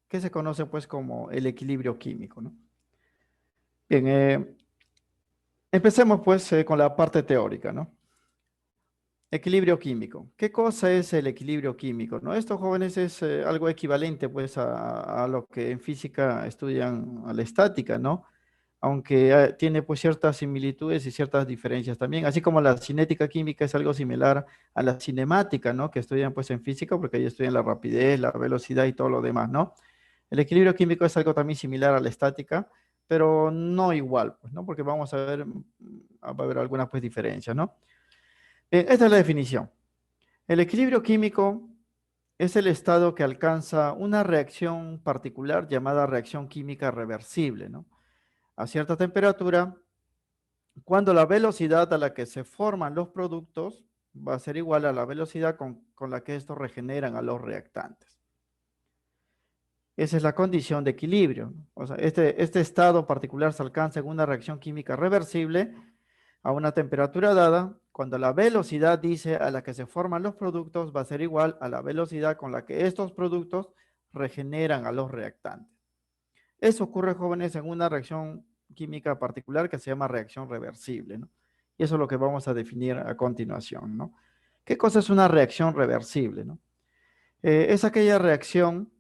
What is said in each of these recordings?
que se conoce pues como el equilibrio químico, ¿no? Bien, empecemos pues con la parte teórica, ¿no? Equilibrio químico. ¿Qué cosa es el equilibrio químico? ¿No? Esto, jóvenes, es algo equivalente pues a lo que en física estudian a la estática, ¿no? Aunque tiene pues ciertas similitudes y ciertas diferencias también, así como la cinética química es algo similar a la cinemática, ¿no? Que estudian pues en física porque ahí estudian la rapidez, la velocidad y todo lo demás, ¿no? El equilibrio químico es algo también similar a la estática, pero no igual, pues, ¿no? Porque vamos a ver, va a haber algunas pues diferencias, ¿no? Esta es la definición. El equilibrio químico es el estado que alcanza una reacción particular llamada reacción química reversible, ¿no? A cierta temperatura, cuando la velocidad a la que se forman los productos va a ser igual a la velocidad con la que estos regeneran a los reactantes. Esa es la condición de equilibrio. O sea, este estado particular se alcanza en una reacción química reversible a una temperatura dada, cuando la velocidad dice a la que se forman los productos va a ser igual a la velocidad con la que estos productos regeneran a los reactantes. Eso ocurre, jóvenes, en una reacción química particular que se llama reacción reversible, ¿no? Y eso es lo que vamos a definir a continuación, ¿no? ¿Qué cosa es una reacción reversible, no? Es aquella reacción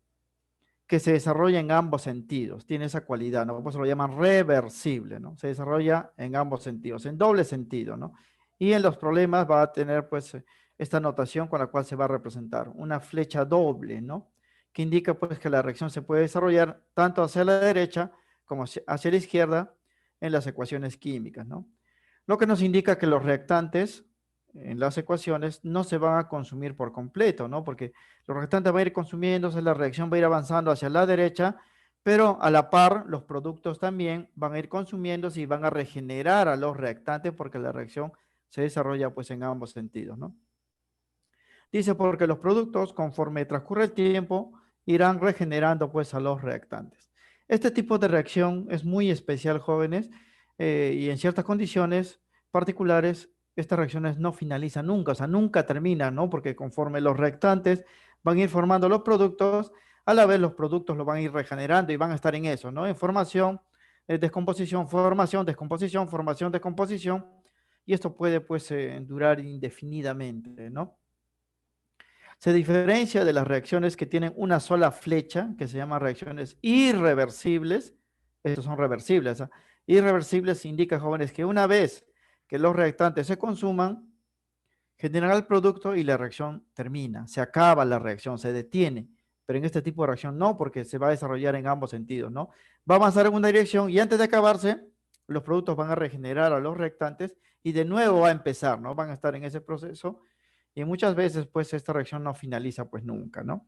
que se desarrolla en ambos sentidos, tiene esa cualidad, ¿no? Por eso lo llaman reversible, ¿no? Se desarrolla en ambos sentidos, en doble sentido, ¿no? Y en los problemas va a tener, pues, esta notación con la cual se va a representar, una flecha doble, ¿no? Que indica, pues, que la reacción se puede desarrollar tanto hacia la derecha como hacia la izquierda en las ecuaciones químicas, ¿no? Lo que nos indica que los reactantes en las ecuaciones no se van a consumir por completo, ¿no? Porque los reactantes van a ir consumiéndose, la reacción va a ir avanzando hacia la derecha, pero a la par los productos también van a ir consumiéndose y van a regenerar a los reactantes porque la reacción se desarrolla pues en ambos sentidos, ¿no? Dice porque los productos conforme transcurre el tiempo irán regenerando pues a los reactantes. Este tipo de reacción es muy especial, jóvenes, y en ciertas condiciones particulares estas reacciones no finalizan nunca, o sea, nunca terminan, ¿no? Porque conforme los reactantes van a ir formando los productos, a la vez los productos los van a ir regenerando y van a estar en eso, ¿no? En formación, descomposición, formación, descomposición, formación, descomposición, y esto puede pues durar indefinidamente, ¿no? Se diferencia de las reacciones que tienen una sola flecha, que se llaman reacciones irreversibles. Estos son reversibles. ¿Ah? Irreversibles indica, jóvenes, que una vez que los reactantes se consuman, generan el producto y la reacción termina. Se acaba la reacción, se detiene. Pero en este tipo de reacción no, porque se va a desarrollar en ambos sentidos, ¿no? Va a avanzar en una dirección y antes de acabarse, los productos van a regenerar a los reactantes y de nuevo va a empezar, ¿no? Van a estar en ese proceso y muchas veces, pues, esta reacción no finaliza, pues, nunca, ¿no?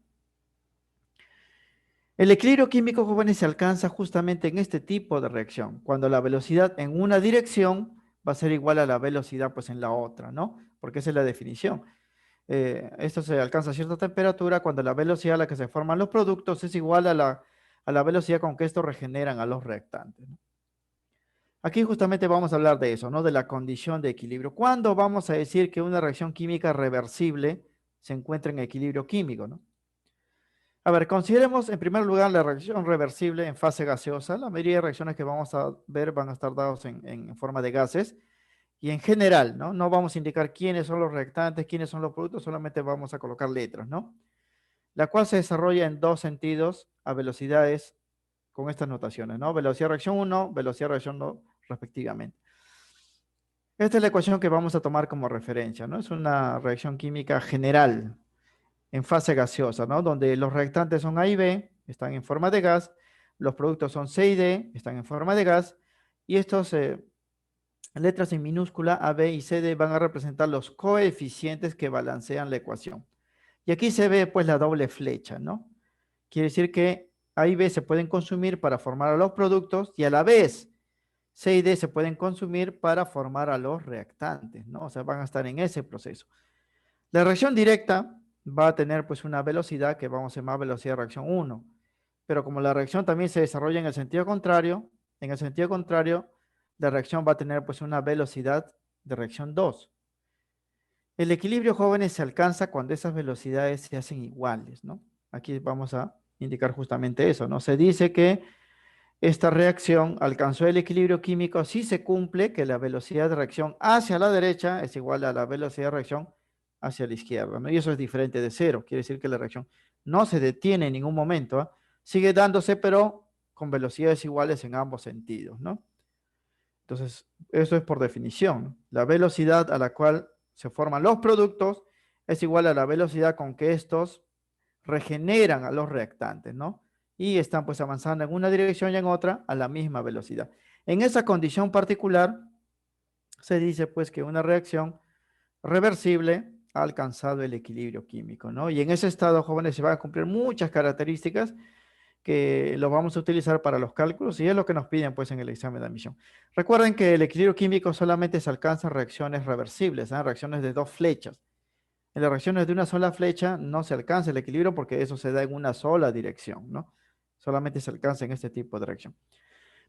El equilibrio químico, jóvenes, se alcanza justamente en este tipo de reacción, cuando la velocidad en una dirección va a ser igual a la velocidad, pues, en la otra, ¿no? Porque esa es la definición. Esto se alcanza a cierta temperatura cuando la velocidad a la que se forman los productos es igual a la velocidad con que estos regeneran a los reactantes, ¿no? Aquí justamente vamos a hablar de eso, ¿no? De la condición de equilibrio. ¿Cuándo vamos a decir que una reacción química reversible se encuentra en equilibrio químico, ¿no? A ver, consideremos en primer lugar la reacción reversible en fase gaseosa. La mayoría de reacciones que vamos a ver van a estar dados en forma de gases. Y en general, ¿no? No vamos a indicar quiénes son los reactantes, quiénes son los productos, solamente vamos a colocar letras, ¿no? La cual se desarrolla en dos sentidos a velocidades con estas notaciones, ¿no? Velocidad de reacción 1, velocidad de reacción 2, respectivamente. Esta es la ecuación que vamos a tomar como referencia, ¿no? Es una reacción química general en fase gaseosa, ¿no? Donde los reactantes son A y B, están en forma de gas, los productos son C y D, están en forma de gas, y estos letras en minúscula A, B y C, D van a representar los coeficientes que balancean la ecuación. Y aquí se ve pues la doble flecha, ¿no? Quiere decir que A y B se pueden consumir para formar a los productos y a la vez C y D se pueden consumir para formar a los reactantes, ¿no? O sea, van a estar en ese proceso. La reacción directa va a tener pues una velocidad que vamos a llamar velocidad de reacción 1, pero como la reacción también se desarrolla en el sentido contrario, la reacción va a tener pues una velocidad de reacción 2. El equilibrio, jóvenes, se alcanza cuando esas velocidades se hacen iguales, ¿no? Aquí vamos a indicar justamente eso, ¿no? Se dice que esta reacción alcanzó el equilibrio químico si se cumple que la velocidad de reacción hacia la derecha es igual a la velocidad de reacción hacia la izquierda, ¿no? Y eso es diferente de cero, quiere decir que la reacción no se detiene en ningún momento, ¿ah? Sigue dándose, pero con velocidades iguales en ambos sentidos, ¿no? Entonces, eso es por definición, ¿no? La velocidad a la cual se forman los productos es igual a la velocidad con que estos regeneran a los reactantes, ¿no? Y están pues avanzando en una dirección y en otra a la misma velocidad. En esa condición particular, se dice pues que una reacción reversible ha alcanzado el equilibrio químico, ¿no? Y en ese estado, jóvenes, se van a cumplir muchas características que lo vamos a utilizar para los cálculos y es lo que nos piden pues en el examen de admisión. Recuerden que el equilibrio químico solamente se alcanza en reacciones reversibles, ¿eh? Reacciones de dos flechas. En las reacciones de una sola flecha no se alcanza el equilibrio porque eso se da en una sola dirección, ¿no? Solamente se alcanza en este tipo de reacción.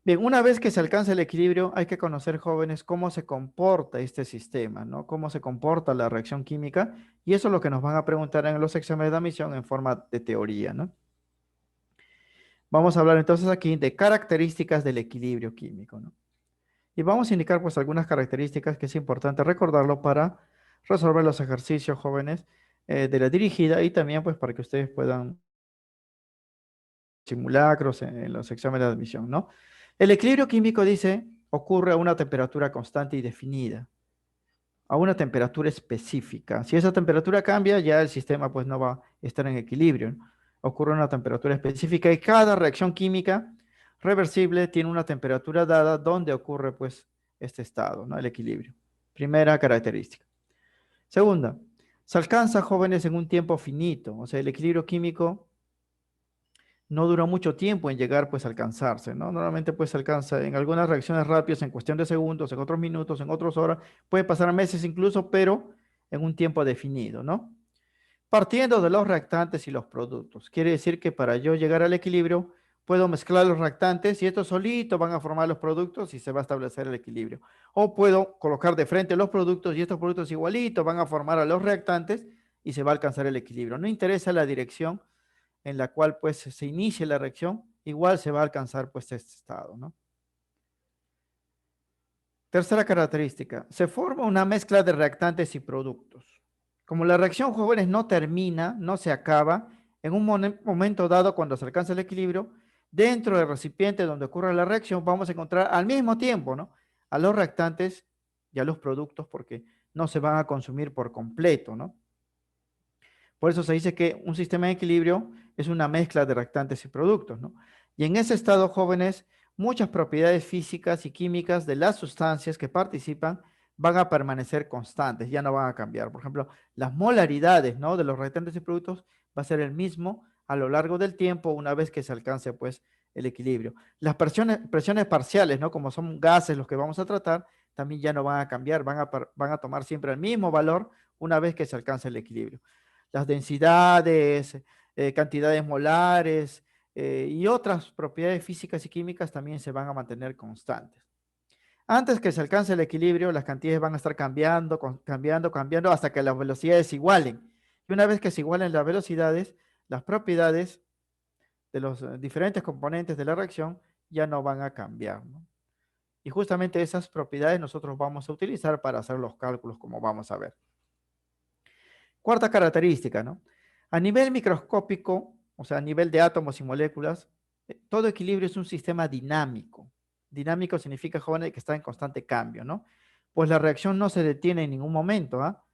Bien, una vez que se alcanza el equilibrio, hay que conocer, jóvenes, cómo se comporta este sistema, ¿no? Cómo se comporta la reacción química, y eso es lo que nos van a preguntar en los exámenes de admisión en forma de teoría, ¿no? Vamos a hablar entonces aquí de características del equilibrio químico, ¿no? Y vamos a indicar pues algunas características que es importante recordarlo para resolver los ejercicios, jóvenes, de la dirigida y también pues para que ustedes puedan simulacros en los exámenes de admisión, ¿no? El equilibrio químico, dice, ocurre a una temperatura constante y definida, a una temperatura específica. Si esa temperatura cambia, ya el sistema pues no va a estar en equilibrio, ¿no? Ocurre a una temperatura específica y cada reacción química reversible tiene una temperatura dada donde ocurre pues este estado, ¿no? El equilibrio. Primera característica. Segunda, se alcanza, jóvenes, en un tiempo finito, o sea, el equilibrio químico no dura mucho tiempo en llegar pues a alcanzarse, ¿no? Normalmente pues se alcanza en algunas reacciones rápidas en cuestión de segundos, en otros minutos, en otras horas, puede pasar meses incluso, pero en un tiempo definido, ¿no? Partiendo de los reactantes y los productos. Quiere decir que para yo llegar al equilibrio, puedo mezclar los reactantes y estos solitos van a formar los productos y se va a establecer el equilibrio. O puedo colocar de frente los productos y estos productos igualitos van a formar a los reactantes y se va a alcanzar el equilibrio. No interesa la dirección en la cual pues se inicie la reacción, igual se va a alcanzar pues este estado, ¿no? Tercera característica, se forma una mezcla de reactantes y productos. Como la reacción, jóvenes, no termina, no se acaba, en un momento dado cuando se alcanza el equilibrio, dentro del recipiente donde ocurre la reacción vamos a encontrar al mismo tiempo, ¿no? A los reactantes y a los productos porque no se van a consumir por completo, ¿no? Por eso se dice que un sistema de equilibrio es una mezcla de reactantes y productos, ¿no? Y en ese estado, jóvenes, muchas propiedades físicas y químicas de las sustancias que participan van a permanecer constantes, ya no van a cambiar. Por ejemplo, las molaridades, ¿no?, de los reactantes y productos va a ser el mismo a lo largo del tiempo una vez que se alcance, pues, el equilibrio. Las presiones parciales, ¿no?, como son gases los que vamos a tratar, también ya no van a cambiar, van a tomar siempre el mismo valor una vez que se alcance el equilibrio. Las densidades, cantidades molares y otras propiedades físicas y químicas también se van a mantener constantes. Antes que se alcance el equilibrio, las cantidades van a estar cambiando, cambiando hasta que las velocidades se igualen. Y una vez que se igualen las velocidades, las propiedades de los diferentes componentes de la reacción ya no van a cambiar, ¿no? Y justamente esas propiedades nosotros vamos a utilizar para hacer los cálculos, como vamos a ver. Cuarta característica, ¿no? A nivel microscópico, o sea, a nivel de átomos y moléculas, todo equilibrio es un sistema dinámico. Dinámico significa, jóvenes, que está en constante cambio, ¿no? Pues la reacción no se detiene en ningún momento, ¿ah?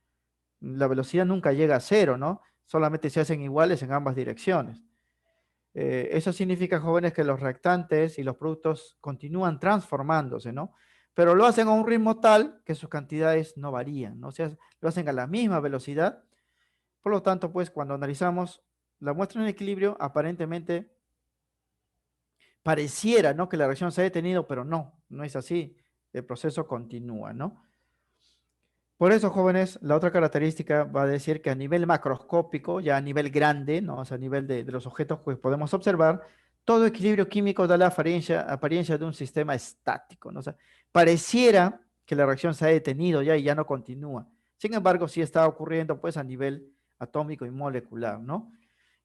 La velocidad nunca llega a cero, ¿no? Solamente se hacen iguales en ambas direcciones. Eso significa, jóvenes, que los reactantes y los productos continúan transformándose, ¿no? Pero lo hacen a un ritmo tal que sus cantidades no varían, ¿no? O sea, lo hacen a la misma velocidad. Por lo tanto, pues cuando analizamos la muestra en equilibrio, aparentemente pareciera, ¿no?, que la reacción se ha detenido, pero no, no es así. El proceso continúa, ¿no? Por eso, jóvenes, la otra característica va a decir que a nivel macroscópico, ya a nivel grande, ¿no?, o sea, a nivel de los objetos que podemos observar, todo equilibrio químico da la apariencia de un sistema estático, ¿no? O sea, pareciera que la reacción se ha detenido ya y ya no continúa. Sin embargo, sí está ocurriendo pues a nivel atómico y molecular, ¿no?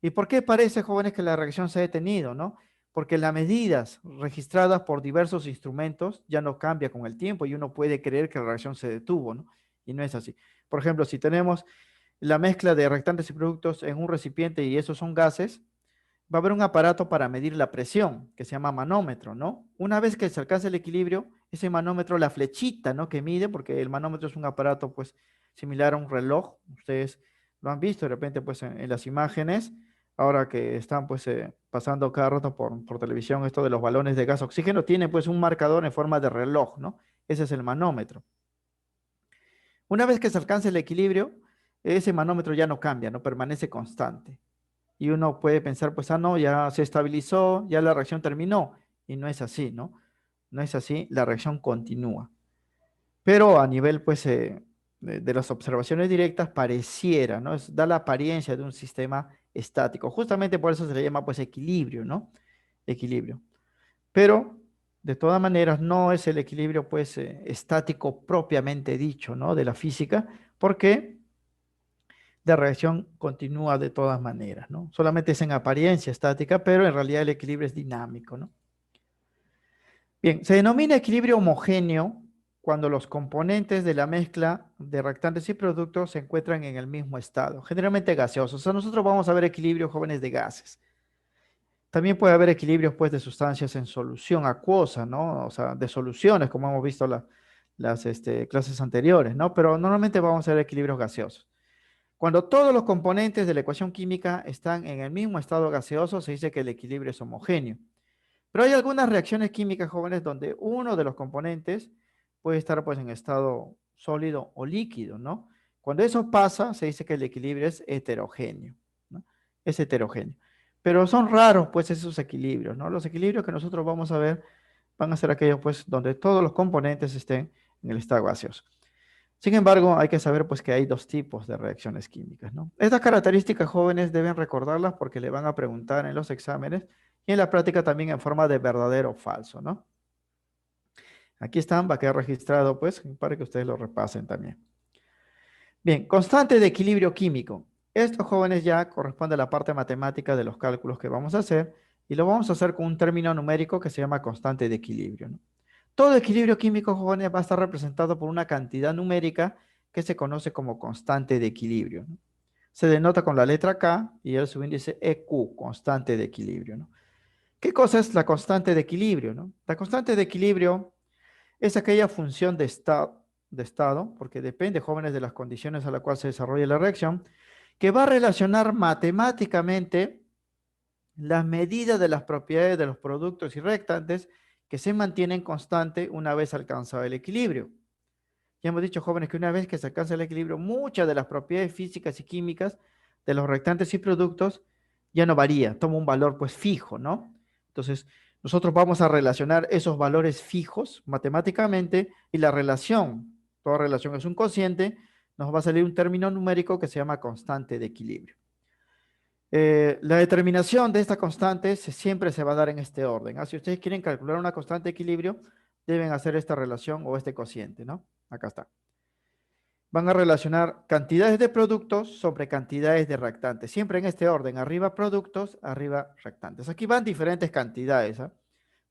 ¿Y por qué parece, jóvenes, que la reacción se ha detenido, no? Porque las medidas registradas por diversos instrumentos ya no cambia con el tiempo y uno puede creer que la reacción se detuvo, ¿no? Y no es así. Por ejemplo, si tenemos la mezcla de reactantes y productos en un recipiente y esos son gases, va a haber un aparato para medir la presión, que se llama manómetro, ¿no? Una vez que se alcanza el equilibrio, ese manómetro, la flechita, ¿no? Que mide, porque el manómetro es un aparato, pues, similar a un reloj. Ustedes lo han visto de repente, pues, en las imágenes, ahora que están, pues, pasando cada rato por televisión esto de los balones de gas oxígeno, tiene, pues, un marcador en forma de reloj, ¿no? Ese es el manómetro. Una vez que se alcanza el equilibrio, ese manómetro ya no cambia, no permanece constante. Y uno puede pensar, pues, ah, no, ya se estabilizó, ya la reacción terminó. Y no es así, ¿no? No es así, la reacción continúa. Pero a nivel, pues, de las observaciones directas, pareciera, ¿no? Da la apariencia de un sistema estático. Justamente por eso se le llama, pues, equilibrio, ¿no? Equilibrio. Pero, de todas maneras, no es el equilibrio, pues, estático propiamente dicho, ¿no? De la física, porque la reacción continúa de todas maneras, ¿no? Solamente es en apariencia estática, pero en realidad el equilibrio es dinámico, ¿no? Bien, se denomina equilibrio homogéneo cuando los componentes de la mezcla de reactantes y productos se encuentran en el mismo estado, generalmente gaseosos. O sea, nosotros vamos a ver equilibrios, jóvenes, de gases. También puede haber equilibrios, pues, de sustancias en solución acuosa, ¿no? O sea, de soluciones, como hemos visto las clases anteriores, ¿no? Pero normalmente vamos a ver equilibrios gaseosos. Cuando todos los componentes de la ecuación química están en el mismo estado gaseoso, se dice que el equilibrio es homogéneo. Pero hay algunas reacciones químicas, jóvenes, donde uno de los componentes puede estar, pues, en estado sólido o líquido, ¿no? Cuando eso pasa, se dice que el equilibrio es heterogéneo, ¿no? Es heterogéneo. Pero son raros, pues, esos equilibrios, ¿no? Los equilibrios que nosotros vamos a ver van a ser aquellos, pues, donde todos los componentes estén en el estado gaseoso. Sin embargo, hay que saber, pues, que hay dos tipos de reacciones químicas, ¿no? Estas características, jóvenes, deben recordarlas porque le van a preguntar en los exámenes y en la práctica también en forma de verdadero o falso, ¿no? Aquí están, va a quedar registrado, pues, para que ustedes lo repasen también. Bien, constante de equilibrio químico. Esto, jóvenes, ya corresponde a la parte matemática de los cálculos que vamos a hacer y lo vamos a hacer con un término numérico que se llama constante de equilibrio, ¿no? Todo equilibrio químico, jóvenes, va a estar representado por una cantidad numérica que se conoce como constante de equilibrio, ¿no? Se denota con la letra K y el subíndice EQ, constante de equilibrio, ¿no? ¿Qué cosa es la constante de equilibrio, no? La constante de equilibrio es aquella función de estado, porque depende, jóvenes, de las condiciones a las cuales se desarrolla la reacción, que va a relacionar matemáticamente las medidas de las propiedades de los productos y reactantes que se mantienen constante una vez alcanzado el equilibrio. Ya hemos dicho, jóvenes, que una vez que se alcanza el equilibrio, muchas de las propiedades físicas y químicas de los reactantes y productos ya no varía, toma un valor, pues, fijo, ¿no? Entonces, nosotros vamos a relacionar esos valores fijos matemáticamente y la relación, toda relación es un cociente, nos va a salir un término numérico que se llama constante de equilibrio. La determinación de esta constante siempre se va a dar en este orden, ¿ah? Si ustedes quieren calcular una constante de equilibrio, deben hacer esta relación o este cociente, ¿no? Acá está. Van a relacionar cantidades de productos sobre cantidades de reactantes, siempre en este orden, arriba productos, arriba reactantes. Aquí van diferentes cantidades, ¿ah?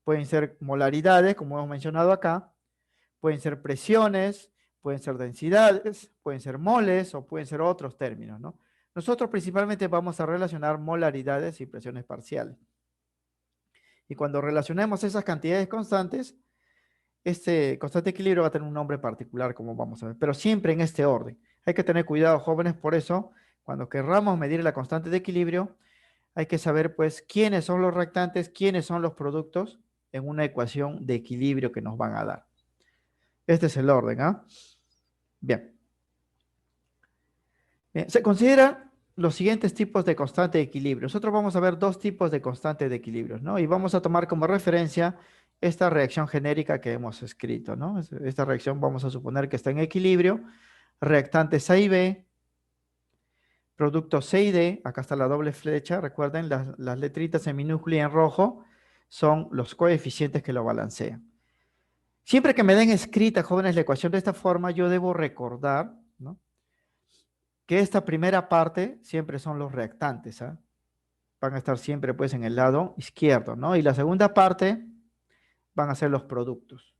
Pueden ser molaridades, como hemos mencionado acá, pueden ser presiones, pueden ser densidades, pueden ser moles o pueden ser otros términos, ¿no? Nosotros principalmente vamos a relacionar molaridades y presiones parciales. Y cuando relacionemos esas cantidades constantes, este constante equilibrio va a tener un nombre particular, como vamos a ver, pero siempre en este orden. Hay que tener cuidado, jóvenes, por eso, cuando querramos medir la constante de equilibrio, hay que saber, pues, quiénes son los reactantes, quiénes son los productos en una ecuación de equilibrio que nos van a dar. Este es el orden, ¿ah? Bien. Bien. Se consideran los siguientes tipos de constante de equilibrio. Nosotros vamos a ver dos tipos de constante de equilibrio, ¿no? Y vamos a tomar como referencia esta reacción genérica que hemos escrito, ¿no? Esta reacción vamos a suponer que está en equilibrio. Reactantes A y B, productos C y D, acá está la doble flecha, recuerden, las letritas en minúscula y en rojo son los coeficientes que lo balancean. Siempre que me den escrita, jóvenes, la ecuación de esta forma, yo debo recordar, ¿no?, que esta primera parte siempre son los reactantes, ¿ah? van a estar siempre pues en el lado izquierdo, ¿no? Y la segunda parte van a ser los productos.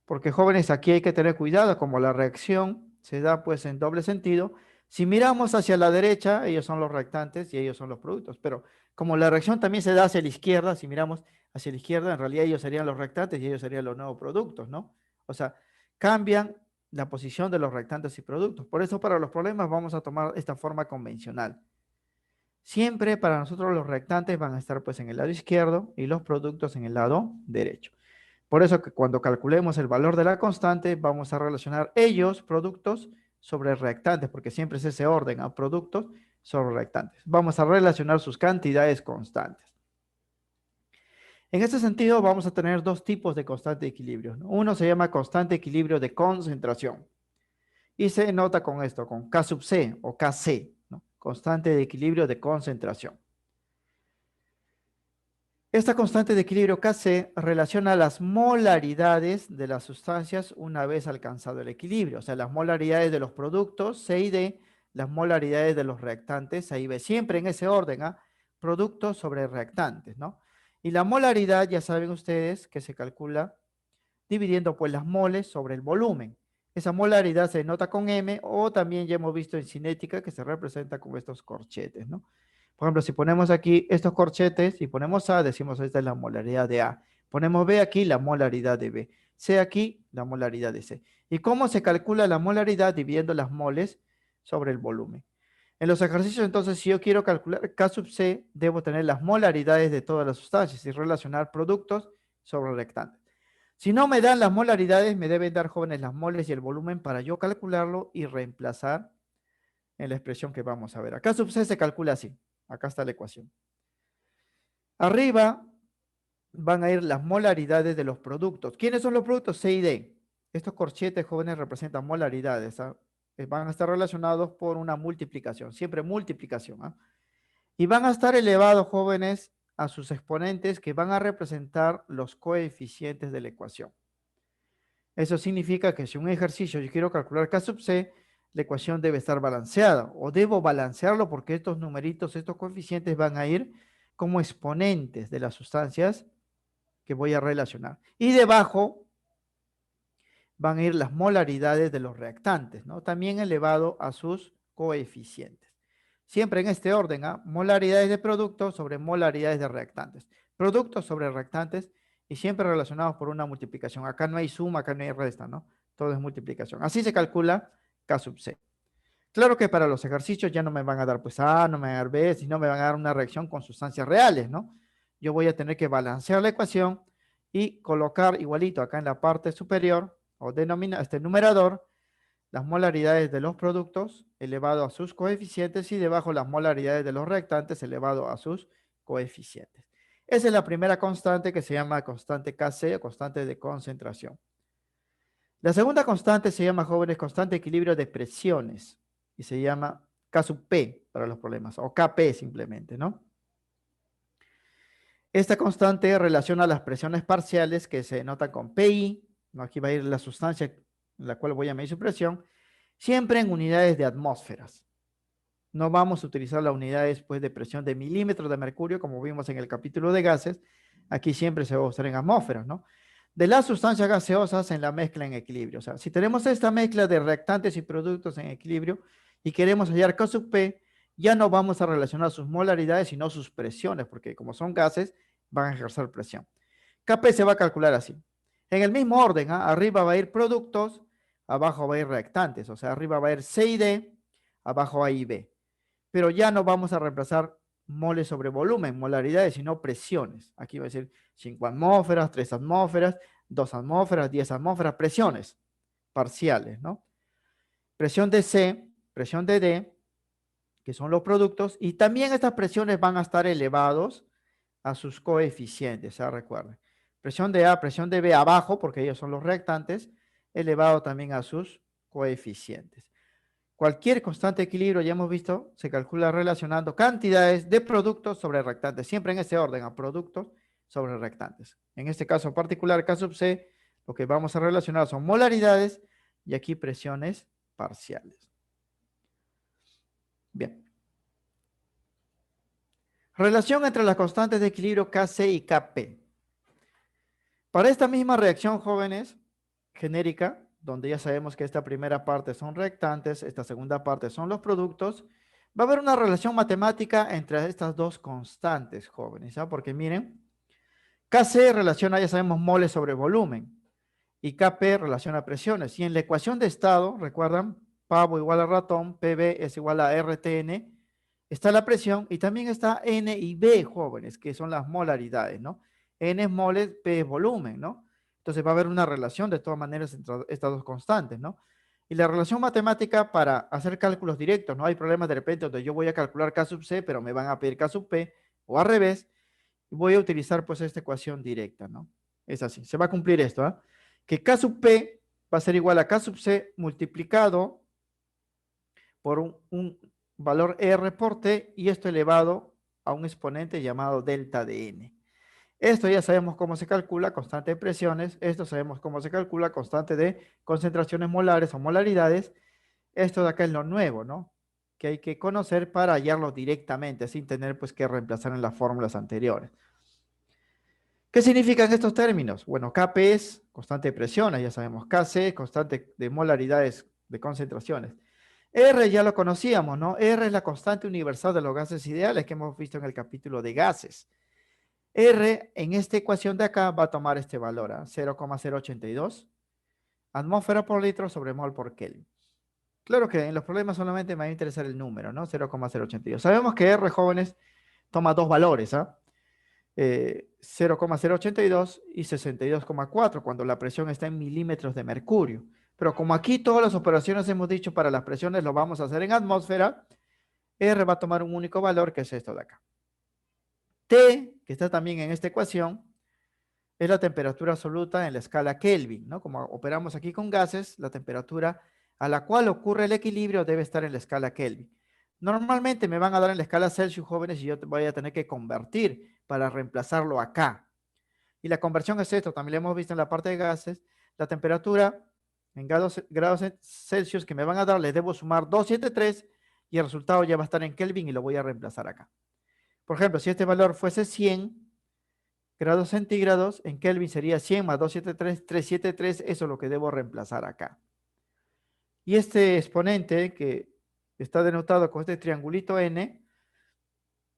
Porque jóvenes, aquí hay que tener cuidado, como la reacción se da pues en doble sentido. Si miramos hacia la derecha, ellos son los reactantes y ellos son los productos, pero como la reacción también se da hacia la izquierda, si miramos hacia la izquierda, en realidad ellos serían los reactantes y ellos serían los nuevos productos, ¿no? O sea, cambian la posición de los reactantes y productos. Por eso para los problemas vamos a tomar esta forma convencional. Siempre para nosotros los reactantes van a estar pues en el lado izquierdo y los productos en el lado derecho. Por eso que cuando calculemos el valor de la constante, vamos a relacionar ellos, productos, sobre reactantes, porque siempre es ese orden, a productos sobre reactantes. Vamos a relacionar sus cantidades constantes. En este sentido, vamos a tener dos tipos de constante de equilibrio, ¿no? Uno se llama constante de equilibrio de concentración y se nota con esto, con K sub C o Kc, ¿no? Constante de equilibrio de concentración. Esta constante de equilibrio Kc relaciona las molaridades de las sustancias una vez alcanzado el equilibrio, o sea, las molaridades de los productos C y D, las molaridades de los reactantes A y B, siempre en ese orden, ¿ah? Productos sobre reactantes, ¿no? Y la molaridad, ya saben ustedes, que se calcula dividiendo pues las moles sobre el volumen. Esa molaridad se nota con M o también ya hemos visto en cinética que se representa con estos corchetes, ¿no? Por ejemplo, si ponemos aquí estos corchetes y ponemos A, decimos esta es la molaridad de A. Ponemos B aquí, la molaridad de B. C aquí, la molaridad de C. ¿Y cómo se calcula la molaridad? Dividiendo las moles sobre el volumen. En los ejercicios, entonces, si yo quiero calcular K sub C, debo tener las molaridades de todas las sustancias y relacionar productos sobre reactantes. Si no me dan las molaridades, me deben dar, jóvenes, las moles y el volumen para yo calcularlo y reemplazar en la expresión que vamos a ver. Acá sub C se calcula así. Acá está la ecuación. Arriba van a ir las molaridades de los productos. ¿Quiénes son los productos? C y D. Estos corchetes, jóvenes, representan molaridades. ¿Ah? Van a estar relacionados por una multiplicación. Siempre multiplicación. ¿Ah? Y van a estar elevados, jóvenes, a sus exponentes que van a representar los coeficientes de la ecuación. Eso significa que si un ejercicio yo quiero calcular K sub C, la ecuación debe estar balanceada o debo balancearlo porque estos numeritos, estos coeficientes van a ir como exponentes de las sustancias que voy a relacionar. Y debajo van a ir las molaridades de los reactantes, ¿no? También elevado a sus coeficientes. Siempre en este orden, ¿ah? Molaridades de productos sobre molaridades de reactantes. Productos sobre reactantes y siempre relacionados por una multiplicación. Acá no hay suma, acá no hay resta, ¿no? Todo es multiplicación. Así se calcula K sub C. Claro que para los ejercicios ya no me van a dar pues A, no me van a dar B, sino me van a dar una reacción con sustancias reales, ¿no? Yo voy a tener que balancear la ecuación y colocar igualito acá en la parte superior o denomina este numerador las molaridades de los productos elevado a sus coeficientes y debajo las molaridades de los reactantes elevado a sus coeficientes. Esa es la primera constante que se llama constante Kc o constante de concentración. La segunda constante se llama, jóvenes, constante de equilibrio de presiones y se llama K sub P para los problemas o Kp simplemente, ¿no? Esta constante relaciona las presiones parciales que se notan con PI, ¿no? Aquí va a ir la sustancia en la cual voy a medir su presión, siempre en unidades de atmósferas. No vamos a utilizar la unidad después de presión de milímetros de mercurio, como vimos en el capítulo de gases. Aquí siempre se va a usar en atmósferas, ¿no? De las sustancias gaseosas en la mezcla en equilibrio. O sea, si tenemos esta mezcla de reactantes y productos en equilibrio y queremos hallar K sub P, ya no vamos a relacionar sus molaridades, sino sus presiones, porque como son gases, van a ejercer presión. Kp se va a calcular así. En el mismo orden, ¿ah? Arriba va a ir productos, abajo va a ir reactantes. O sea, arriba va a ir C y D, abajo A y B. Pero ya no vamos a reemplazar moles sobre volumen, molaridades, sino presiones. Aquí va a decir 5 atmósferas, 3 atmósferas, 2 atmósferas, 10 atmósferas, presiones parciales, ¿no? Presión de C, presión de D, que son los productos, y también estas presiones van a estar elevados a sus coeficientes, ¿se recuerden? Presión de A, presión de B abajo, porque ellos son los reactantes, elevado también a sus coeficientes. Cualquier constante de equilibrio, ya hemos visto, se calcula relacionando cantidades de productos sobre reactantes, siempre en ese orden, a productos sobre reactantes. En este caso particular, K sub C, lo que vamos a relacionar son molaridades y aquí presiones parciales. Bien. Relación entre las constantes de equilibrio Kc y Kp. Para esta misma reacción, jóvenes, genérica, donde ya sabemos que esta primera parte son reactantes, esta segunda parte son los productos, va a haber una relación matemática entre estas dos constantes, jóvenes, ¿ah? Porque miren, Kc relaciona, ya sabemos, moles sobre volumen, y Kp relaciona presiones. Y en la ecuación de estado, recuerdan, pavo igual a ratón, Pb es igual a RTN, está la presión y también está N y B, jóvenes, que son las molaridades, ¿no? N es moles, P es volumen, ¿no? Entonces va a haber una relación de todas maneras entre estas dos constantes, ¿no? Y la relación matemática para hacer cálculos directos, no hay problemas de repente donde yo voy a calcular K sub C, pero me van a pedir K sub P, o al revés, y voy a utilizar pues esta ecuación directa, ¿no? Es así, se va a cumplir esto, ¿ah? Que K sub P va a ser igual a K sub C multiplicado por un valor R por T y esto elevado a un exponente llamado delta de N. Esto ya sabemos cómo se calcula, constante de presiones. Esto sabemos cómo se calcula, constante de concentraciones molares o molaridades. Esto de acá es lo nuevo, ¿no? Que hay que conocer para hallarlo directamente, sin tener pues que reemplazar en las fórmulas anteriores. ¿Qué significan estos términos? Bueno, Kp es constante de presiones, ya sabemos. Kc, constante de molaridades, de concentraciones. R ya lo conocíamos, ¿no? R es la constante universal de los gases ideales que hemos visto en el capítulo de gases. R en esta ecuación de acá va a tomar este valor, ¿ah? 0,082 atmósfera por litro sobre mol por Kelvin. Claro que en los problemas solamente me va a interesar el número, ¿no? 0,082. Sabemos que R, jóvenes, toma dos valores, ¿ah? 0,082 y 62,4 cuando la presión está en milímetros de mercurio. Pero como aquí todas las operaciones hemos dicho para las presiones lo vamos a hacer en atmósfera, R va a tomar un único valor que es esto de acá. T, que está también en esta ecuación, es la temperatura absoluta en la escala Kelvin, ¿no? Como operamos aquí con gases, la temperatura a la cual ocurre el equilibrio debe estar en la escala Kelvin. Normalmente me van a dar en la escala Celsius, jóvenes, y yo voy a tener que convertir para reemplazarlo acá. Y la conversión es esto, también lo hemos visto en la parte de gases. La temperatura en grados Celsius que me van a dar, les debo sumar 273 y el resultado ya va a estar en Kelvin y lo voy a reemplazar acá. Por ejemplo, si este valor fuese 100 grados centígrados, en Kelvin sería 100 más 273, 373, eso es lo que debo reemplazar acá. Y este exponente que está denotado con este triangulito N,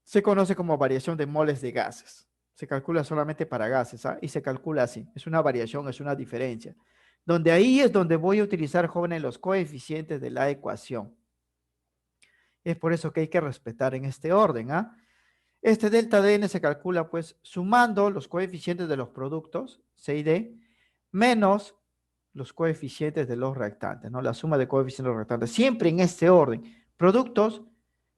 se conoce como variación de moles de gases. Se calcula solamente para gases, ¿ah? Y se calcula así. Es una variación, es una diferencia. Donde ahí es donde voy a utilizar, jóvenes, los coeficientes de la ecuación. Es por eso que hay que respetar en este orden, ¿ah? Este delta de n se calcula pues sumando los coeficientes de los productos, C y D, menos los coeficientes de los reactantes, ¿no? La suma de coeficientes de los reactantes. Siempre en este orden. Productos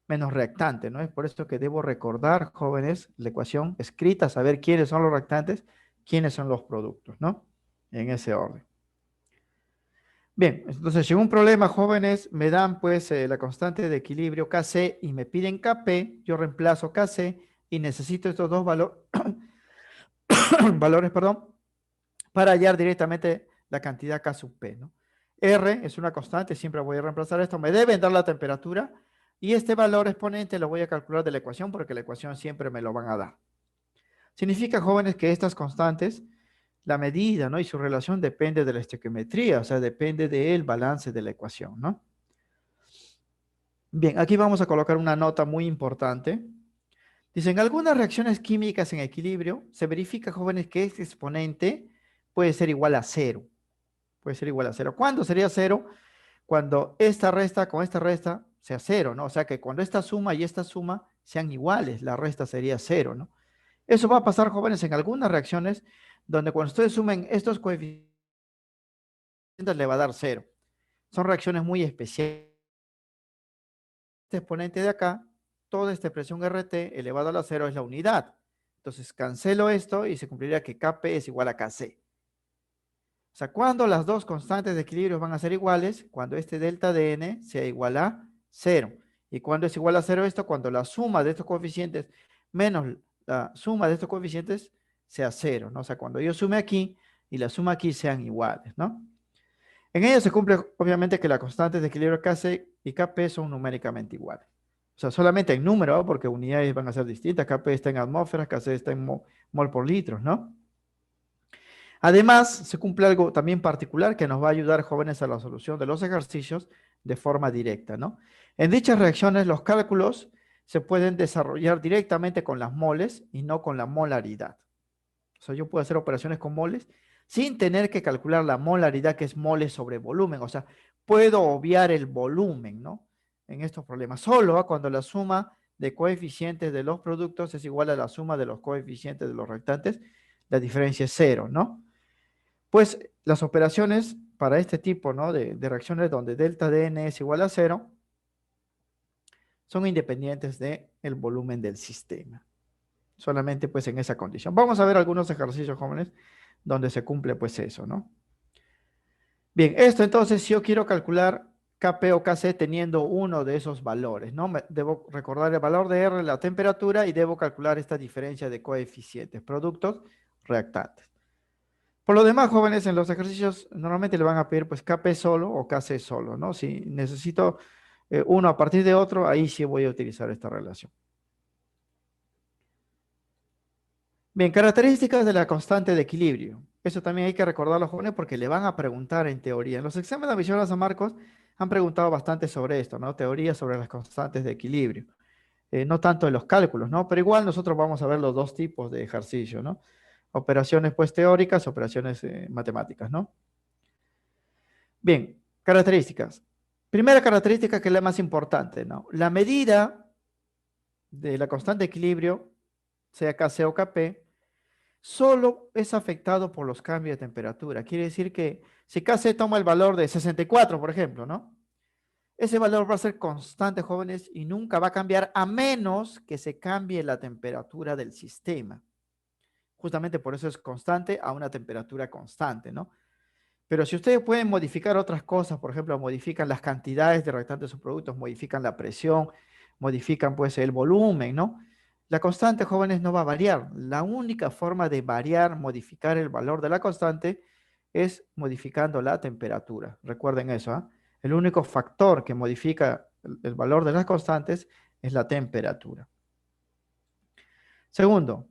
menos reactantes, ¿no? Es por esto que debo recordar, jóvenes, la ecuación escrita, saber quiénes son los reactantes, quiénes son los productos, ¿no? En ese orden. Bien, entonces, si un problema, jóvenes, me dan pues la constante de equilibrio Kc y me piden Kp, yo reemplazo Kc y necesito estos dos valores, perdón, para hallar directamente la cantidad K sub P, ¿no? R es una constante, siempre voy a reemplazar esto, me deben dar la temperatura y este valor exponente lo voy a calcular de la ecuación porque la ecuación siempre me lo van a dar. Significa, jóvenes, que estas constantes, la medida, ¿no? Y su relación depende de la estequiometría, o sea, depende del balance de la ecuación, ¿no? Bien, aquí vamos a colocar una nota muy importante. Dicen, algunas reacciones químicas en equilibrio, se verifica, jóvenes, que este exponente puede ser igual a cero. Puede ser igual a cero. ¿Cuándo sería cero? Cuando esta resta con esta resta sea cero, ¿no? O sea, que cuando esta suma y esta suma sean iguales, la resta sería cero, ¿no? Eso va a pasar, jóvenes, en algunas reacciones donde cuando ustedes sumen estos coeficientes le va a dar cero. Son reacciones muy especiales. Este exponente de acá, toda esta expresión RT elevado a la cero es la unidad. Entonces cancelo esto y se cumpliría que Kp es igual a Kc. O sea, cuando las dos constantes de equilibrio van a ser iguales, cuando este delta de n sea igual a cero. ¿Y cuando es igual a cero esto? Cuando la suma de estos coeficientes menos la suma de estos coeficientes sea cero, ¿no? O sea, cuando yo sume aquí y la suma aquí sean iguales, ¿no? En ello se cumple, obviamente, que las constantes de equilibrio Kc y Kp son numéricamente iguales. O sea, solamente en número, ¿no? Porque unidades van a ser distintas. Kp está en atmósferas, Kc está en mol por litros, ¿no? Además, se cumple algo también particular que nos va a ayudar, jóvenes, a la solución de los ejercicios de forma directa, ¿no? En dichas reacciones, los cálculos se pueden desarrollar directamente con las moles y no con la molaridad. O sea, yo puedo hacer operaciones con moles sin tener que calcular la molaridad, que es moles sobre volumen. O sea, puedo obviar el volumen, ¿no? En estos problemas. Solo cuando la suma de coeficientes de los productos es igual a la suma de los coeficientes de los reactantes, la diferencia es cero, ¿no? Pues las operaciones para este tipo, ¿no? de reacciones donde delta de n es igual a cero son independientes del volumen del sistema. Solamente pues en esa condición. Vamos a ver algunos ejercicios, jóvenes, donde se cumple pues eso, ¿no? Bien, esto entonces, si yo quiero calcular Kp o Kc teniendo uno de esos valores, ¿no? Debo recordar el valor de R, la temperatura, y debo calcular esta diferencia de coeficientes, productos, reactantes. Por lo demás, jóvenes, en los ejercicios normalmente le van a pedir pues Kp solo o Kc solo, ¿no? Si necesito uno a partir de otro, ahí sí voy a utilizar esta relación. Bien, características de la constante de equilibrio. Eso también hay que recordarlo, jóvenes, porque le van a preguntar en teoría. En los exámenes de admisión a San Marcos han preguntado bastante sobre esto, ¿no? Teoría sobre las constantes de equilibrio. No tanto en los cálculos, ¿no? Pero igual nosotros vamos a ver los dos tipos de ejercicio, ¿no? Operaciones pues teóricas, operaciones matemáticas, ¿no? Bien, características. Primera característica, que es la más importante, ¿no? La medida de la constante de equilibrio, sea Kc o Kp, solo es afectado por los cambios de temperatura. Quiere decir que si Kc toma el valor de 64, por ejemplo, ¿no? Ese valor va a ser constante, jóvenes, y nunca va a cambiar a menos que se cambie la temperatura del sistema. Justamente por eso es constante a una temperatura constante, ¿no? Pero si ustedes pueden modificar otras cosas, por ejemplo, modifican las cantidades de reactantes o productos, modifican la presión, modifican pues el volumen, ¿no? La constante, jóvenes, no va a variar. La única forma de variar, modificar el valor de la constante es modificando la temperatura. Recuerden eso, ¿eh? El único factor que modifica el valor de las constantes es la temperatura. Segundo,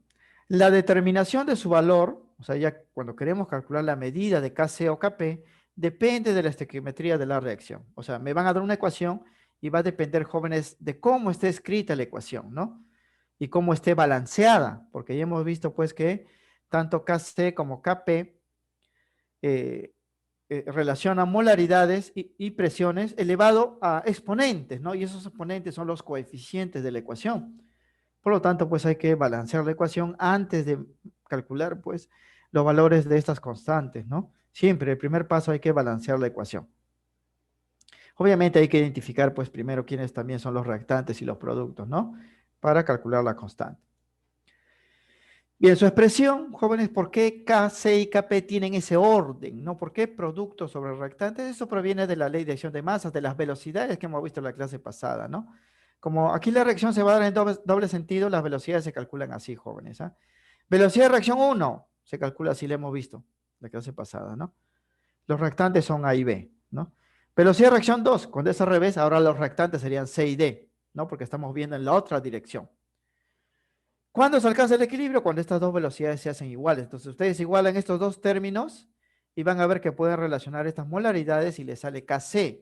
la determinación de su valor, o sea, ya cuando queremos calcular la medida de Kc o Kp, depende de la estequiometría de la reacción. O sea, me van a dar una ecuación y va a depender, jóvenes, de cómo esté escrita la ecuación, ¿no? Y cómo esté balanceada, porque ya hemos visto pues que tanto Kc como Kp relacionan molaridades y presiones elevado a exponentes, ¿no? Y esos exponentes son los coeficientes de la ecuación. Por lo tanto, pues hay que balancear la ecuación antes de calcular, pues, los valores de estas constantes, ¿no? Siempre, el primer paso hay que balancear la ecuación. Obviamente hay que identificar, pues, primero quiénes también son los reactantes y los productos, ¿no? Para calcular la constante. Bien, su expresión, jóvenes, ¿por qué Kc y Kp tienen ese orden? ¿No? ¿Por qué productos sobre reactantes? Eso proviene de la ley de acción de masas, de las velocidades que hemos visto en la clase pasada, ¿no? Como aquí la reacción se va a dar en doble sentido, las velocidades se calculan así, jóvenes, ¿ah? Velocidad de reacción 1, se calcula así, la hemos visto en la clase pasada, ¿no? Los reactantes son A y B, ¿no? Velocidad de reacción 2, cuando es al revés, ahora los reactantes serían C y D, ¿no? Porque estamos viendo en la otra dirección. ¿Cuándo se alcanza el equilibrio? Cuando estas dos velocidades se hacen iguales. Entonces ustedes igualan estos dos términos y van a ver que pueden relacionar estas molaridades y les sale Kc,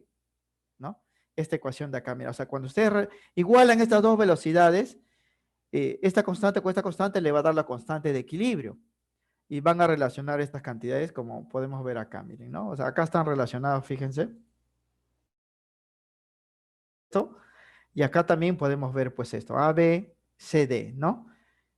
¿no? Esta ecuación de acá, mira, o sea, cuando ustedes igualan estas dos velocidades, esta constante con esta constante le va a dar la constante de equilibrio y van a relacionar estas cantidades como podemos ver acá, miren, ¿no? O sea, acá están relacionados, fíjense. Esto, y acá también podemos ver pues esto, A, B, C, D, ¿no?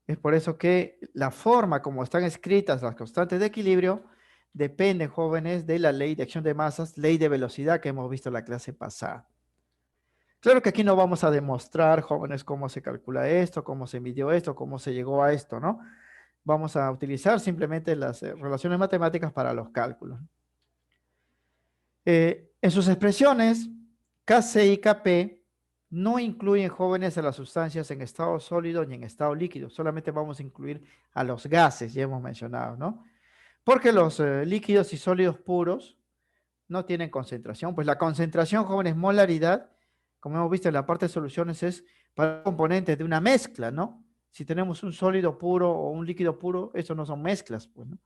Es por eso que la forma como están escritas las constantes de equilibrio depende, jóvenes, de la ley de acción de masas, ley de velocidad que hemos visto en la clase pasada. Claro que aquí no vamos a demostrar, jóvenes, cómo se calcula esto, cómo se midió esto, cómo se llegó a esto, ¿no? Vamos a utilizar simplemente las relaciones matemáticas para los cálculos. En sus expresiones, Kc y Kp no incluyen, jóvenes, a las sustancias en estado sólido ni en estado líquido. Solamente vamos a incluir a los gases, ya hemos mencionado, ¿no? Porque los líquidos y sólidos puros no tienen concentración. Pues la concentración, jóvenes, molaridad, como hemos visto en la parte de soluciones, es para componentes de una mezcla, ¿no? Si tenemos un sólido puro o un líquido puro, eso no son mezclas, pues, ¿no?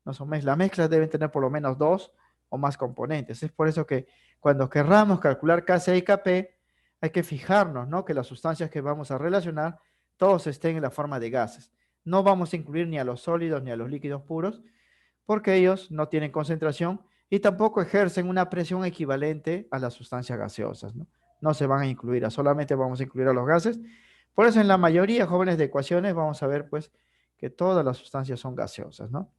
No son mezclas. Las mezclas deben tener por lo menos dos o más componentes. Es por eso que cuando querramos calcular Kc y Kp, hay que fijarnos, ¿no? Que las sustancias que vamos a relacionar, todos estén en la forma de gases. No vamos a incluir ni a los sólidos ni a los líquidos puros, porque ellos no tienen concentración y tampoco ejercen una presión equivalente a las sustancias gaseosas, ¿no? No se van a incluir, solamente vamos a incluir a los gases. Por eso en la mayoría, jóvenes, de ecuaciones vamos a ver pues que todas las sustancias son gaseosas, ¿no?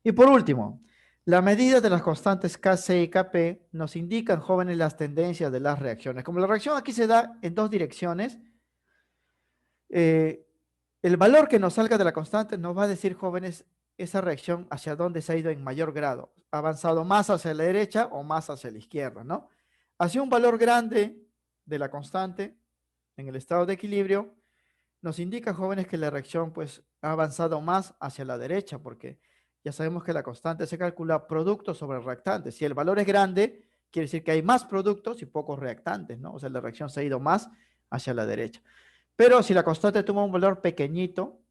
Y por último, la medida de las constantes Kc y Kp nos indican, jóvenes, las tendencias de las reacciones. Como la reacción aquí se da en dos direcciones, eh, el valor que nos salga de la constante nos va a decir, jóvenes, esa reacción hacia dónde se ha ido en mayor grado. ¿Ha avanzado más hacia la derecha o más hacia la izquierda, no? Hacia un valor grande de la constante en el estado de equilibrio, nos indica, jóvenes, que la reacción pues ha avanzado más hacia la derecha, porque ya sabemos que la constante se calcula producto sobre reactante. Si el valor es grande, quiere decir que hay más productos y pocos reactantes, ¿no? O sea, la reacción se ha ido más hacia la derecha. Pero si la constante toma un valor pequeñito,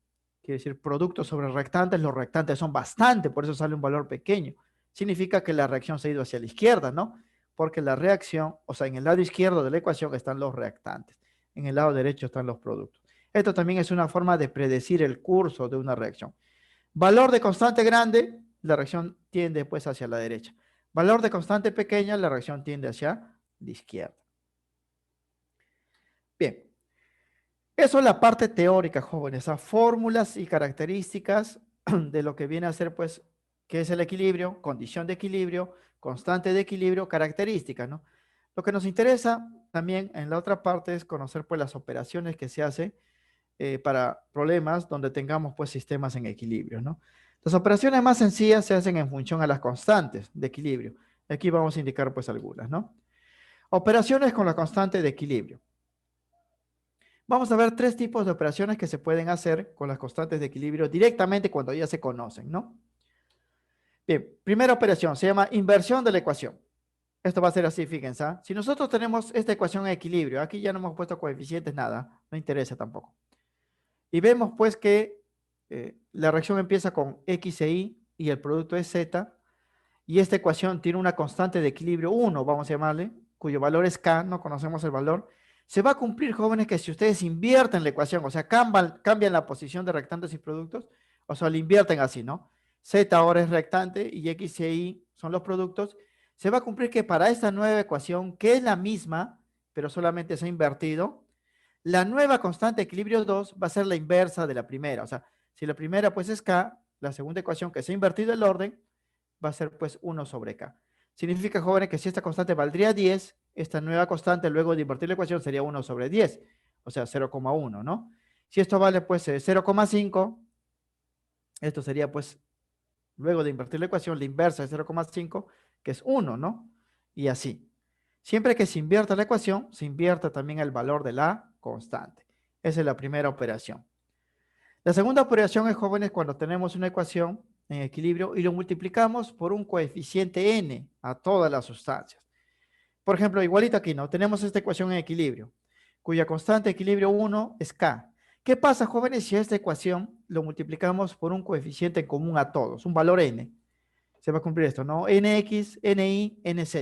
quiere decir producto sobre reactantes, los reactantes son bastante, por eso sale un valor pequeño. Significa que la reacción se ha ido hacia la izquierda, ¿no? Porque la reacción, o sea, en el lado izquierdo de la ecuación están los reactantes, en el lado derecho están los productos. Esto también es una forma de predecir el curso de una reacción. Valor de constante grande, la reacción tiende pues hacia la derecha. Valor de constante pequeña, la reacción tiende hacia la izquierda. Bien, eso es la parte teórica, jóvenes, a fórmulas y características de lo que viene a ser, pues, qué es el equilibrio, condición de equilibrio, constante de equilibrio, características, ¿no? Lo que nos interesa también en la otra parte es conocer, pues, las operaciones que se hacen para problemas donde tengamos, pues, sistemas en equilibrio, ¿no? Las operaciones más sencillas se hacen en función a las constantes de equilibrio. Aquí vamos a indicar, pues, algunas, ¿no? Operaciones con la constante de equilibrio. Vamos a ver tres tipos de operaciones que se pueden hacer con las constantes de equilibrio directamente cuando ya se conocen, ¿no? Bien, primera operación se llama inversión de la ecuación. Esto va a ser así, fíjense, ¿ah? Si nosotros tenemos esta ecuación en equilibrio, aquí ya no hemos puesto coeficientes, nada, no interesa tampoco. Y vemos pues que la reacción empieza con X e Y y el producto es Z, y esta ecuación tiene una constante de equilibrio 1, vamos a llamarle, cuyo valor es K, no conocemos el valor. Se va a cumplir, jóvenes, que si ustedes invierten la ecuación, o sea, cambian la posición de reactantes y productos, o sea, le invierten así, ¿no? Z ahora es reactante y X e Y son los productos. Se va a cumplir que para esta nueva ecuación, que es la misma, pero solamente se ha invertido, la nueva constante de equilibrio 2 va a ser la inversa de la primera. O sea, si la primera pues es K, la segunda ecuación que se ha invertido el orden va a ser pues 1 sobre K. Significa, jóvenes, que si esta constante valdría 10, esta nueva constante luego de invertir la ecuación sería 1 sobre 10, o sea, 0,1, ¿no? Si esto vale pues 0,5, esto sería pues, luego de invertir la ecuación, la inversa de 0,5, que es 1, ¿no? Y así. Siempre que se invierta la ecuación, se invierta también el valor de la constante. Esa es la primera operación. La segunda operación es, jóvenes, cuando tenemos una ecuación en equilibrio y lo multiplicamos por un coeficiente n a todas las sustancias. Por ejemplo, igualito aquí, ¿no? Tenemos esta ecuación en equilibrio, cuya constante de equilibrio 1 es K. ¿Qué pasa, jóvenes, si esta ecuación lo multiplicamos por un coeficiente en común a todos, un valor n? Se va a cumplir esto, ¿no? Nx, Ni, Nz.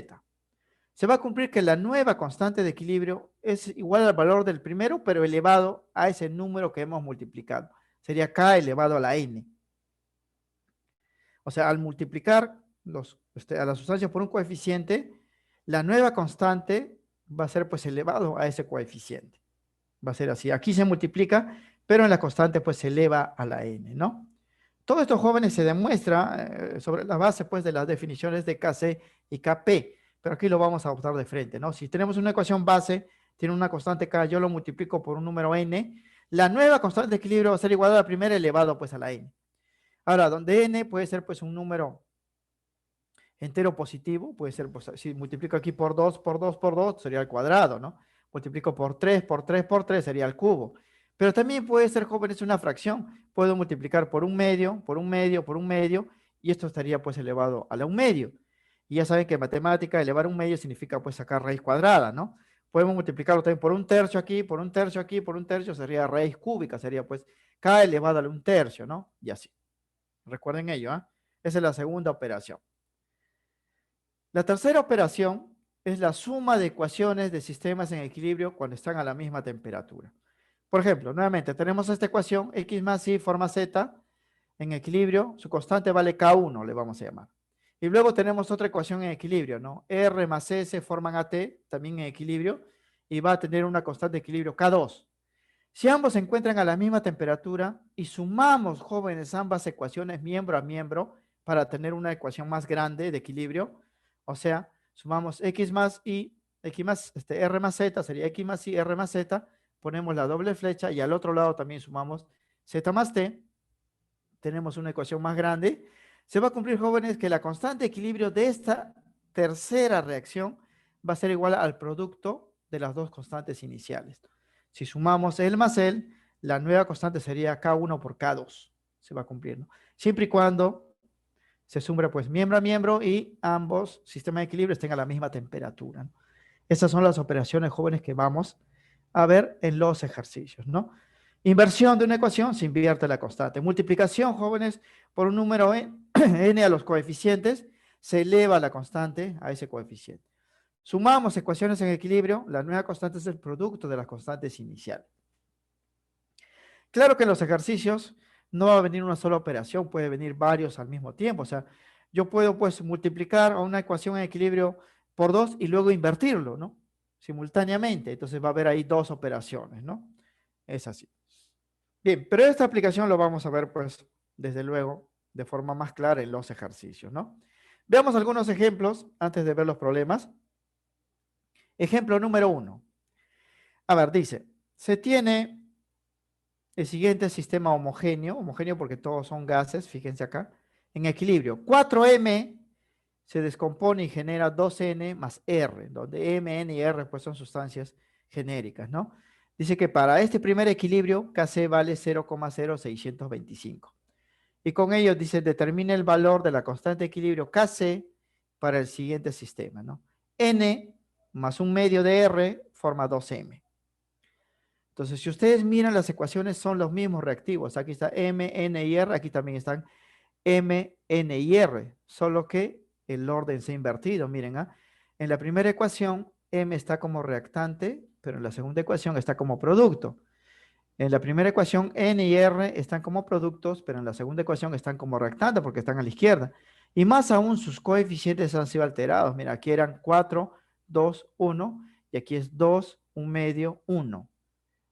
Se va a cumplir que la nueva constante de equilibrio es igual al valor del primero, pero elevado a ese número que hemos multiplicado. Sería K elevado a la N. O sea, al multiplicar a las sustancias por un coeficiente, la nueva constante va a ser pues elevado a ese coeficiente. Va a ser así. Aquí se multiplica, pero en la constante pues se eleva a la N, ¿no? Todo esto, jóvenes, se demuestra sobre la base pues de las definiciones de Kc y Kp, pero aquí lo vamos a adoptar de frente, ¿no? Si tenemos una ecuación base, tiene una constante K, yo lo multiplico por un número n, la nueva constante de equilibrio va a ser igual a la primera elevado pues a la n. Ahora, donde n puede ser pues un número entero positivo, puede ser, pues, si multiplico aquí por 2, por 2, por 2, sería el cuadrado, ¿no? Multiplico por 3, por 3, por 3, sería el cubo. Pero también puede ser, jóvenes, una fracción. Puedo multiplicar por un medio, por un medio, por un medio, y esto estaría pues elevado a la un medio. Y ya saben que en matemática elevar un medio significa pues sacar raíz cuadrada, ¿no? Podemos multiplicarlo también por un tercio aquí, por un tercio aquí, por un tercio, sería raíz cúbica, sería pues k elevado a un tercio, ¿no? Y así. Recuerden ello, ¿ah? Esa es la segunda operación. La tercera operación es la suma de ecuaciones de sistemas en equilibrio cuando están a la misma temperatura. Por ejemplo, nuevamente tenemos esta ecuación, x más y forma z en equilibrio, su constante vale K1, le vamos a llamar. Y luego tenemos otra ecuación en equilibrio, ¿no? R más S forman AT, también en equilibrio, y va a tener una constante de equilibrio K2. Si ambos se encuentran a la misma temperatura y sumamos, jóvenes, ambas ecuaciones miembro a miembro para tener una ecuación más grande de equilibrio, o sea, sumamos x más y, x más, r más z, sería x más y, r más z, ponemos la doble flecha y al otro lado también sumamos z más t, tenemos una ecuación más grande. Se va a cumplir, jóvenes, que la constante de equilibrio de esta tercera reacción va a ser igual al producto de las dos constantes iniciales. Si sumamos el más el, la nueva constante sería K1 por K2. Se va a cumplir, ¿no? Siempre y cuando se sume pues miembro a miembro y ambos sistemas de equilibrio estén a la misma temperatura, ¿no? Esas son las operaciones, jóvenes, que vamos a ver en los ejercicios, ¿no? Inversión de una ecuación, se invierte la constante. Multiplicación, jóvenes, por un número n a los coeficientes, se eleva la constante a ese coeficiente. Sumamos ecuaciones en equilibrio, la nueva constante es el producto de las constantes iniciales. Claro que en los ejercicios no va a venir una sola operación, puede venir varios al mismo tiempo. O sea, yo puedo pues multiplicar a una ecuación en equilibrio por 2 y luego invertirlo, ¿no? Simultáneamente. Entonces va a haber ahí dos operaciones, ¿no? Es así. Bien, pero esta aplicación lo vamos a ver pues desde luego de forma más clara en los ejercicios, ¿no? Veamos algunos ejemplos antes de ver los problemas. Ejemplo número 1. A ver, dice, se tiene el siguiente sistema homogéneo porque todos son gases, fíjense acá, en equilibrio. 4M se descompone y genera 2N más R, donde M, N y R pues son sustancias genéricas, ¿no? Dice que para este primer equilibrio Kc vale 0,0625. Y con ello dice, determina el valor de la constante de equilibrio Kc para el siguiente sistema, ¿no? N más un medio de R forma 2M. Entonces, si ustedes miran, las ecuaciones son los mismos reactivos. Aquí está M, N y R, aquí también están M, N y R, solo que el orden se ha invertido. Miren, ¿ah? En la primera ecuación, M está como reactante, pero en la segunda ecuación está como producto. En la primera ecuación, N y R están como productos, pero en la segunda ecuación están como reactantes porque están a la izquierda. Y más aún, sus coeficientes han sido alterados. Mira, aquí eran 4, 2, 1, y aquí es 2, 1 medio, 1.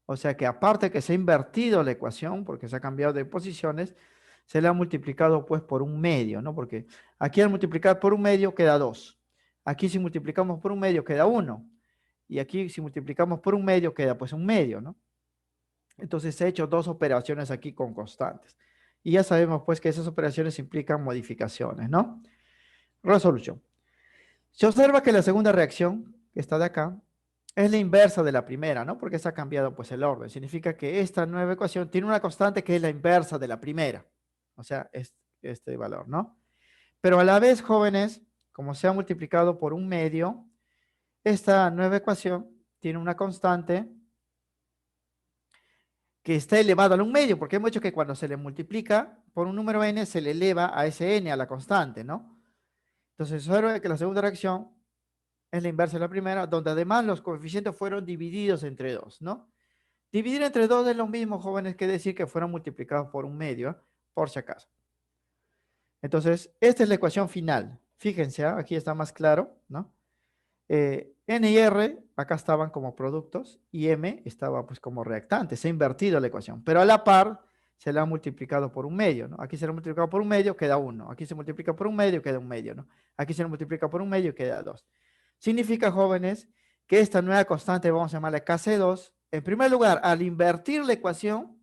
O sea que aparte que se ha invertido la ecuación, porque se ha cambiado de posiciones, se le ha multiplicado pues por un medio, ¿no? Porque aquí al multiplicar por un medio queda 2. Aquí si multiplicamos por un medio queda 1. Y aquí si multiplicamos por un medio queda pues un medio, ¿no? Entonces se ha hecho dos operaciones aquí con constantes. Y ya sabemos pues que esas operaciones implican modificaciones, ¿no? Resolución. Se observa que la segunda reacción, que está de acá, es la inversa de la primera, ¿no? Porque se ha cambiado pues el orden. Significa que esta nueva ecuación tiene una constante que es la inversa de la primera. O sea, es este valor, ¿no? Pero a la vez, jóvenes, como se ha multiplicado por un medio, esta nueva ecuación tiene una constante que está elevada a un medio, porque hemos dicho que cuando se le multiplica por un número n, se le eleva a ese n, a la constante, ¿no? Entonces, se observa que la segunda reacción es la inversa de la primera, donde además los coeficientes fueron divididos entre 2, ¿no? Dividir entre 2 es lo mismo, jóvenes, que decir que fueron multiplicados por un medio, ¿eh? Por si acaso. Entonces, esta es la ecuación final. Fíjense, ¿eh? Aquí está más claro, ¿no? N y R acá estaban como productos y M estaba pues como reactante. Se ha invertido la ecuación, pero a la par se la ha multiplicado por un medio, ¿no? Aquí se la ha multiplicado por un medio, queda 1. Aquí se multiplica por un medio, queda un medio, ¿no? Aquí se la multiplica por un medio, queda 2. Significa, jóvenes, que esta nueva constante, vamos a llamarla Kc2, en primer lugar, al invertir la ecuación,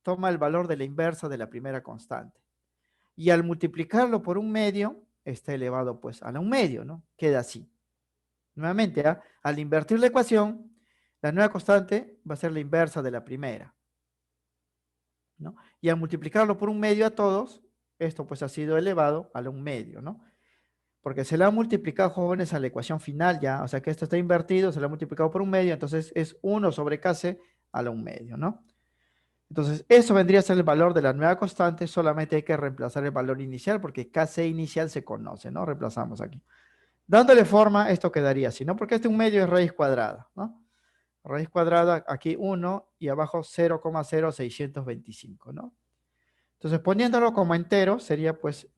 toma el valor de la inversa de la primera constante. Y al multiplicarlo por un medio, está elevado pues a un medio, ¿no? Queda así. Nuevamente, ¿eh? Al invertir la ecuación, la nueva constante va a ser la inversa de la primera, ¿no? Y al multiplicarlo por un medio a todos, esto pues ha sido elevado a un medio, ¿no? porque se le ha multiplicado, jóvenes, a la ecuación final ya, o sea que esto está invertido, se le ha multiplicado por un medio, entonces es 1 sobre Kc a la 1 medio, ¿no? Entonces, eso vendría a ser el valor de la nueva constante, solamente hay que reemplazar el valor inicial, porque Kc inicial se conoce, ¿no? Reemplazamos aquí. Dándole forma, esto quedaría así, ¿no? Porque este 1 medio es raíz cuadrada, ¿no? Raíz cuadrada, aquí 1 y abajo 0,0625, ¿no? Entonces, poniéndolo como entero, sería pues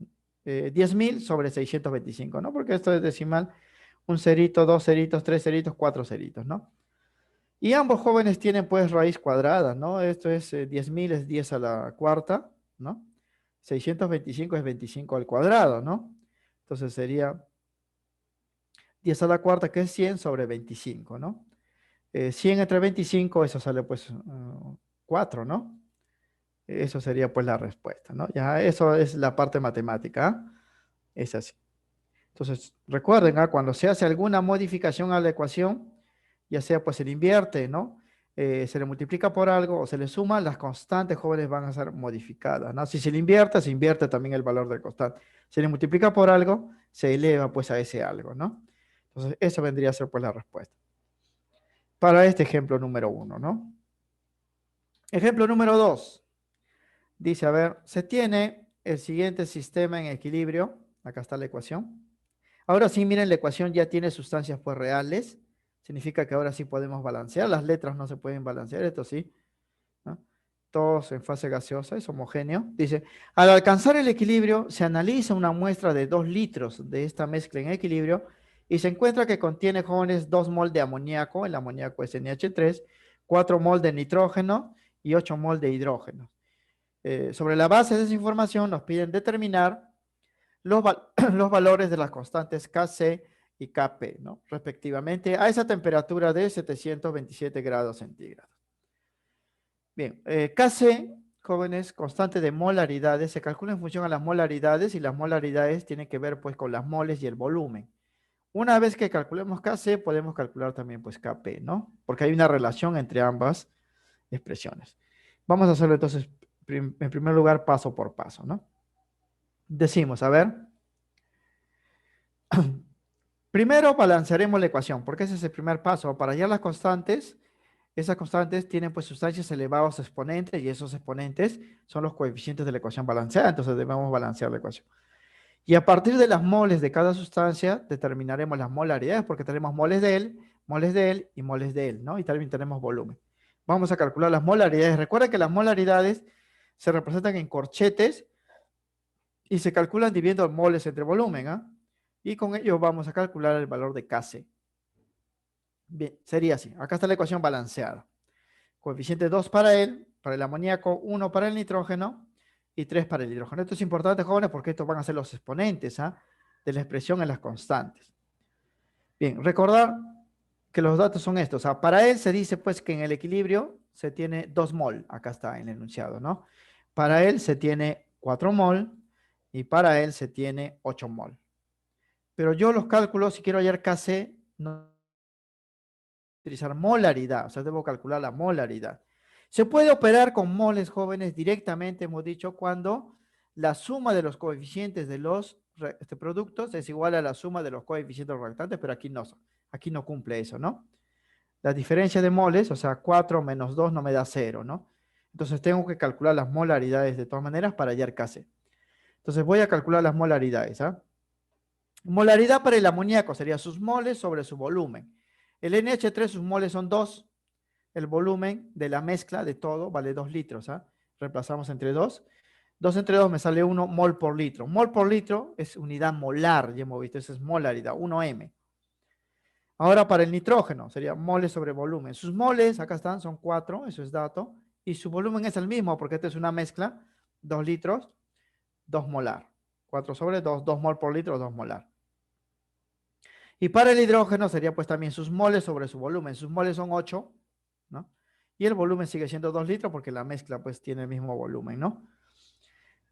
10.000 sobre 625, ¿no? Porque esto es decimal, un cerito, dos ceritos, tres ceritos, cuatro ceritos, ¿no? Y ambos jóvenes tienen pues raíz cuadrada, ¿no? Esto es 10.000 es 10 a la cuarta, ¿no? 625 es 25 al cuadrado, ¿no? Entonces sería 10 a la cuarta, que es 100 sobre 25, ¿no? 100 entre 25, eso sale pues 4, ¿no? Eso sería pues la respuesta, ¿no? Ya eso es la parte matemática, ¿ah? Es así. Entonces, recuerden, ¿ah? Cuando se hace alguna modificación a la ecuación, ya sea pues se le invierte, ¿no? Se le multiplica por algo o se le suma, las constantes, jóvenes, van a ser modificadas, ¿no? Si se invierte también el valor del constante. Se le multiplica por algo, se eleva pues a ese algo, ¿no? Entonces, eso vendría a ser pues la respuesta. Para este ejemplo número 1, ¿no? Ejemplo número 2. Dice, a ver, se tiene el siguiente sistema en equilibrio. Acá está la ecuación. Ahora sí, miren, la ecuación ya tiene sustancias pues reales. Significa que ahora sí podemos balancear. Las letras no se pueden balancear, esto sí, ¿no? Todos en fase gaseosa, es homogéneo. Dice, al alcanzar el equilibrio, se analiza una muestra de 2 litros de esta mezcla en equilibrio y se encuentra que contiene, jóvenes, 2 mol de amoníaco, el amoníaco es NH3, 4 mol de nitrógeno y 8 mol de hidrógeno. Sobre la base de esa información nos piden determinar los valores de las constantes Kc y Kp, ¿no? Respectivamente, a esa temperatura de 727 grados centígrados. Bien, Kc, jóvenes, constante de molaridades, se calcula en función a las molaridades y las molaridades tienen que ver pues con las moles y el volumen. Una vez que calculemos Kc, podemos calcular también pues Kp, ¿no? Porque hay una relación entre ambas expresiones. Vamos a hacerlo entonces, en primer lugar, paso por paso, ¿no? Decimos, a ver. Primero balancearemos la ecuación, porque ese es el primer paso. Para hallar las constantes, esas constantes tienen pues sustancias elevadas a exponentes y esos exponentes son los coeficientes de la ecuación balanceada, entonces debemos balancear la ecuación. Y a partir de las moles de cada sustancia determinaremos las molaridades, porque tenemos moles de él y moles de él, ¿no? Y también tenemos volumen. Vamos a calcular las molaridades. Recuerda que las molaridades se representan en corchetes y se calculan dividiendo moles entre volumen, ¿ah? Y con ello vamos a calcular el valor de Kc. Bien, sería así. Acá está la ecuación balanceada. Coeficiente 2 para el amoníaco, 1 para el nitrógeno y 3 para el hidrógeno. Esto es importante, jóvenes, porque estos van a ser los exponentes, ¿ah?, de la expresión en las constantes. Bien, recordar que los datos son estos. O sea, para él se dice pues que en el equilibrio se tiene 2 mol. Acá está en el enunciado, ¿no? Para él se tiene 4 mol y para él se tiene 8 mol. Pero yo los cálculos, si quiero hallar Kc, no utilizar molaridad, o sea, debo calcular la molaridad. Se puede operar con moles, jóvenes, directamente, hemos dicho, cuando la suma de los coeficientes de los productos es igual a la suma de los coeficientes reactantes, pero aquí no cumple eso, ¿no? La diferencia de moles, o sea, 4 menos 2 no me da 0, ¿no? Entonces tengo que calcular las molaridades de todas maneras para hallar Kc. Entonces voy a calcular las molaridades, ¿ah? Molaridad para el amoníaco sería sus moles sobre su volumen. El NH3, sus moles son 2. El volumen de la mezcla de todo vale 2 litros. ¿Ah? Reemplazamos entre 2. 2 entre 2 me sale 1 mol por litro. Mol por litro es unidad molar, ya hemos visto, esa es molaridad, 1m. Ahora para el nitrógeno sería moles sobre volumen. Sus moles, acá están, son 4, eso es dato. Y su volumen es el mismo porque esta es una mezcla, 2 litros, 2 molar. 4 sobre 2, 2 mol por litro, 2 molar. Y para el hidrógeno sería pues también sus moles sobre su volumen. Sus moles son 8, ¿no? Y el volumen sigue siendo 2 litros porque la mezcla pues tiene el mismo volumen, ¿no?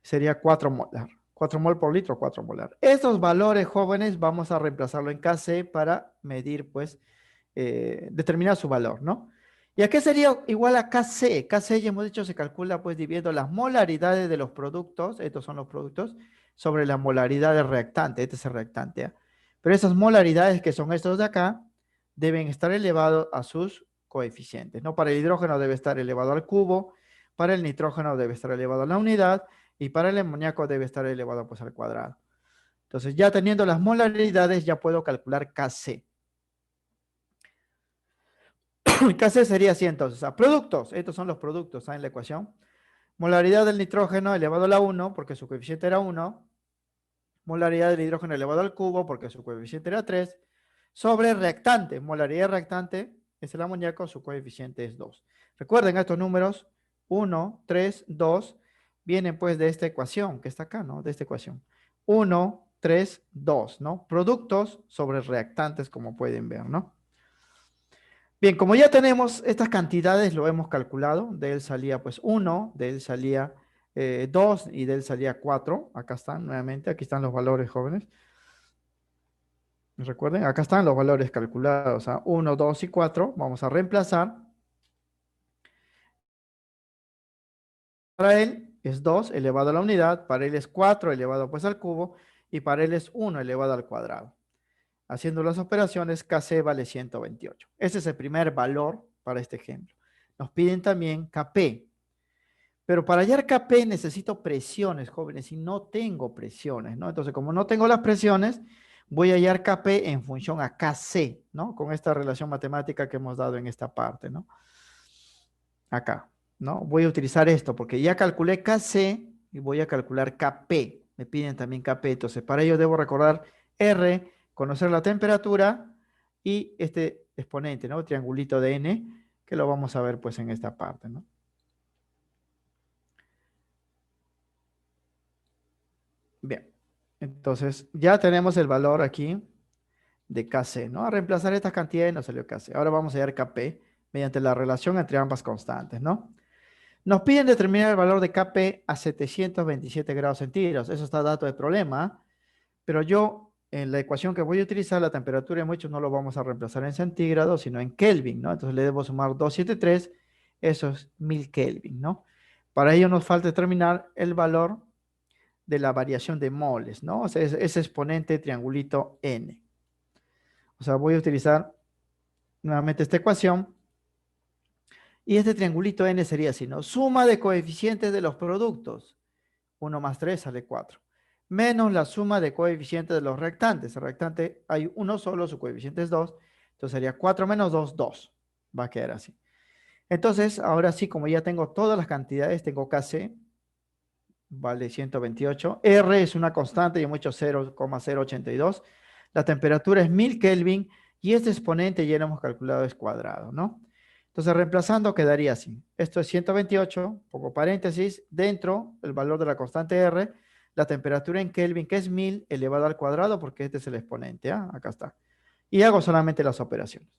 Sería 4 molar. 4 mol por litro, 4 molar. Estos valores, jóvenes, vamos a reemplazarlo en Kc para medir pues, determinar su valor, ¿no? ¿Y a qué sería igual a Kc? Kc ya hemos dicho se calcula pues dividiendo las molaridades de los productos, estos son los productos, sobre la molaridad del reactante, este es el reactante. ¿Eh? Pero esas molaridades que son estos de acá, deben estar elevados a sus coeficientes, ¿no? Para el hidrógeno debe estar elevado al cubo, para el nitrógeno debe estar elevado a la unidad, y para el amoníaco debe estar elevado pues al cuadrado. Entonces ya teniendo las molaridades ya puedo calcular Kc. Kc sería así entonces, a productos, estos son los productos en la ecuación. Molaridad del nitrógeno elevado a la 1, porque su coeficiente era 1. Molaridad del hidrógeno elevado al cubo, porque su coeficiente era 3. Sobre reactante. Molaridad reactante es el amoníaco, su coeficiente es 2. Recuerden estos números, 1, 3, 2, vienen pues de esta ecuación que está acá, ¿no? De esta ecuación. 1, 3, 2, ¿no? Productos sobre reactantes, como pueden ver, ¿no? Bien, como ya tenemos estas cantidades, lo hemos calculado. De él salía pues 1, de él salía 2 y de él salía 4. Acá están nuevamente, aquí están los valores jóvenes. Recuerden, acá están los valores calculados a 1, 2 y 4. Vamos a reemplazar. Para él es 2 elevado a la unidad, para él es 4 elevado pues al cubo y para él es 1 elevado al cuadrado. Haciendo las operaciones, Kc vale 128. Ese es el primer valor para este ejemplo. Nos piden también Kp. Pero para hallar Kp necesito presiones, jóvenes, y no tengo presiones, ¿no? Entonces, como no tengo las presiones, voy a hallar Kp en función a Kc, ¿no? Con esta relación matemática que hemos dado en esta parte, ¿no? Acá, ¿no? Voy a utilizar esto porque ya calculé Kc y voy a calcular Kp. Me piden también Kp, entonces para ello debo recordar R, conocer la temperatura y este exponente, ¿no? Triangulito de N, que lo vamos a ver pues en esta parte, ¿no? Bien, entonces ya tenemos el valor aquí de Kc, ¿no? A reemplazar estas cantidades nos salió Kc. Ahora vamos a hallar Kp mediante la relación entre ambas constantes, ¿no? Nos piden determinar el valor de Kp a 727 grados centígrados. Eso está dato de problema, pero yo en la ecuación que voy a utilizar, la temperatura en muchos no lo vamos a reemplazar en centígrados, sino en Kelvin, ¿no? Entonces le debo sumar 273, eso es 1000 Kelvin, ¿no? Para ello nos falta determinar el valor de la variación de moles, ¿no? O sea, ese exponente triangulito n. O sea, voy a utilizar nuevamente esta ecuación y este triangulito n sería así, ¿no? Suma de coeficientes de los productos. 1 más 3 sale 4. Menos la suma de coeficientes de los reactantes. El reactante hay uno solo, su coeficiente es 2. Entonces sería 4 menos 2, 2. Va a quedar así. Entonces, ahora sí, como ya tengo todas las cantidades, tengo Kc, vale 128. R es una constante y hemos hecho 0,082. La temperatura es 1000 Kelvin y este exponente ya lo hemos calculado es cuadrado, ¿no? Entonces, reemplazando quedaría así. Esto es 128, pongo paréntesis, dentro el valor de la constante R, la temperatura en Kelvin, que es 1000 elevado al cuadrado, porque este es el exponente, ¿ah? Acá está. Y hago solamente las operaciones.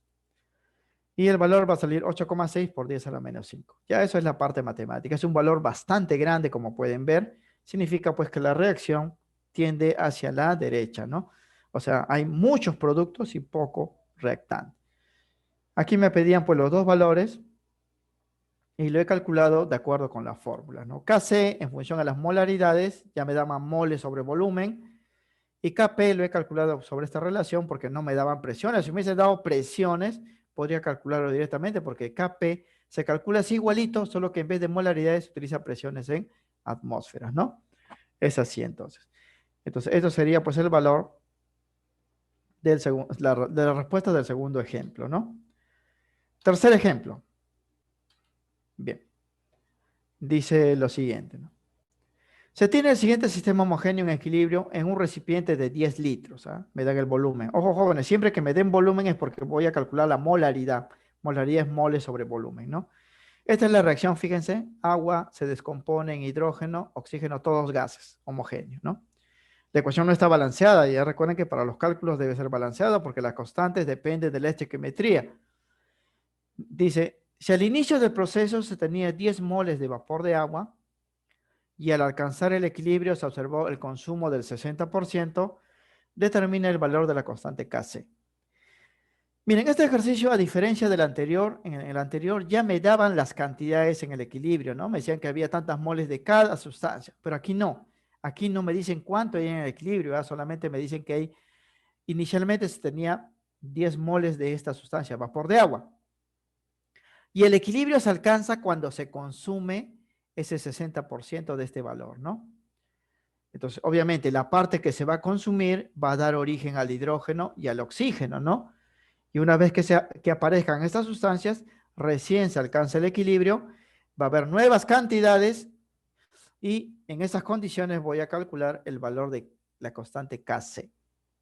Y el valor va a salir 8,6 por 10 a la menos 5. Ya eso es la parte matemática. Es un valor bastante grande, como pueden ver. Significa pues que la reacción tiende hacia la derecha, ¿no? O sea, hay muchos productos y poco reactante. Aquí me pedían pues los dos valores y lo he calculado de acuerdo con la fórmula, ¿no? Kc en función a las molaridades ya me daban moles sobre volumen y Kp lo he calculado sobre esta relación porque no me daban presiones. Si me hubiese dado presiones, podría calcularlo directamente porque Kp se calcula así igualito, solo que en vez de molaridades se utiliza presiones en atmósferas, ¿no? Es así entonces. Entonces, esto sería pues el valor de la respuesta del segundo ejemplo, ¿no? Tercer ejemplo. Bien. Dice lo siguiente, ¿no? Se tiene el siguiente sistema homogéneo en equilibrio en un recipiente de 10 litros. ¿Ah? Me dan el volumen. Ojo, jóvenes, siempre que me den volumen es porque voy a calcular la molaridad. Molaridad es mole sobre volumen, ¿no? Esta es la reacción, fíjense. Agua se descompone en hidrógeno, oxígeno, todos gases homogéneos, ¿no? La ecuación no está balanceada. Ya recuerden que para los cálculos debe ser balanceada porque las constantes dependen de la estequiometría. Dice, si al inicio del proceso se tenía 10 moles de vapor de agua, y al alcanzar el equilibrio se observó el consumo del 60%, determina el valor de la constante Kc. Miren, este ejercicio, a diferencia del anterior, en el anterior ya me daban las cantidades en el equilibrio, ¿no? Me decían que había tantas moles de cada sustancia, pero aquí no. Aquí no me dicen cuánto hay en el equilibrio, ¿verdad? Solamente me dicen que hay, inicialmente se tenía 10 moles de esta sustancia, vapor de agua. Y el equilibrio se alcanza cuando se consume ese 60% de este valor, ¿no? Entonces, obviamente, la parte que se va a consumir va a dar origen al hidrógeno y al oxígeno, ¿no? Y una vez que aparezcan estas sustancias, recién se alcanza el equilibrio, va a haber nuevas cantidades y en esas condiciones voy a calcular el valor de la constante Kc.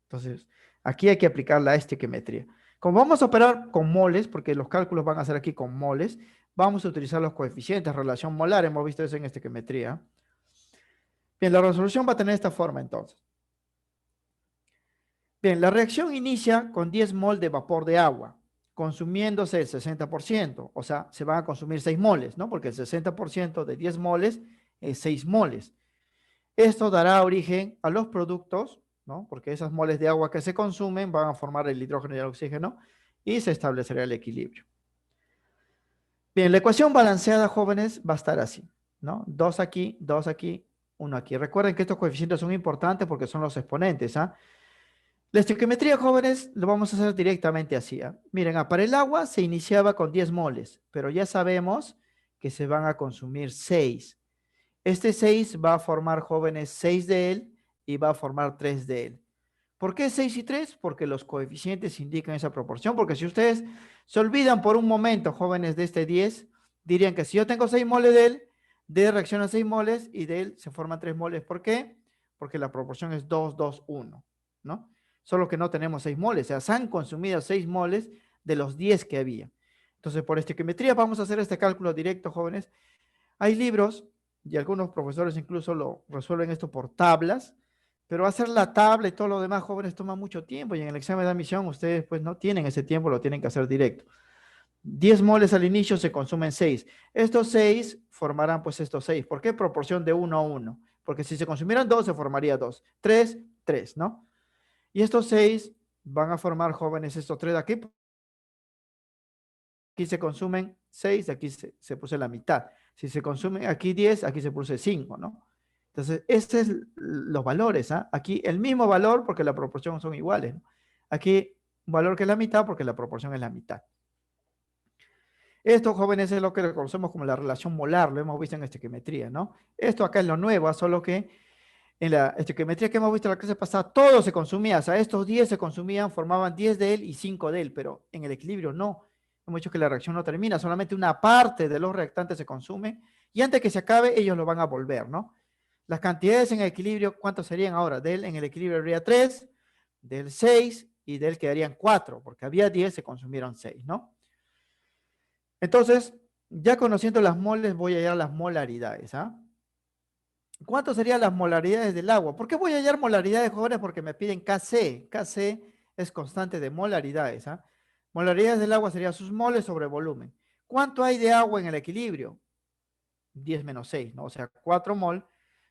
Entonces, aquí hay que aplicar la estequiometría. Como vamos a operar con moles, porque los cálculos van a ser aquí con moles, vamos a utilizar los coeficientes, relación molar, hemos visto eso en estequiometría. Bien, la resolución va a tener esta forma entonces. Bien, la reacción inicia con 10 mol de vapor de agua, consumiéndose el 60%, o sea, se van a consumir 6 moles, ¿no? Porque el 60% de 10 moles es 6 moles. Esto dará origen a los productos, ¿no? Porque esas moles de agua que se consumen van a formar el hidrógeno y el oxígeno y se establecerá el equilibrio. Bien, la ecuación balanceada, jóvenes, va a estar así, ¿no? 2 aquí, 1 aquí. Recuerden que estos coeficientes son importantes porque son los exponentes, ¿ah? La estequiometría, jóvenes, lo vamos a hacer directamente así, ¿ah? Miren, para el agua se iniciaba con 10 moles, pero ya sabemos que se van a consumir 6. Este 6 va a formar, jóvenes, 6 de él y va a formar 3 de él. ¿Por qué 6 y 3? Porque los coeficientes indican esa proporción. Porque si ustedes se olvidan por un momento, jóvenes, de este 10, dirían que si yo tengo 6 moles de él reacciona 6 moles y de él se forman 3 moles. ¿Por qué? Porque la proporción es 2, 2, 1, ¿no? Solo que no tenemos 6 moles. O sea, se han consumido 6 moles de los 10 que había. Entonces, por estequiometría vamos a hacer este cálculo directo, jóvenes. Hay libros y algunos profesores incluso lo resuelven esto por tablas, pero hacer la tabla y todo lo demás, jóvenes, toma mucho tiempo y en el examen de admisión ustedes pues no tienen ese tiempo, lo tienen que hacer directo. 10 moles al inicio se consumen 6. Estos 6 formarán pues estos 6. ¿Por qué? Proporción de 1 a 1. Porque si se consumieran 2, se formaría 2. 3, 3, ¿no? Y estos 6 van a formar, jóvenes, estos 3 de aquí. Aquí se consumen 6, aquí se puso la mitad. Si se consumen aquí 10, aquí se puso 5, ¿no? Entonces, estos son los valores, ¿ah? Aquí el mismo valor porque la proporción son iguales, ¿no? Aquí un valor que es la mitad porque la proporción es la mitad. Esto, jóvenes, es lo que conocemos como la relación molar, lo hemos visto en estequiometría, ¿no? Esto acá es lo nuevo, solo que en la estequiometría que hemos visto en la clase pasada, todo se consumía, o sea, estos 10 se consumían, formaban 10 de él y 5 de él, pero en el equilibrio no. Hemos dicho que la reacción no termina, solamente una parte de los reactantes se consume y antes que se acabe ellos lo van a volver, ¿no? Las cantidades en el equilibrio, ¿cuántos serían ahora? De él en el equilibrio habría 3, del 6 y de él quedarían 4, porque había 10, se consumieron 6, ¿no? Entonces, ya conociendo las moles, voy a hallar las molaridades, ¿ah? ¿Cuántas serían las molaridades del agua? ¿Por qué voy a hallar molaridades, jóvenes? Porque me piden Kc. Kc es constante de molaridades, ¿ah? Molaridades del agua serían sus moles sobre volumen. ¿Cuánto hay de agua en el equilibrio? 10 menos 6, ¿no? O sea, 4 mol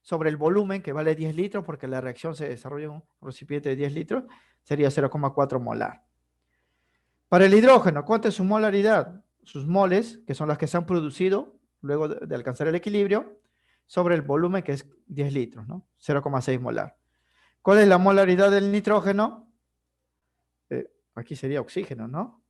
sobre el volumen, que vale 10 litros, porque la reacción se desarrolla en un recipiente de 10 litros, sería 0,4 molar. Para el hidrógeno, ¿cuánto es su molaridad? Sus moles, que son las que se han producido luego de alcanzar el equilibrio, sobre el volumen, que es 10 litros, ¿no? 0,6 molar. ¿Cuál es la molaridad del nitrógeno? Aquí sería oxígeno, ¿no?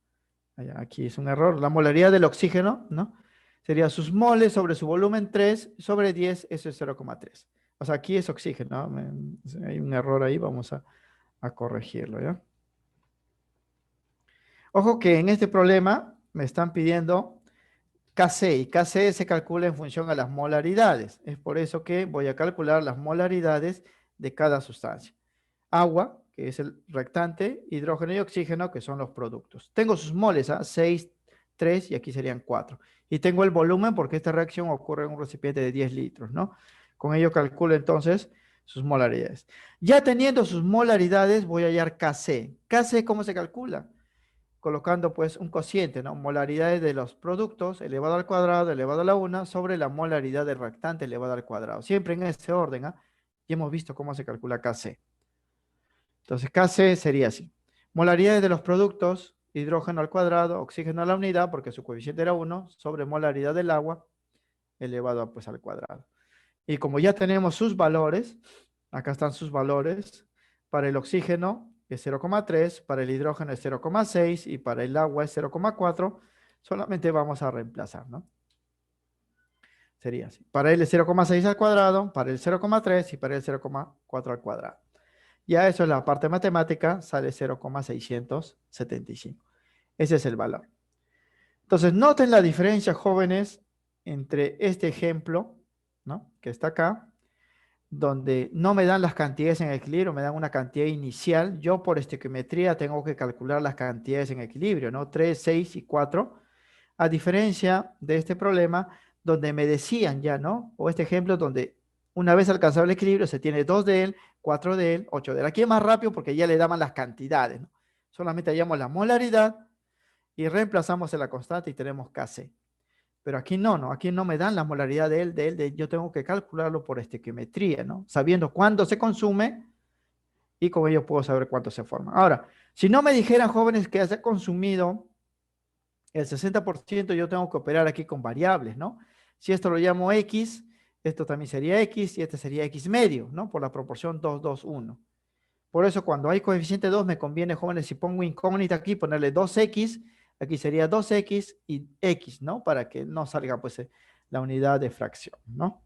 Aquí es un error. La molaridad del oxígeno, ¿no? Sería sus moles sobre su volumen 3 sobre 10, eso es 0,3. O sea, aquí es oxígeno, ¿no? Hay un error ahí, vamos a corregirlo, ¿ya? Ojo que en este problema me están pidiendo Kc, y Kc se calcula en función a las molaridades. Es por eso que voy a calcular las molaridades de cada sustancia. Agua, que es el reactante, hidrógeno y oxígeno, que son los productos. Tengo sus moles, ¿ah? 6, 3 y aquí serían 4. Y tengo el volumen porque esta reacción ocurre en un recipiente de 10 litros, ¿no? Con ello calculo entonces sus molaridades. Ya teniendo sus molaridades, voy a hallar Kc. Kc, ¿cómo se calcula? Colocando pues un cociente, ¿no? Molaridades de los productos elevado al cuadrado elevado a la 1 sobre la molaridad del reactante elevado al cuadrado. Siempre en ese orden, ¿ah? Y hemos visto cómo se calcula Kc. Entonces Kc sería así. Molaridades de los productos hidrógeno al cuadrado, oxígeno a la unidad, porque su coeficiente era 1, sobre molaridad del agua elevado pues al cuadrado. Y como ya tenemos sus valores, acá están sus valores, para el oxígeno es 0,3, para el hidrógeno es 0,6 y para el agua es 0,4, solamente vamos a reemplazar, ¿no? Sería así. Para él es 0,6 al cuadrado, para el 0,3 y para el 0,4 al cuadrado. Ya eso es la parte matemática, sale 0,675. Ese es el valor. Entonces, noten la diferencia, jóvenes, entre este ejemplo, ¿no? Que está acá, donde no me dan las cantidades en equilibrio, me dan una cantidad inicial. Yo por estequiometría tengo que calcular las cantidades en equilibrio, ¿no? 3, 6 y 4. A diferencia de este problema, donde me decían ya, ¿no? O este ejemplo donde una vez alcanzado el equilibrio se tiene 2 de él, 4 de él, 8 de él. Aquí es más rápido porque ya le daban las cantidades, ¿no? Solamente hallamos la molaridad y reemplazamos en la constante y tenemos Kc. Pero aquí no, ¿no? Aquí no me dan la molaridad de él, yo tengo que calcularlo por estequiometría, ¿no? Sabiendo cuándo se consume y con ello puedo saber cuánto se forma. Ahora, si no me dijeran, jóvenes, que se ha consumido el 60%, yo tengo que operar aquí con variables, ¿no? Si esto lo llamo X, esto también sería X y este sería X medio, ¿no? Por la proporción 2, 2, 1. Por eso cuando hay coeficiente 2 me conviene, jóvenes, si pongo incógnita aquí, ponerle 2X, aquí sería 2X y X, ¿no? Para que no salga pues la unidad de fracción, ¿no?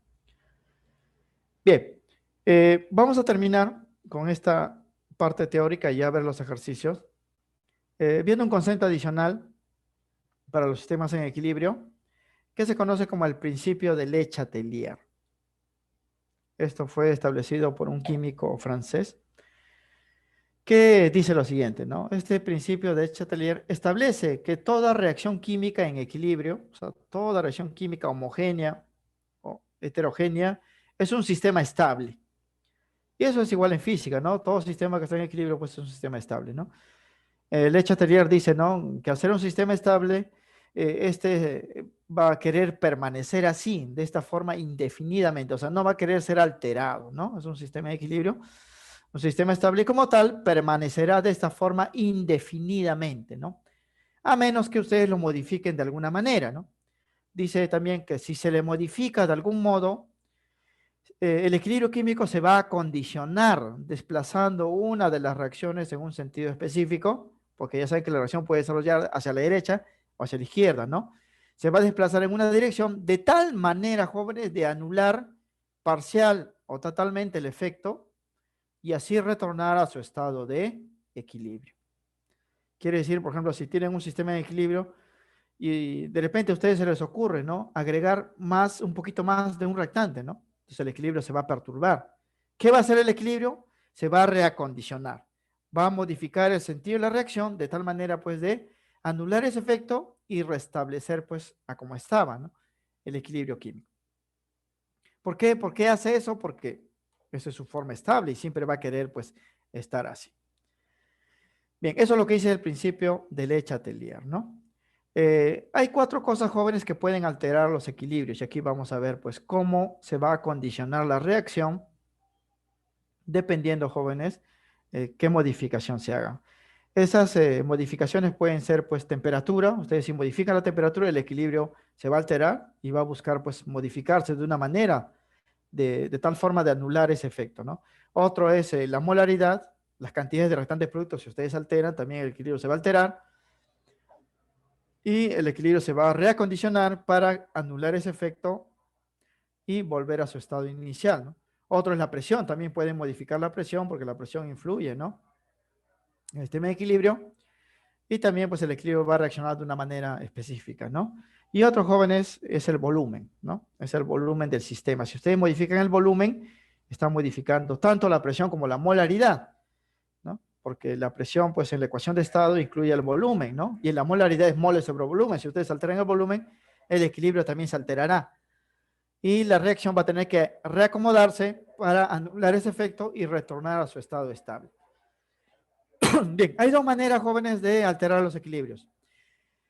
Bien, vamos a terminar con esta parte teórica y ya ver los ejercicios. Viendo un concepto adicional para los sistemas en equilibrio, que se conoce como el principio de Le Chatelier. Esto fue establecido por un químico francés que dice lo siguiente, ¿no? Este principio de Chatelier establece que toda reacción química en equilibrio, o sea, toda reacción química homogénea o heterogénea, es un sistema estable. Y eso es igual en física, ¿no? Todo sistema que está en equilibrio, pues es un sistema estable, ¿no? Le Chatelier dice, ¿no? Que al ser un sistema estable, va a querer permanecer así, de esta forma indefinidamente, o sea, no va a querer ser alterado, ¿no? Es un sistema de equilibrio. Un sistema estable como tal permanecerá de esta forma indefinidamente, ¿no? A menos que ustedes lo modifiquen de alguna manera, ¿no? Dice también que si se le modifica de algún modo, el equilibrio químico se va a condicionar desplazando una de las reacciones en un sentido específico, porque ya saben que la reacción puede desarrollar hacia la derecha o hacia la izquierda, ¿no? Se va a desplazar en una dirección de tal manera, jóvenes, de anular parcial o totalmente el efecto y así retornar a su estado de equilibrio. Quiere decir, por ejemplo, si tienen un sistema de equilibrio y de repente a ustedes se les ocurre, ¿no? Agregar más, un poquito más de un reactante, ¿no? Entonces el equilibrio se va a perturbar. ¿Qué va a hacer el equilibrio? Se va a reacondicionar. Va a modificar el sentido de la reacción de tal manera, pues, de anular ese efecto y restablecer, pues, a como estaba, ¿no? El equilibrio químico. ¿Por qué? ¿Por qué hace eso? Porque esa es su forma estable y siempre va a querer, pues, estar así. Bien, eso es lo que dice el principio de Le Chatelier, ¿no? Hay 4 cosas, jóvenes, que pueden alterar los equilibrios y aquí vamos a ver pues cómo se va a condicionar la reacción dependiendo, jóvenes, qué modificación se haga. Esas modificaciones pueden ser pues temperatura. Ustedes, si modifican la temperatura, el equilibrio se va a alterar y va a buscar pues modificarse de una manera de tal forma de anular ese efecto, ¿no? Otro es la molaridad, las cantidades de restantes productos. Si ustedes alteran, también el equilibrio se va a alterar y el equilibrio se va a reacondicionar para anular ese efecto y volver a su estado inicial, ¿no? Otro es la presión. También pueden modificar la presión porque la presión influye, ¿no? En el sistema de equilibrio. Y también pues el equilibrio va a reaccionar de una manera específica, ¿no? Y otros, jóvenes, es el volumen, ¿no? Es el volumen del sistema. Si ustedes modifican el volumen, están modificando tanto la presión como la molaridad, ¿no? Porque la presión, pues en la ecuación de estado incluye el volumen, ¿no? Y en la molaridad es mole sobre volumen. Si ustedes alteran el volumen, el equilibrio también se alterará. Y la reacción va a tener que reacomodarse para anular ese efecto y retornar a su estado estable. Bien, hay 2 maneras, jóvenes, de alterar los equilibrios: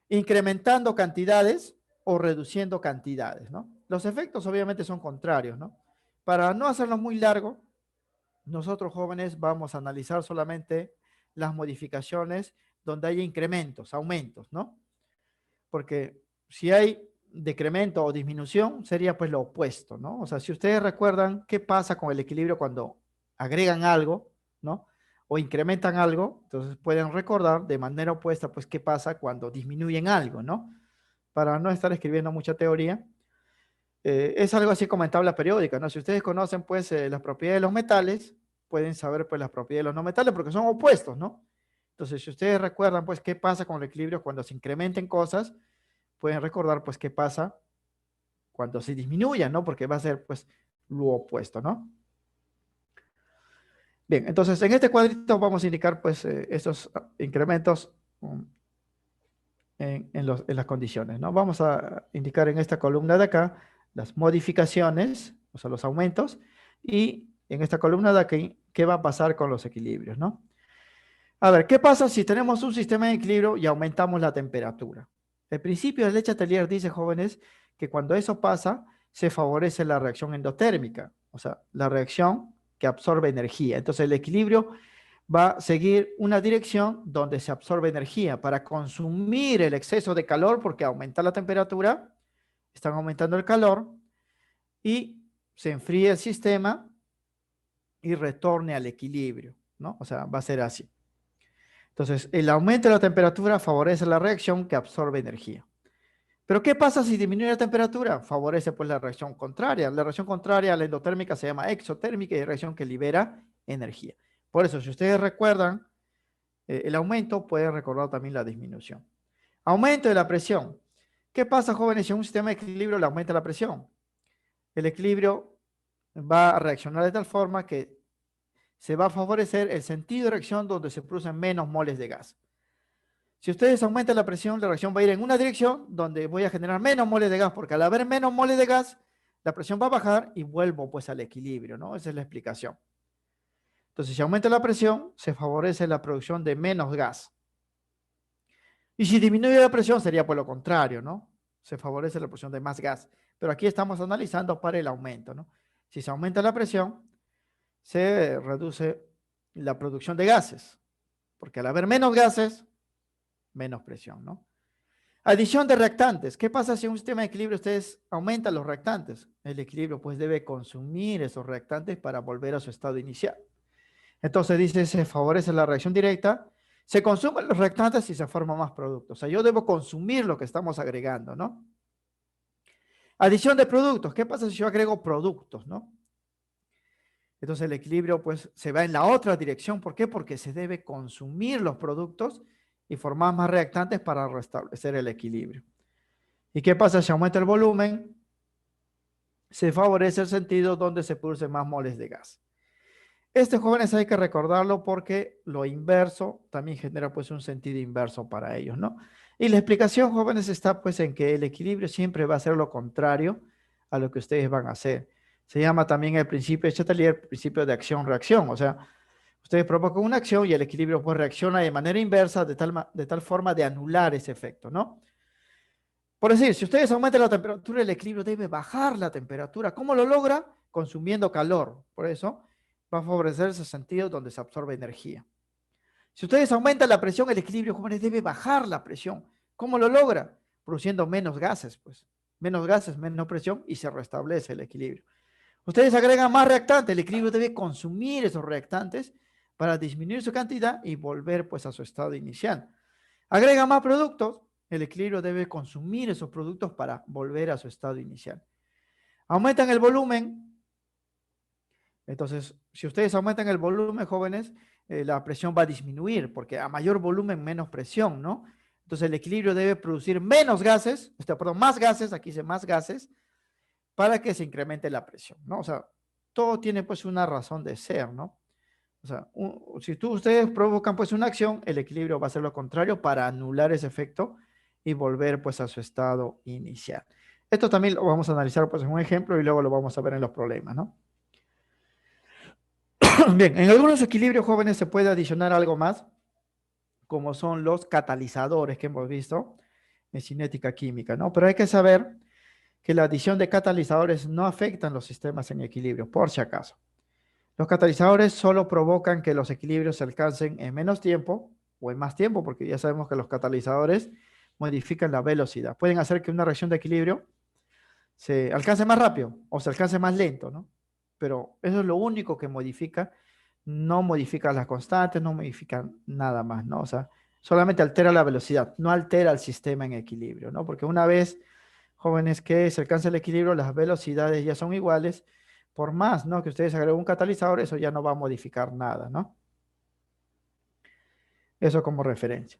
incrementando cantidades o reduciendo cantidades, ¿no? Los efectos obviamente son contrarios, ¿no? Para no hacerlo muy largo, nosotros, jóvenes, vamos a analizar solamente las modificaciones donde haya incrementos, aumentos, ¿no? Porque si hay decremento o disminución, sería pues lo opuesto, ¿no? O sea, si ustedes recuerdan qué pasa con el equilibrio cuando agregan algo, ¿no? O incrementan algo, entonces pueden recordar de manera opuesta, pues, qué pasa cuando disminuyen algo, ¿no? Para no estar escribiendo mucha teoría. Es algo así como en tabla periódica, ¿no? Si ustedes conocen, pues, las propiedades de los metales, pueden saber, pues, las propiedades de los no metales porque son opuestos, ¿no? Entonces, si ustedes recuerdan, pues, qué pasa con el equilibrio cuando se incrementen cosas, pueden recordar, pues, qué pasa cuando se disminuyan, ¿no? Porque va a ser, pues, lo opuesto, ¿no? Bien, entonces, en este cuadrito vamos a indicar, pues, estos incrementos en las condiciones, ¿no? Vamos a indicar en esta columna de acá las modificaciones, o sea, los aumentos, y en esta columna de aquí, qué va a pasar con los equilibrios, ¿no? A ver, ¿qué pasa si tenemos un sistema de equilibrio y aumentamos la temperatura? El principio de Lechatelier dice, jóvenes, que cuando eso pasa, se favorece la reacción endotérmica, o sea, la reacción que absorbe energía. Entonces, el equilibrio va a seguir una dirección donde se absorbe energía para consumir el exceso de calor, porque aumenta la temperatura, están aumentando el calor, y se enfría el sistema y retorne al equilibrio, ¿no? O sea, va a ser así. Entonces, el aumento de la temperatura favorece la reacción que absorbe energía. Pero, ¿qué pasa si disminuye la temperatura? Favorece pues la reacción contraria. La reacción contraria a la endotérmica se llama exotérmica y es reacción que libera energía. Por eso, si ustedes recuerdan el aumento, pueden recordar también la disminución. Aumento de la presión. ¿Qué pasa, jóvenes, si en un sistema de equilibrio le aumenta la presión? El equilibrio va a reaccionar de tal forma que se va a favorecer el sentido de reacción donde se producen menos moles de gas. Si ustedes aumentan la presión, la reacción va a ir en una dirección donde voy a generar menos moles de gas, porque al haber menos moles de gas, la presión va a bajar y vuelvo pues al equilibrio, ¿no? Esa es la explicación. Entonces, si aumenta la presión, se favorece la producción de menos gas. Y si disminuye la presión, sería por lo contrario, ¿no? Se favorece la producción de más gas. Pero aquí estamos analizando para el aumento, ¿no? Si se aumenta la presión, se reduce la producción de gases, porque al haber menos gases, menos presión, ¿no? Adición de reactantes. ¿Qué pasa si en un sistema de equilibrio ustedes aumentan los reactantes? El equilibrio pues debe consumir esos reactantes para volver a su estado inicial. Entonces dice, se favorece la reacción directa, se consumen los reactantes y se forman más productos. O sea, yo debo consumir lo que estamos agregando, ¿no? Adición de productos. ¿Qué pasa si yo agrego productos, no? Entonces el equilibrio pues se va en la otra dirección. ¿Por qué? Porque se debe consumir los productos y formar más reactantes para restablecer el equilibrio. ¿Y qué pasa si aumenta el volumen? Se favorece el sentido donde se producen más moles de gas. Este, jóvenes, hay que recordarlo porque lo inverso también genera pues un sentido inverso para ellos, ¿no? Y la explicación, jóvenes, está pues en que el equilibrio siempre va a ser lo contrario a lo que ustedes van a hacer. Se llama también el principio de Chatelier, principio de acción-reacción. O sea, ustedes provocan una acción y el equilibrio pues reacciona de manera inversa de tal forma de anular ese efecto, ¿no? Por decir, si ustedes aumentan la temperatura, el equilibrio debe bajar la temperatura. ¿Cómo lo logra? Consumiendo calor. Por eso va a favorecer ese sentido donde se absorbe energía. Si ustedes aumentan la presión, el equilibrio, jóvenes, debe bajar la presión. ¿Cómo lo logra? Produciendo menos gases, pues. Menos gases, menos presión y se restablece el equilibrio. Ustedes agregan más reactantes, el equilibrio debe consumir esos reactantes para disminuir su cantidad y volver pues a su estado inicial. Agregan más productos, el equilibrio debe consumir esos productos para volver a su estado inicial. Aumentan el volumen. Entonces, si ustedes aumentan el volumen, jóvenes, la presión va a disminuir, porque a mayor volumen, menos presión, ¿no? Entonces, el equilibrio debe producir menos gases, perdón, más gases, aquí dice más gases, para que se incremente la presión, ¿no? O sea, todo tiene pues una razón de ser, ¿no? O sea, si ustedes provocan pues una acción, el equilibrio va a ser lo contrario para anular ese efecto y volver pues a su estado inicial. Esto también lo vamos a analizar pues en un ejemplo y luego lo vamos a ver en los problemas, ¿no? Bien, en algunos equilibrios, jóvenes, se puede adicionar algo más, como son los catalizadores que hemos visto en cinética química, ¿no? Pero hay que saber que la adición de catalizadores no afectan los sistemas en equilibrio, por si acaso. Los catalizadores solo provocan que los equilibrios se alcancen en menos tiempo o en más tiempo, porque ya sabemos que los catalizadores modifican la velocidad. Pueden hacer que una reacción de equilibrio se alcance más rápido o se alcance más lento, ¿no? Pero eso es lo único que modifica, no modifica las constantes, no modifica nada más, ¿no? O sea, solamente altera la velocidad, no altera el sistema en equilibrio, ¿no? Porque una vez, jóvenes, que se alcanza el equilibrio, las velocidades ya son iguales, por más, ¿no? Que ustedes agreguen un catalizador, eso ya no va a modificar nada, ¿no? Eso como referencia.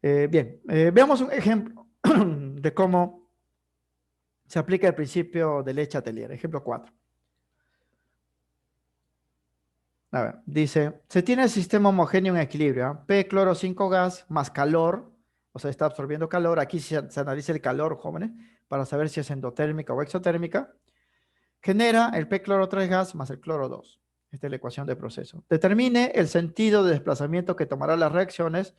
Bien, veamos un ejemplo de cómo se aplica el principio de Le Chatelier. Ejemplo 4. A ver, dice, se tiene el sistema homogéneo en equilibrio, ¿ah? P cloro 5 gas más calor, o sea, está absorbiendo calor. Aquí se analiza el calor, jóvenes, para saber si es endotérmica o exotérmica. Genera el P cloro 3 gas más el cloro 2. Esta es la ecuación de proceso. Determine el sentido de desplazamiento que tomarán las reacciones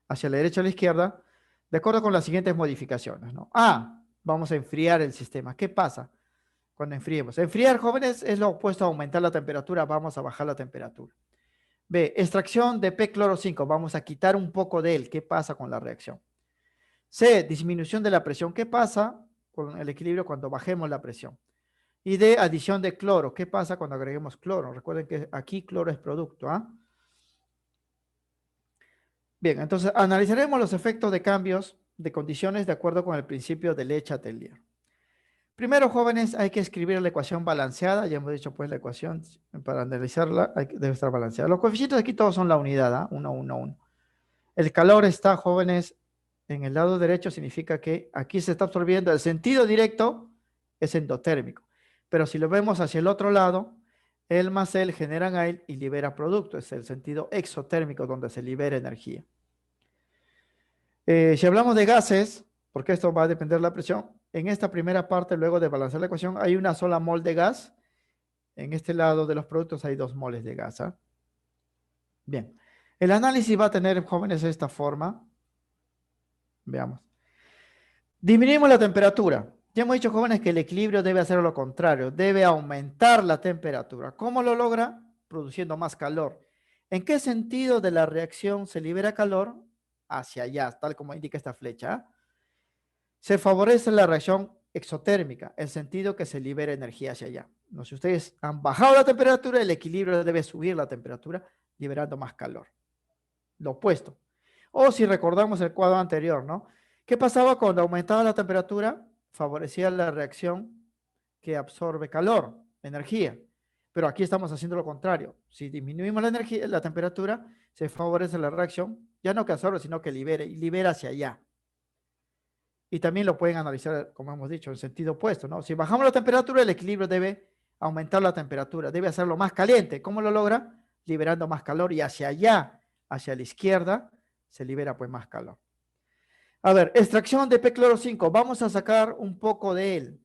hacia la derecha o la izquierda, de acuerdo con las siguientes modificaciones, ¿no? A, vamos a enfriar el sistema. ¿Qué pasa cuando enfriemos? Enfriar, jóvenes, es lo opuesto a aumentar la temperatura. Vamos a bajar la temperatura. B, extracción de P cloro 5. Vamos a quitar un poco de él. ¿Qué pasa con la reacción? C, disminución de la presión. ¿Qué pasa con el equilibrio cuando bajemos la presión? Y D, adición de cloro. ¿Qué pasa cuando agreguemos cloro? Recuerden que aquí cloro es producto, ¿ah? Bien, entonces analizaremos los efectos de cambios de condiciones de acuerdo con el principio de Le Chatelier. Primero, jóvenes, hay que escribir la ecuación balanceada. Ya hemos dicho, pues, la ecuación para analizarla debe estar balanceada. Los coeficientes aquí todos son la unidad, ¿ah? 1, 1, 1. El calor está, jóvenes, en el lado derecho, significa que aquí se está absorbiendo. El sentido directo es endotérmico. Pero si lo vemos hacia el otro lado, el más el generan a él y libera producto. Es el sentido exotérmico donde se libera energía. Si hablamos de gases, porque esto va a depender de la presión, en esta primera parte, luego de balancear la ecuación, hay una sola mol de gas. En este lado de los productos hay 2 moles de gas, ¿ah? Bien, el análisis va a tener, jóvenes, esta forma. Veamos. Disminuimos la temperatura. Ya hemos dicho, jóvenes, que el equilibrio debe hacer lo contrario, debe aumentar la temperatura. ¿Cómo lo logra? Produciendo más calor. ¿En qué sentido de la reacción se libera calor? Hacia allá, tal como indica esta flecha, ¿ah? Se favorece la reacción exotérmica, el sentido que se libera energía hacia allá. No, si ustedes han bajado la temperatura, el equilibrio debe subir la temperatura, liberando más calor. Lo opuesto. O si recordamos el cuadro anterior, ¿no? ¿Qué pasaba cuando aumentaba la temperatura? Favorecía la reacción que absorbe calor, energía. Pero aquí estamos haciendo lo contrario. Si disminuimos la energía, la temperatura, se favorece la reacción, ya no que absorbe, sino que libere, y libera hacia allá. Y también lo pueden analizar, como hemos dicho, en sentido opuesto, ¿no? Si bajamos la temperatura, el equilibrio debe aumentar la temperatura, debe hacerlo más caliente. ¿Cómo lo logra? Liberando más calor y hacia allá, hacia la izquierda, se libera pues más calor. A ver, extracción de P cloro 5. Vamos a sacar un poco de él.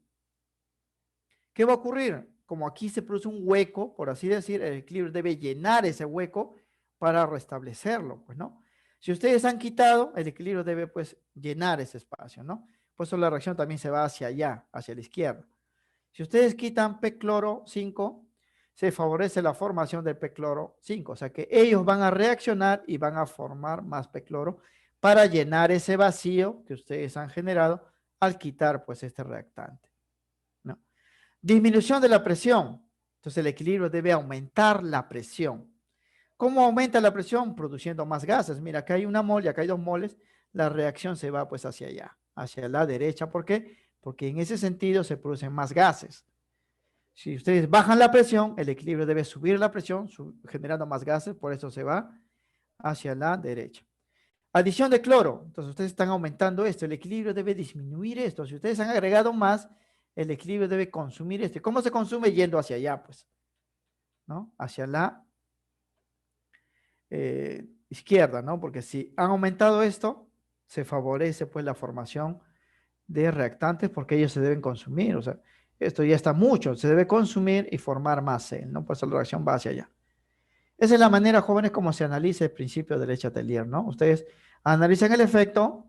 ¿Qué va a ocurrir? Como aquí se produce un hueco, por así decir, el equilibrio debe llenar ese hueco para restablecerlo, pues, ¿no? Si ustedes han quitado, el equilibrio debe, pues, llenar ese espacio, ¿no? Por eso la reacción también se va hacia allá, hacia la izquierda. Si ustedes quitan P cloro 5, se favorece la formación del P cloro 5, o sea que ellos van a reaccionar y van a formar más P cloro para llenar ese vacío que ustedes han generado al quitar, pues, este reactante, ¿no? Disminución de la presión. Entonces el equilibrio debe aumentar la presión. ¿Cómo aumenta la presión? Produciendo más gases. Mira, acá hay una mol y acá hay 2 moles. La reacción se va pues hacia allá, hacia la derecha. ¿Por qué? Porque en ese sentido se producen más gases. Si ustedes bajan la presión, el equilibrio debe subir la presión, generando más gases. Por eso se va hacia la derecha. Adición de cloro. Entonces ustedes están aumentando esto. El equilibrio debe disminuir esto. Si ustedes han agregado más, el equilibrio debe consumir esto. ¿Cómo se consume? Yendo hacia allá, pues, ¿no? Hacia la izquierda, ¿no? Porque si han aumentado esto, se favorece, pues, la formación de reactantes porque ellos se deben consumir. O sea, esto ya está mucho. Se debe consumir y formar más él, ¿no? Pues la reacción va hacia allá. Esa es la manera, jóvenes, como se analiza el principio de Le Chatelier, ¿no? Ustedes analizan el efecto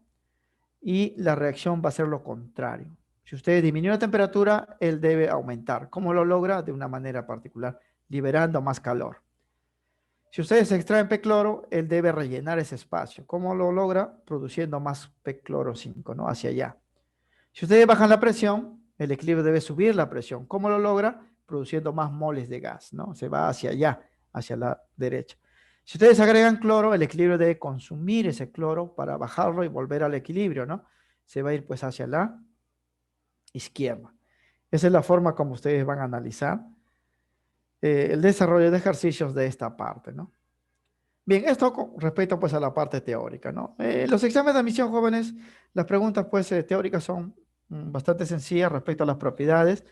y la reacción va a ser lo contrario. Si usted disminuye la temperatura, él debe aumentar. ¿Cómo lo logra? De una manera particular, liberando más calor. Si ustedes extraen P-cloro, él debe rellenar ese espacio. ¿Cómo lo logra? Produciendo más P-cloro 5, ¿no? Hacia allá. Si ustedes bajan la presión, el equilibrio debe subir la presión. ¿Cómo lo logra? Produciendo más moles de gas, ¿no? Se va hacia allá, hacia la derecha. Si ustedes agregan cloro, el equilibrio debe consumir ese cloro para bajarlo y volver al equilibrio, ¿no? Se va a ir pues hacia la izquierda. Esa es la forma como ustedes van a analizar el desarrollo de ejercicios de esta parte, ¿no? Bien, esto con respecto pues a la parte teórica, ¿no? Los exámenes de admisión, jóvenes, las preguntas pues teóricas son bastante sencillas respecto a las propiedades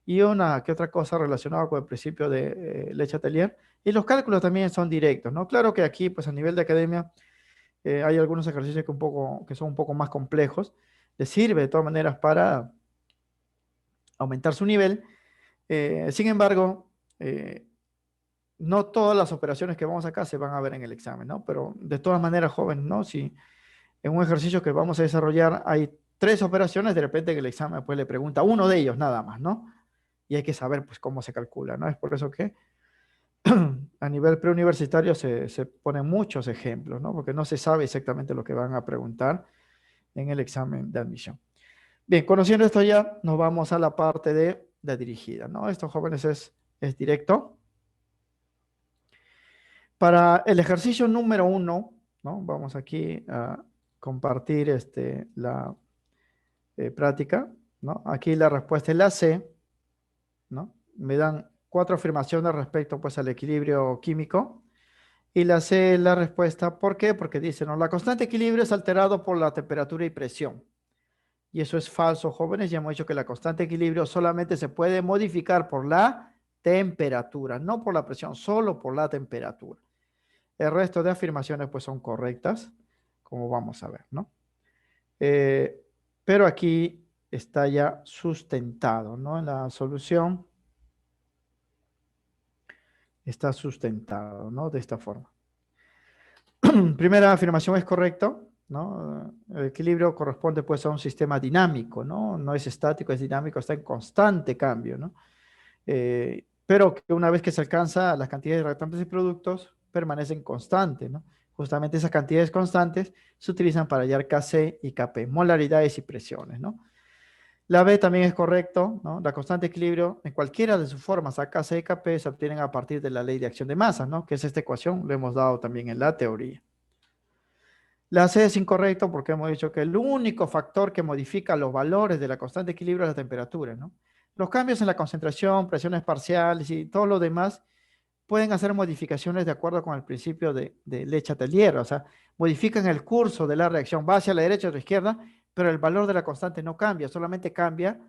y una que otra cosa relacionada con el principio de Le Chatelier. Y los cálculos también son directos, ¿no? Claro que aquí pues a nivel de academia hay algunos ejercicios que son un poco más complejos. Les sirve de todas maneras para aumentar su nivel. Sin embargo, no todas las operaciones que vamos acá se van a ver en el examen, ¿no? Pero de todas maneras, joven, ¿no? Si en un ejercicio que vamos a desarrollar hay 3 operaciones, de repente en el examen pues le pregunta uno de ellos nada más, ¿no? Y hay que saber pues cómo se calcula, ¿no? Es por eso que a nivel preuniversitario se ponen muchos ejemplos, ¿no? Porque no se sabe exactamente lo que van a preguntar en el examen de admisión. Bien, conociendo esto ya, nos vamos a la parte de la dirigida, ¿no? Esto, jóvenes, es directo. Para el ejercicio número 1, ¿no? Vamos aquí a compartir la práctica, ¿no? Aquí la respuesta es la C, ¿no? Me dan 4 afirmaciones respecto pues al equilibrio químico y la C es la respuesta. ¿Por qué? Porque dice, ¿no? La constante de equilibrio es alterado por la temperatura y presión. Y eso es falso, jóvenes. Ya hemos dicho que la constante de equilibrio solamente se puede modificar por la temperatura, no por la presión, solo por la temperatura. El resto de afirmaciones pues son correctas, como vamos a ver, ¿no? Pero aquí está ya sustentado, ¿no? En la solución está sustentado, ¿no? De esta forma. Primera afirmación es correcto, ¿no? El equilibrio corresponde pues a un sistema dinámico, ¿no? No es estático, es dinámico, está en constante cambio, ¿no? Pero que una vez que se alcanza las cantidades de reactantes y productos, permanecen constantes, ¿no? Justamente esas cantidades constantes se utilizan para hallar Kc y Kp, molaridades y presiones, ¿no? La B también es correcto, ¿no? La constante de equilibrio en cualquiera de sus formas, a Kc y Kp, se obtienen a partir de la ley de acción de masas, ¿no? Que es esta ecuación, lo hemos dado también en la teoría. La C es incorrecto porque hemos dicho que el único factor que modifica los valores de la constante de equilibrio es la temperatura, ¿no? Los cambios en la concentración, presiones parciales y todo lo demás pueden hacer modificaciones de acuerdo con el principio de Le Chatelier, o sea, modifican el curso de la reacción, va hacia la derecha o a la izquierda, pero el valor de la constante no cambia, solamente cambia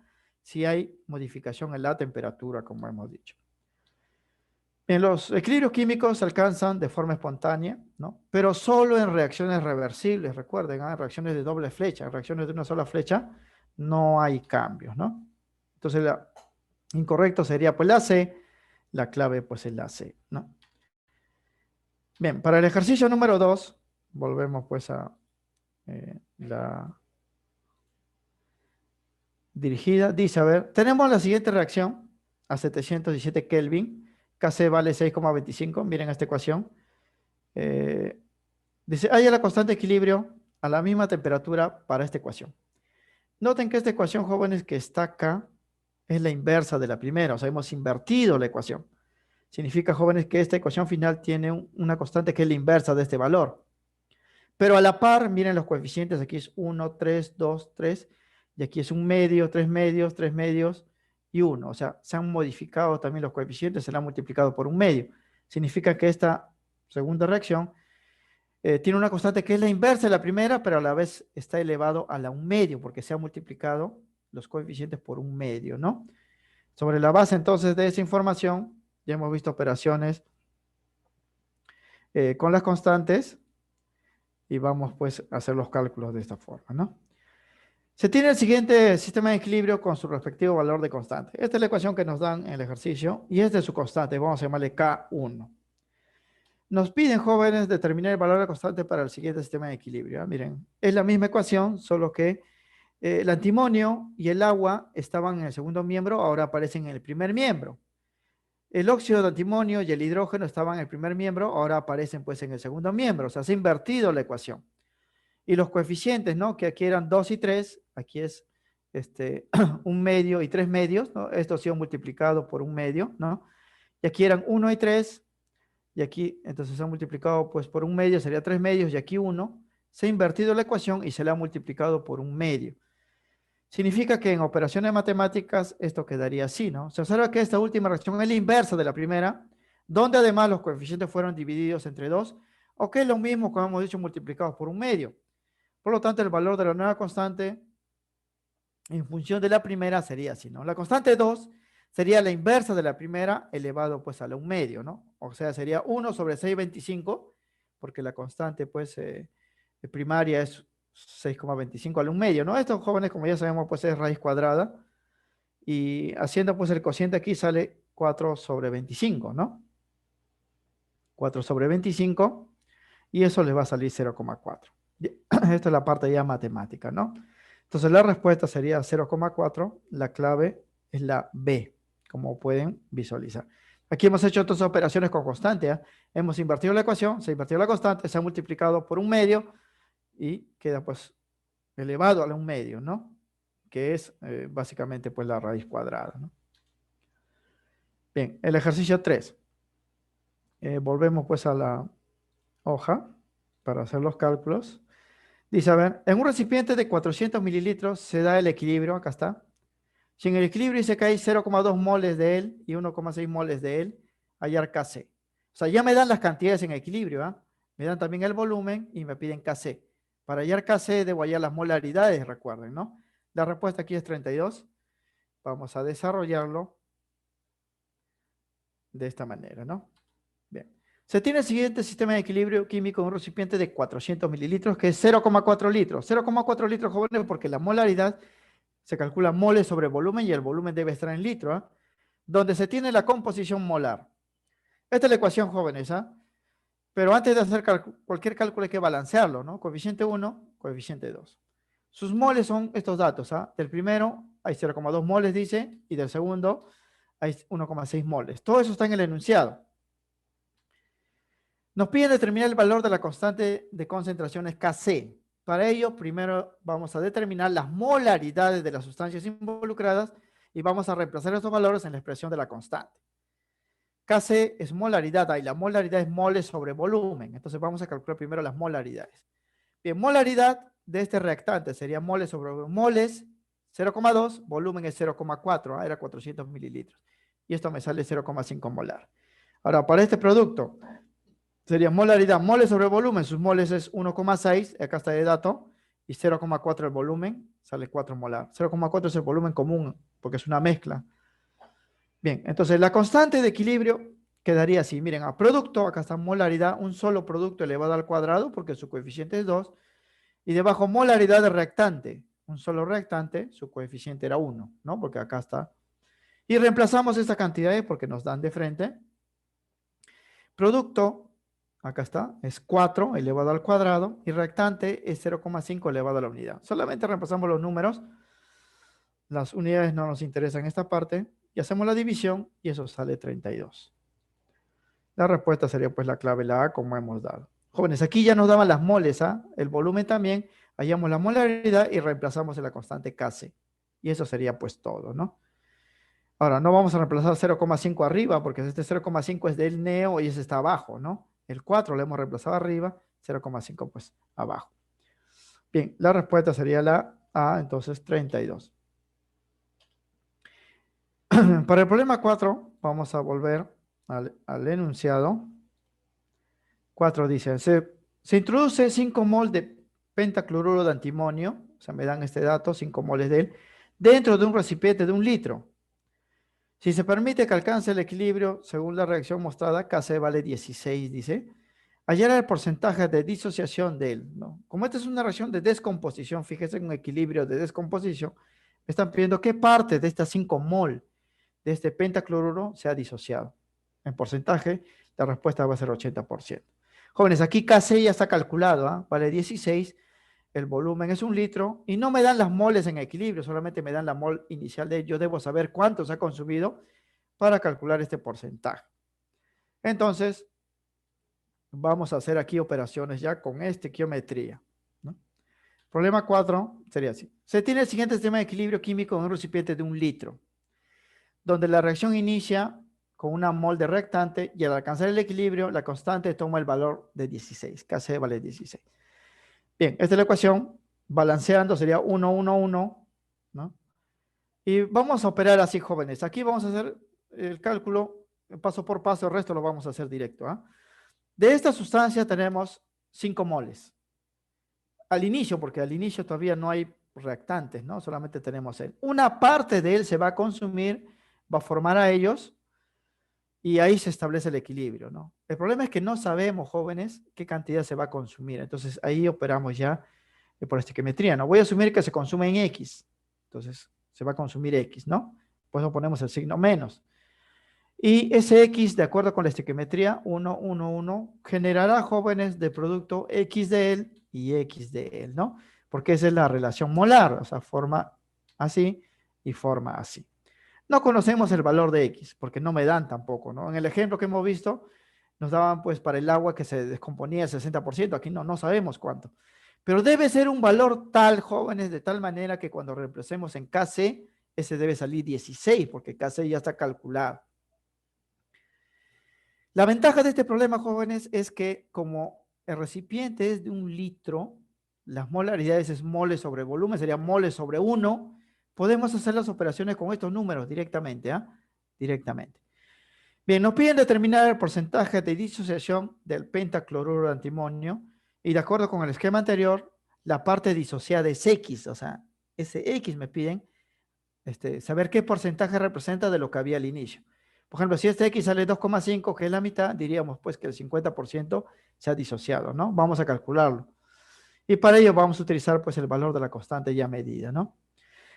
si hay modificación en la temperatura, como hemos dicho. En los equilibrios químicos se alcanzan de forma espontánea, ¿no? Pero solo en reacciones reversibles, recuerden, ¿eh? Reacciones de doble flecha, en reacciones de una sola flecha no hay cambios, ¿no? Entonces, incorrecto sería pues la C, la clave pues es la C, ¿no? Bien, para el ejercicio número 2, volvemos pues a la dirigida. Dice, a ver, tenemos la siguiente reacción a 717 Kelvin, Kc vale 6,25, miren esta ecuación. Dice, haya la constante de equilibrio a la misma temperatura para esta ecuación. Noten que esta ecuación, jóvenes, que está acá, es la inversa de la primera, o sea, hemos invertido la ecuación. Significa, jóvenes, que esta ecuación final tiene una constante que es la inversa de este valor. Pero a la par, miren los coeficientes, aquí es 1, 3, 2, 3, y aquí es un medio, 3 medios, 3 medios y 1. O sea, se han modificado también los coeficientes, se la han multiplicado por un medio. Significa que esta segunda reacción tiene una constante que es la inversa de la primera, pero a la vez está elevado a la un medio, porque se han multiplicado los coeficientes por un medio, ¿no? Sobre la base entonces de esa información, ya hemos visto operaciones con las constantes y vamos pues a hacer los cálculos de esta forma, ¿no? Se tiene el siguiente sistema de equilibrio con su respectivo valor de constante. Esta es la ecuación que nos dan en el ejercicio y esta es su constante, vamos a llamarle K1. Nos piden, jóvenes, determinar el valor de constante para el siguiente sistema de equilibrio. ¿Eh? Miren, es la misma ecuación, solo que el antimonio y el agua estaban en el segundo miembro, ahora aparecen en el primer miembro. El óxido de antimonio y el hidrógeno estaban en el primer miembro, ahora aparecen pues en el segundo miembro, o sea, se ha invertido la ecuación. Y los coeficientes, ¿no? Que aquí eran 2 y 3, aquí es un medio y 3 medios, ¿no? Esto ha sido multiplicado por un medio, ¿no? Y aquí eran 1 y 3, y aquí entonces se ha multiplicado pues por un medio, sería 3 medios, y aquí 1. Se ha invertido la ecuación y se le ha multiplicado por un medio. Significa que en operaciones matemáticas esto quedaría así, ¿no? Se observa que esta última reacción es la inversa de la primera, donde además los coeficientes fueron divididos entre 2, o que es lo mismo, como hemos dicho, multiplicados por un medio. Por lo tanto, el valor de la nueva constante en función de la primera sería así, ¿no? La constante 2 sería la inversa de la primera elevado pues a la un medio, ¿no? O sea, sería 1 sobre 6,25, porque la constante pues primaria es 6,25 a la un medio, ¿no? Estos jóvenes, como ya sabemos, pues es raíz cuadrada, y haciendo pues el cociente aquí sale 4 sobre 25, ¿no? 4 sobre 25, y eso les va a salir 0,4. Esta es la parte ya matemática, ¿no? Entonces la respuesta sería 0,4. La clave es la B, como pueden visualizar. Aquí hemos hecho otras operaciones con constante, ¿eh? Hemos invertido la ecuación, se ha invertido la constante, se ha multiplicado por un medio y queda pues elevado a un medio, ¿no? Que es básicamente pues la raíz cuadrada, ¿no? Bien, el ejercicio 3. Volvemos pues a la hoja para hacer los cálculos. Dice, a ver, en un recipiente de 400 mililitros se da el equilibrio, acá está. Si en el equilibrio dice que hay 0,2 moles de él y 1,6 moles de él, hallar Kc. O sea, ya me dan las cantidades en equilibrio, ¿ah? Me dan también el volumen y me piden Kc. Para hallar Kc debo hallar las molaridades, recuerden, ¿no? La respuesta aquí es 32. Vamos a desarrollarlo de esta manera, ¿no? Bien. Se tiene el siguiente sistema de equilibrio químico en un recipiente de 400 mililitros, que es 0,4 litros. 0,4 litros, jóvenes, porque la molaridad se calcula moles sobre volumen y el volumen debe estar en litro, ¿ah? Donde se tiene la composición molar. Esta es la ecuación, jóvenes, ¿ah? Pero antes de hacer cualquier cálculo hay que balancearlo, ¿no? Coeficiente 1, coeficiente 2. Sus moles son estos datos, ¿ah? Del primero hay 0,2 moles, dice, y del segundo hay 1,6 moles. Todo eso está en el enunciado. Nos piden determinar el valor de la constante de concentraciones Kc. Para ello, primero vamos a determinar las molaridades de las sustancias involucradas y vamos a reemplazar estos valores en la expresión de la constante. Kc es molaridad, y la molaridad es moles sobre volumen. Entonces vamos a calcular primero las molaridades. Bien, molaridad de este reactante sería moles sobre moles, 0,2, volumen es 0,4, era 400 mililitros. Y esto me sale 0,5 molar. Ahora, para este producto, sería molaridad, moles sobre volumen, sus moles es 1,6, acá está el dato, y 0,4 el volumen, sale 4 molar. 0,4 es el volumen común, porque es una mezcla. Bien, entonces la constante de equilibrio quedaría así. Miren, a producto, acá está molaridad, un solo producto elevado al cuadrado, porque su coeficiente es 2, y debajo molaridad de reactante, un solo reactante, su coeficiente era 1, ¿no? Porque acá está. Y reemplazamos estas cantidades porque nos dan de frente. Producto, acá está, es 4 elevado al cuadrado y reactante es 0,5 elevado a la unidad. Solamente reemplazamos los números. Las unidades no nos interesan en esta parte. Y hacemos la división y eso sale 32. La respuesta sería pues la clave, la A, como hemos dado. Jóvenes, aquí ya nos daban las moles, ¿ah? El volumen también. Hallamos la molaridad y reemplazamos en la constante Kc. Y eso sería pues todo, ¿no? Ahora, no vamos a reemplazar 0,5 arriba, porque este 0,5 es del neo y ese está abajo, ¿no? El 4 lo hemos reemplazado arriba, 0,5 pues abajo. Bien, la respuesta sería la A, entonces 32. Para el problema 4, vamos a volver al enunciado. 4 dice, se introduce 5 mol de pentacloruro de antimonio, o sea, me dan este dato, 5 moles de él, dentro de un recipiente de 1 litro. Si se permite que alcance el equilibrio, según la reacción mostrada, Kc vale 16, dice. Hallar el porcentaje de disociación de él, ¿no? Como esta es una reacción de descomposición, fíjese en un equilibrio de descomposición, me están pidiendo qué parte de estas 5 mol de este pentacloruro se ha disociado. En porcentaje, la respuesta va a ser 80%. Jóvenes, aquí Kc ya está calculado, ¿eh? Vale 16, el volumen es 1 litro y no me dan las moles en equilibrio, solamente me dan la mol inicial de ello. Yo debo saber cuánto se ha consumido para calcular este porcentaje. Entonces, vamos a hacer aquí operaciones ya con estequiometría, ¿no? Problema 4 sería así. Se tiene el siguiente sistema de equilibrio químico en un recipiente de 1 litro, donde la reacción inicia con una mol de reactante y al alcanzar el equilibrio, la constante toma el valor de 16. Kc vale 16. Bien, esta es la ecuación. Balanceando sería 1, 1, 1, ¿no? Y vamos a operar así, jóvenes. Aquí vamos a hacer el cálculo paso por paso, el resto lo vamos a hacer directo, ¿ah? De esta sustancia tenemos 5 moles. Al inicio, porque al inicio todavía no hay reactantes, ¿no? Solamente tenemos él. Una parte de él se va a consumir, va a formar a ellos, y ahí se establece el equilibrio, ¿no? El problema es que no sabemos, jóvenes, qué cantidad se va a consumir. Entonces, ahí operamos ya por estequiometría, ¿no? Voy a asumir que se consume en X. Entonces, se va a consumir X, ¿no? Por eso ponemos el signo menos. Y ese X, de acuerdo con la estequiometría, 1, 1, 1, generará, jóvenes, de producto X de él y X de él, ¿no? Porque esa es la relación molar, o sea, forma así y forma así. No conocemos el valor de X, porque no me dan tampoco, ¿no? En el ejemplo que hemos visto, nos daban pues para el agua que se descomponía el 60%, aquí no sabemos cuánto. Pero debe ser un valor tal, jóvenes, de tal manera que cuando reemplacemos en Kc, ese debe salir 16, porque Kc ya está calculado. La ventaja de este problema, jóvenes, es que como el recipiente es de 1 litro, las molaridades es moles sobre volumen, sería moles sobre 1, podemos hacer las operaciones con estos números directamente, ¿ah? Directamente. Bien, nos piden determinar el porcentaje de disociación del pentacloruro de antimonio y de acuerdo con el esquema anterior, la parte disociada es X, o sea, ese X me piden saber qué porcentaje representa de lo que había al inicio. Por ejemplo, si este X sale 2,5, que es la mitad, diríamos pues que el 50% se ha disociado, ¿no? Vamos a calcularlo. Y para ello vamos a utilizar pues el valor de la constante ya medida, ¿no?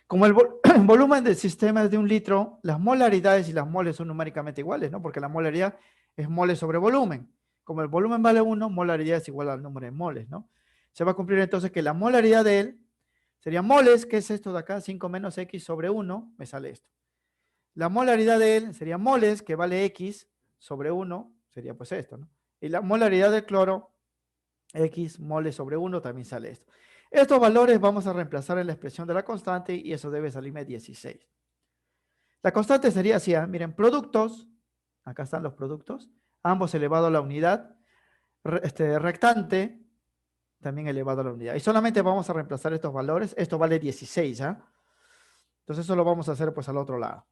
Como el volumen del sistema es de 1 litro, las molaridades y las moles son numéricamente iguales, ¿no? Porque la molaridad es moles sobre volumen. Como el volumen vale 1, molaridad es igual al número de moles, ¿no? Se va a cumplir entonces que la molaridad de él sería moles, que es esto de acá, 5 menos X sobre 1, me sale esto. La molaridad de él sería moles, que vale X sobre 1, sería pues esto, ¿no? Y la molaridad del cloro, X moles sobre 1, también sale esto. Estos valores vamos a reemplazar en la expresión de la constante y eso debe salirme 16. La constante sería así, ¿eh? Miren, productos, acá están los productos, ambos elevado a la unidad, rectante, también elevado a la unidad. Y solamente vamos a reemplazar estos valores, esto vale 16, ¿ah? Entonces eso lo vamos a hacer pues al otro lado.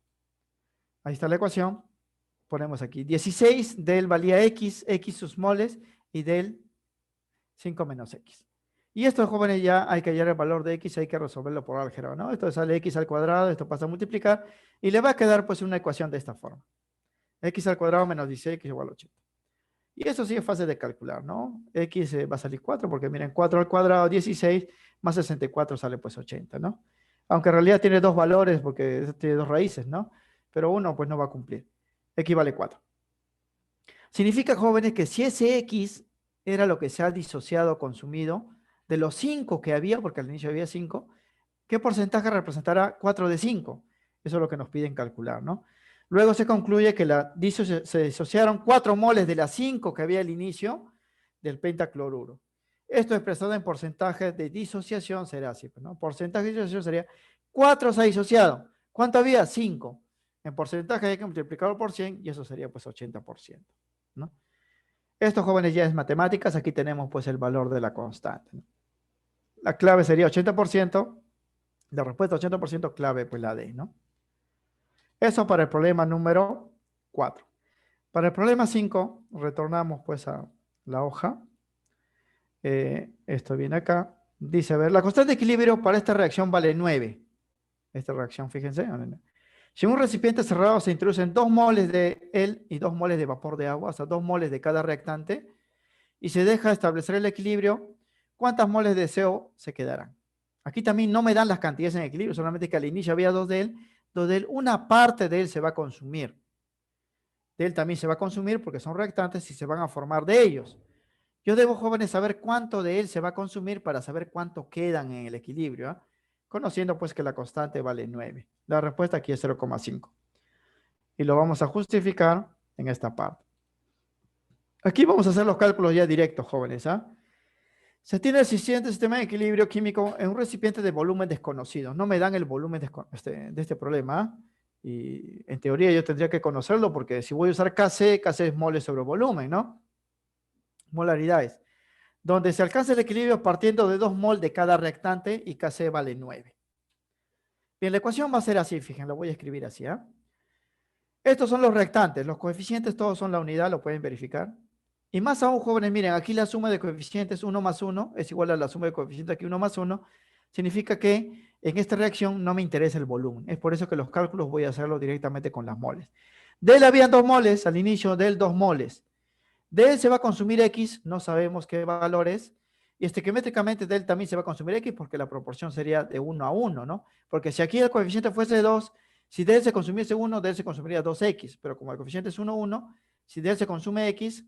Ahí está la ecuación, ponemos aquí 16, del valía X, X sus moles, y del 5 menos X. Y esto, jóvenes, ya hay que hallar el valor de X, hay que resolverlo por álgebra, ¿no? Esto sale X al cuadrado, esto pasa a multiplicar, y le va a quedar pues una ecuación de esta forma. X al cuadrado menos 16 igual a 80. Y eso sí es fácil de calcular, ¿no? X va a salir 4, porque miren, 4 al cuadrado, 16, más 64 sale pues 80, ¿no? Aunque en realidad tiene dos valores, porque tiene dos raíces, ¿no? Pero uno pues no va a cumplir. X vale 4. Significa, jóvenes, que si ese X era lo que se ha disociado o consumido, de los 5 que había, porque al inicio había 5, ¿qué porcentaje representará 4 de 5? Eso es lo que nos piden calcular, ¿no? Luego se concluye que se disociaron 4 moles de las 5 que había al inicio del pentacloruro. Esto expresado en porcentaje de disociación será así, ¿no? Porcentaje de disociación sería 4 se ha disociado. ¿Cuánto había? 5. En porcentaje hay que multiplicarlo por 100 y eso sería pues 80%, ¿no? Esto, jóvenes, ya es matemáticas. Aquí tenemos pues el valor de la constante, ¿no? La clave sería 80%. La respuesta 80% clave, pues la D, ¿no? Eso para el problema número 4. Para el problema 5, retornamos pues a la hoja. Esto viene acá. Dice, a ver, la constante de equilibrio para esta reacción vale 9. Esta reacción, fíjense. Si en un recipiente cerrado se introducen 2 moles de él y 2 moles de vapor de agua, o sea, 2 moles de cada reactante, y se deja establecer el equilibrio, ¿cuántas moles de CO se quedarán? Aquí también no me dan las cantidades en equilibrio, solamente que al inicio había 2 de él, una parte de él se va a consumir. De él también se va a consumir porque son reactantes y se van a formar de ellos. Yo debo, jóvenes, saber cuánto de él se va a consumir para saber cuánto quedan en el equilibrio, ¿eh? Conociendo pues que la constante vale 9. La respuesta aquí es 0,5. Y lo vamos a justificar en esta parte. Aquí vamos a hacer los cálculos ya directos, jóvenes. ¿Ah? Se tiene el siguiente sistema de equilibrio químico en un recipiente de volumen desconocido. No me dan el volumen de este problema. ¿Ah? Y en teoría yo tendría que conocerlo porque si voy a usar Kc, Kc es moles sobre volumen, ¿no? Molaridades. Donde se alcanza el equilibrio partiendo de 2 mol de cada reactante y Kc vale 9. Bien, la ecuación va a ser así, fíjense, lo voy a escribir así. ¿Ah? Estos son los reactantes, los coeficientes todos son la unidad, lo pueden verificar. Y más aún, jóvenes, miren, aquí la suma de coeficientes 1 más 1 es igual a la suma de coeficientes aquí 1 más 1. Significa que en esta reacción no me interesa el volumen. Es por eso que los cálculos voy a hacerlo directamente con las moles. De él habían 2 moles, al inicio de él 2 moles. De él se va a consumir X, no sabemos qué valor es. Y estequiométricamente de él también se va a consumir X porque la proporción sería de 1 a 1, ¿no? Porque si aquí el coeficiente fuese 2, si de él se consumiese 1, de él se consumiría 2X. Pero como el coeficiente es 1, 1, si de él se consume X,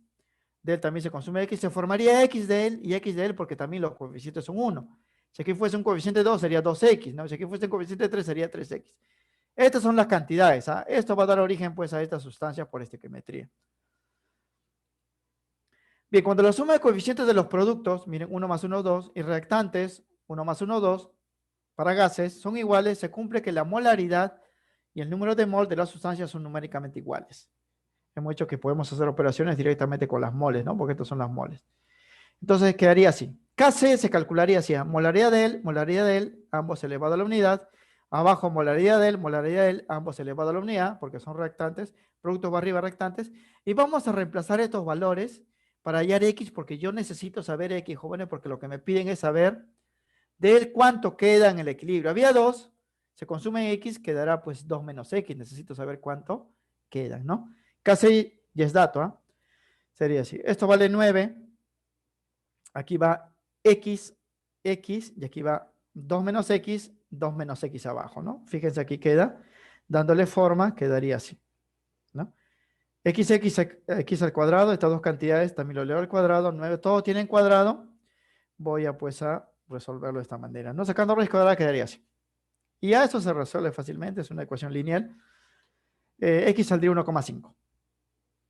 de él también se consume X, se formaría X de él y X de él porque también los coeficientes son 1. Si aquí fuese un coeficiente 2 sería 2X, ¿no? Si aquí fuese un coeficiente 3 sería 3X. Estas son las cantidades, ¿ah? Esto va a dar origen pues a estas sustancias por estequiometría. Bien, cuando la suma de coeficientes de los productos, miren, 1 más 1, 2, y reactantes, 1 más 1, 2, para gases, son iguales, se cumple que la molaridad y el número de mol de las sustancias son numéricamente iguales. Hemos dicho que podemos hacer operaciones directamente con las moles, ¿no? Porque estas son las moles. Entonces quedaría así. Kc se calcularía así, molaridad de él, ambos elevado a la unidad. Abajo molaridad de él, ambos elevado a la unidad, porque son reactantes. Productos va arriba reactantes. Y vamos a reemplazar estos valores para hallar X, porque yo necesito saber X, jóvenes, porque lo que me piden es saber de él cuánto queda en el equilibrio. Había 2, se consume X, quedará pues 2 menos X. Necesito saber cuánto quedan, ¿no? Casi ya es dato, ¿eh? Sería así. Esto vale 9. Aquí va X, X, y aquí va 2 menos X abajo, ¿no? Fíjense, aquí queda, dándole forma, quedaría así, ¿no? X al cuadrado, estas dos cantidades también lo leo al cuadrado, 9, todo tienen cuadrado, voy a pues a resolverlo de esta manera, ¿no? Sacando raíz cuadrada quedaría así. Y a eso se resuelve fácilmente, es una ecuación lineal. X saldría 1,5.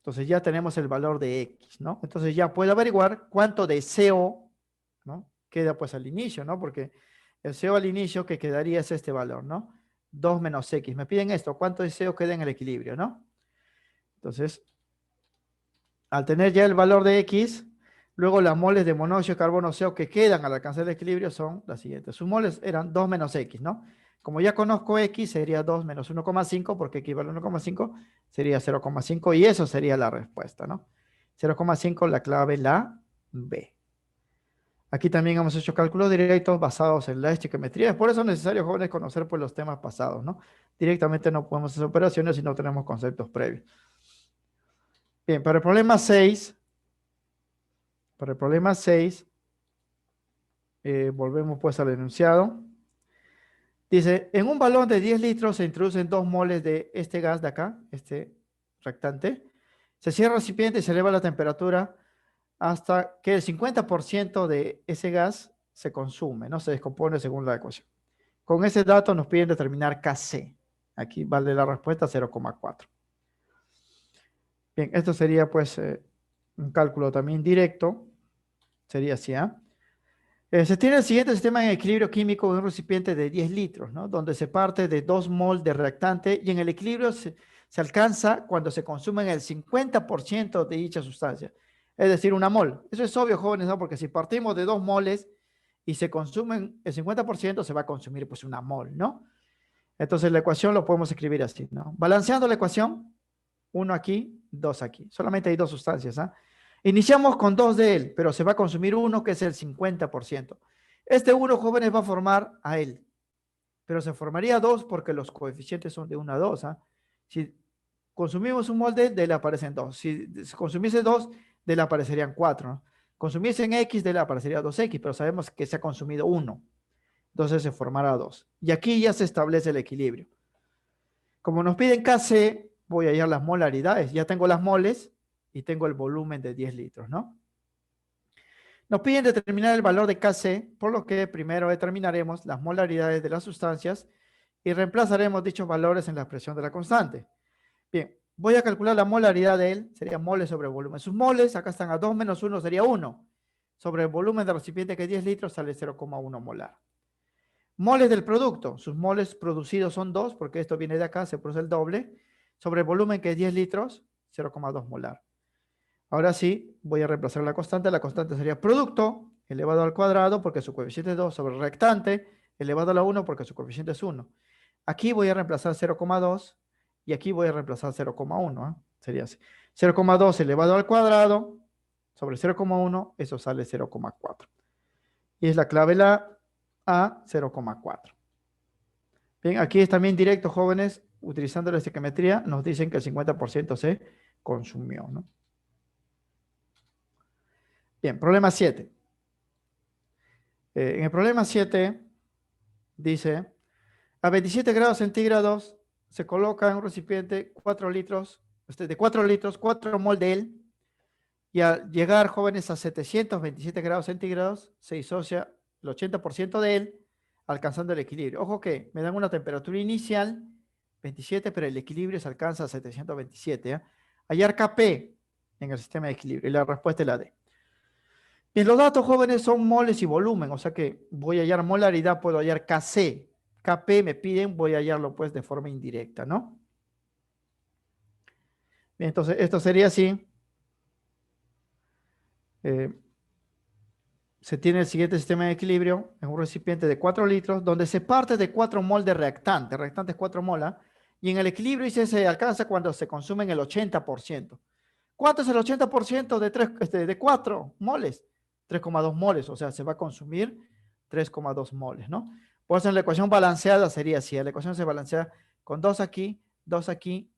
Entonces ya tenemos el valor de X, ¿no? Entonces ya puedo averiguar cuánto de CO, ¿no? Queda pues al inicio, ¿no? Porque el CO al inicio que quedaría es este valor, ¿no? 2 menos X. Me piden esto, ¿cuánto de CO queda en el equilibrio, ¿no? Entonces, al tener ya el valor de X, luego las moles de monóxido de carbono CO que quedan al alcanzar el equilibrio son las siguientes. Sus moles eran 2 menos X, ¿no? Como ya conozco X, sería 2 menos 1,5, porque equivale a 1,5, sería 0,5 y eso sería la respuesta, ¿no? 0,5 la clave, la B. Aquí también hemos hecho cálculos directos basados en la estequiometría. Por eso es necesario, jóvenes, conocer pues, los temas pasados, ¿no? Directamente no podemos hacer operaciones si no tenemos conceptos previos. Bien, para el problema 6, volvemos pues al enunciado. Dice, en un balón de 10 litros se introducen 2 moles de este gas de acá, este reactante. Se cierra el recipiente y se eleva la temperatura hasta que el 50% de ese gas se consume, no se descompone según la ecuación. Con ese dato nos piden determinar Kc. Aquí vale la respuesta 0,4. Bien, esto sería pues un cálculo también directo. Sería así, ¿ah? Se tiene el siguiente sistema en equilibrio químico en un recipiente de 10 litros, ¿no? Donde se parte de 2 mol de reactante y en el equilibrio se alcanza cuando se consumen el 50% de dicha sustancia. Es decir, una mol. Eso es obvio, jóvenes, ¿no? Porque si partimos de 2 moles y se consumen el 50%, se va a consumir pues una mol, ¿no? Entonces la ecuación lo podemos escribir así, ¿no? Balanceando la ecuación, 1 aquí, 2 aquí. Solamente hay 2 sustancias, ¿ah? Iniciamos con 2 de él, pero se va a consumir 1 que es el 50%. Este 1, jóvenes, va a formar a él, pero se formaría 2 porque los coeficientes son de 1 a 2. ¿Ah? Si consumimos un molde, de él aparecen 2. Si consumiese 2, de él aparecerían 4. ¿No? Consumiesen X, de él aparecería 2X, pero sabemos que se ha consumido 1. Entonces se formará 2. Y aquí ya se establece el equilibrio. Como nos piden Kc, voy a hallar las molaridades. Ya tengo las moles y tengo el volumen de 10 litros, ¿no? Nos piden determinar el valor de Kc, por lo que primero determinaremos las molaridades de las sustancias y reemplazaremos dichos valores en la expresión de la constante. Bien, voy a calcular la molaridad de él, sería moles sobre volumen. Sus moles, acá están a 2 menos 1 sería 1. Sobre el volumen del recipiente que es 10 litros sale 0,1 molar. Moles del producto, sus moles producidos son 2, porque esto viene de acá, se produce el doble. Sobre el volumen que es 10 litros, 0,2 molar. Ahora sí, voy a reemplazar la constante sería producto elevado al cuadrado, porque su coeficiente es 2, sobre el rectante elevado a la 1, porque su coeficiente es 1. Aquí voy a reemplazar 0,2 y aquí voy a reemplazar 0,1. Sería así. 0,2 elevado al cuadrado sobre 0,1, eso sale 0,4. Y es la clave la A, 0,4. Bien, aquí es también directo, jóvenes, utilizando la estequiometría, nos dicen que el 50% se consumió, ¿no? Bien, problema 7. En el problema 7 dice, a 27 grados centígrados se coloca en un recipiente 4 litros, de 4 litros, 4 mol de él, y al llegar, jóvenes, a 727 grados centígrados, se disocia el 80% de él, alcanzando el equilibrio. Ojo que me dan una temperatura inicial, 27, pero el equilibrio se alcanza a 727. Hallar Kp en el sistema de equilibrio, y la respuesta es la D. Bien, los datos, jóvenes, son moles y volumen, o sea que voy a hallar molaridad, puedo hallar Kc. Kp me piden, voy a hallarlo pues de forma indirecta, ¿no? Bien, entonces esto sería así. Se tiene el siguiente sistema de equilibrio en un recipiente de 4 litros, donde se parte de 4 mol de reactante. El reactante es 4 mol, y en el equilibrio dice, se alcanza cuando se consumen el 80%. ¿Cuánto es el 80% de 4 moles? 3,2 moles, o sea, se va a consumir 3,2 moles, ¿no? Por eso en la ecuación balanceada sería así. La ecuación se balancea con 2 aquí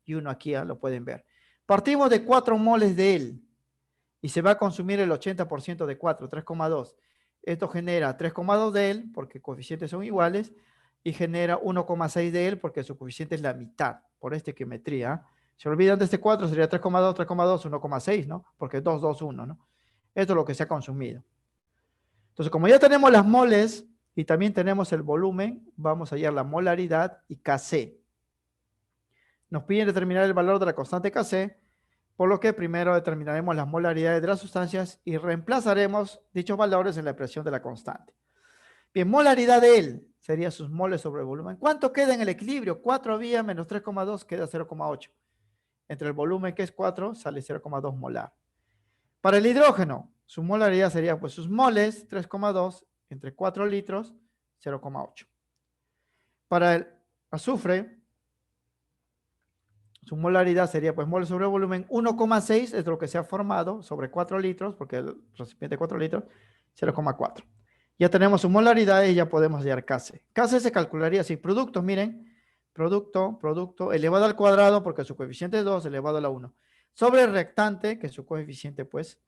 y 1 aquí, lo pueden ver. Partimos de 4 moles de él y se va a consumir el 80% de 4, 3,2. Esto genera 3,2 de él, porque coeficientes son iguales, y genera 1,6 de él, porque su coeficiente es la mitad, por estequiometría. Se olvidan de este 4, sería 3,2, 3,2, 1,6, ¿no? Porque 2, 2, 1, ¿no? Esto es lo que se ha consumido. Entonces, como ya tenemos las moles y también tenemos el volumen, vamos a hallar la molaridad y Kc. Nos piden determinar el valor de la constante Kc, por lo que primero determinaremos las molaridades de las sustancias y reemplazaremos dichos valores en la expresión de la constante. Bien, molaridad de él sería sus moles sobre el volumen. ¿Cuánto queda en el equilibrio? 4 vía menos 3,2 queda 0,8. Entre el volumen, que es 4, sale 0,2 molar. Para el hidrógeno, su molaridad sería pues sus moles, 3,2, entre 4 litros, 0,8. Para el azufre, su molaridad sería pues moles sobre volumen 1,6, es lo que se ha formado sobre 4 litros, porque el recipiente de 4 litros, 0,4. Ya tenemos su molaridad y ya podemos hallar Kc. Kc se calcularía así, producto, miren, producto elevado al cuadrado, porque su coeficiente es 2, elevado a la 1, sobre el rectante, que su coeficiente pues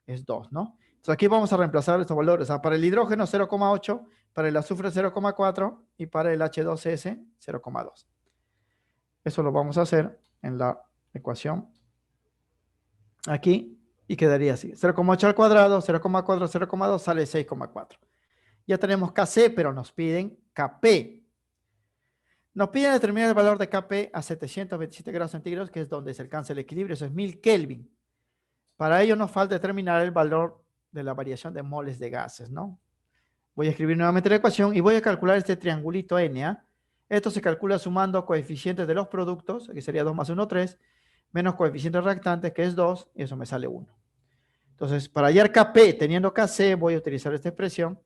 es 2, ¿no? Entonces aquí vamos a reemplazar estos valores. Para el hidrógeno 0,8, para el azufre 0,4 y para el H2S 0,2. Eso lo vamos a hacer en la ecuación aquí y quedaría así. 0,8 al cuadrado, 0,4, 0,2 sale 6,4. Ya tenemos Kc, pero nos piden Kp. Nos piden determinar el valor de Kp a 727 grados centígrados, que es donde se alcanza el equilibrio, eso es 1000 Kelvin. Para ello nos falta determinar el valor de la variación de moles de gases, ¿no? Voy a escribir nuevamente la ecuación y voy a calcular este triangulito N. Esto se calcula sumando coeficientes de los productos, que sería 2 más 1, 3, menos coeficiente reactante, que es 2, y eso me sale 1. Entonces, para hallar Kp teniendo Kc, voy a utilizar esta expresión.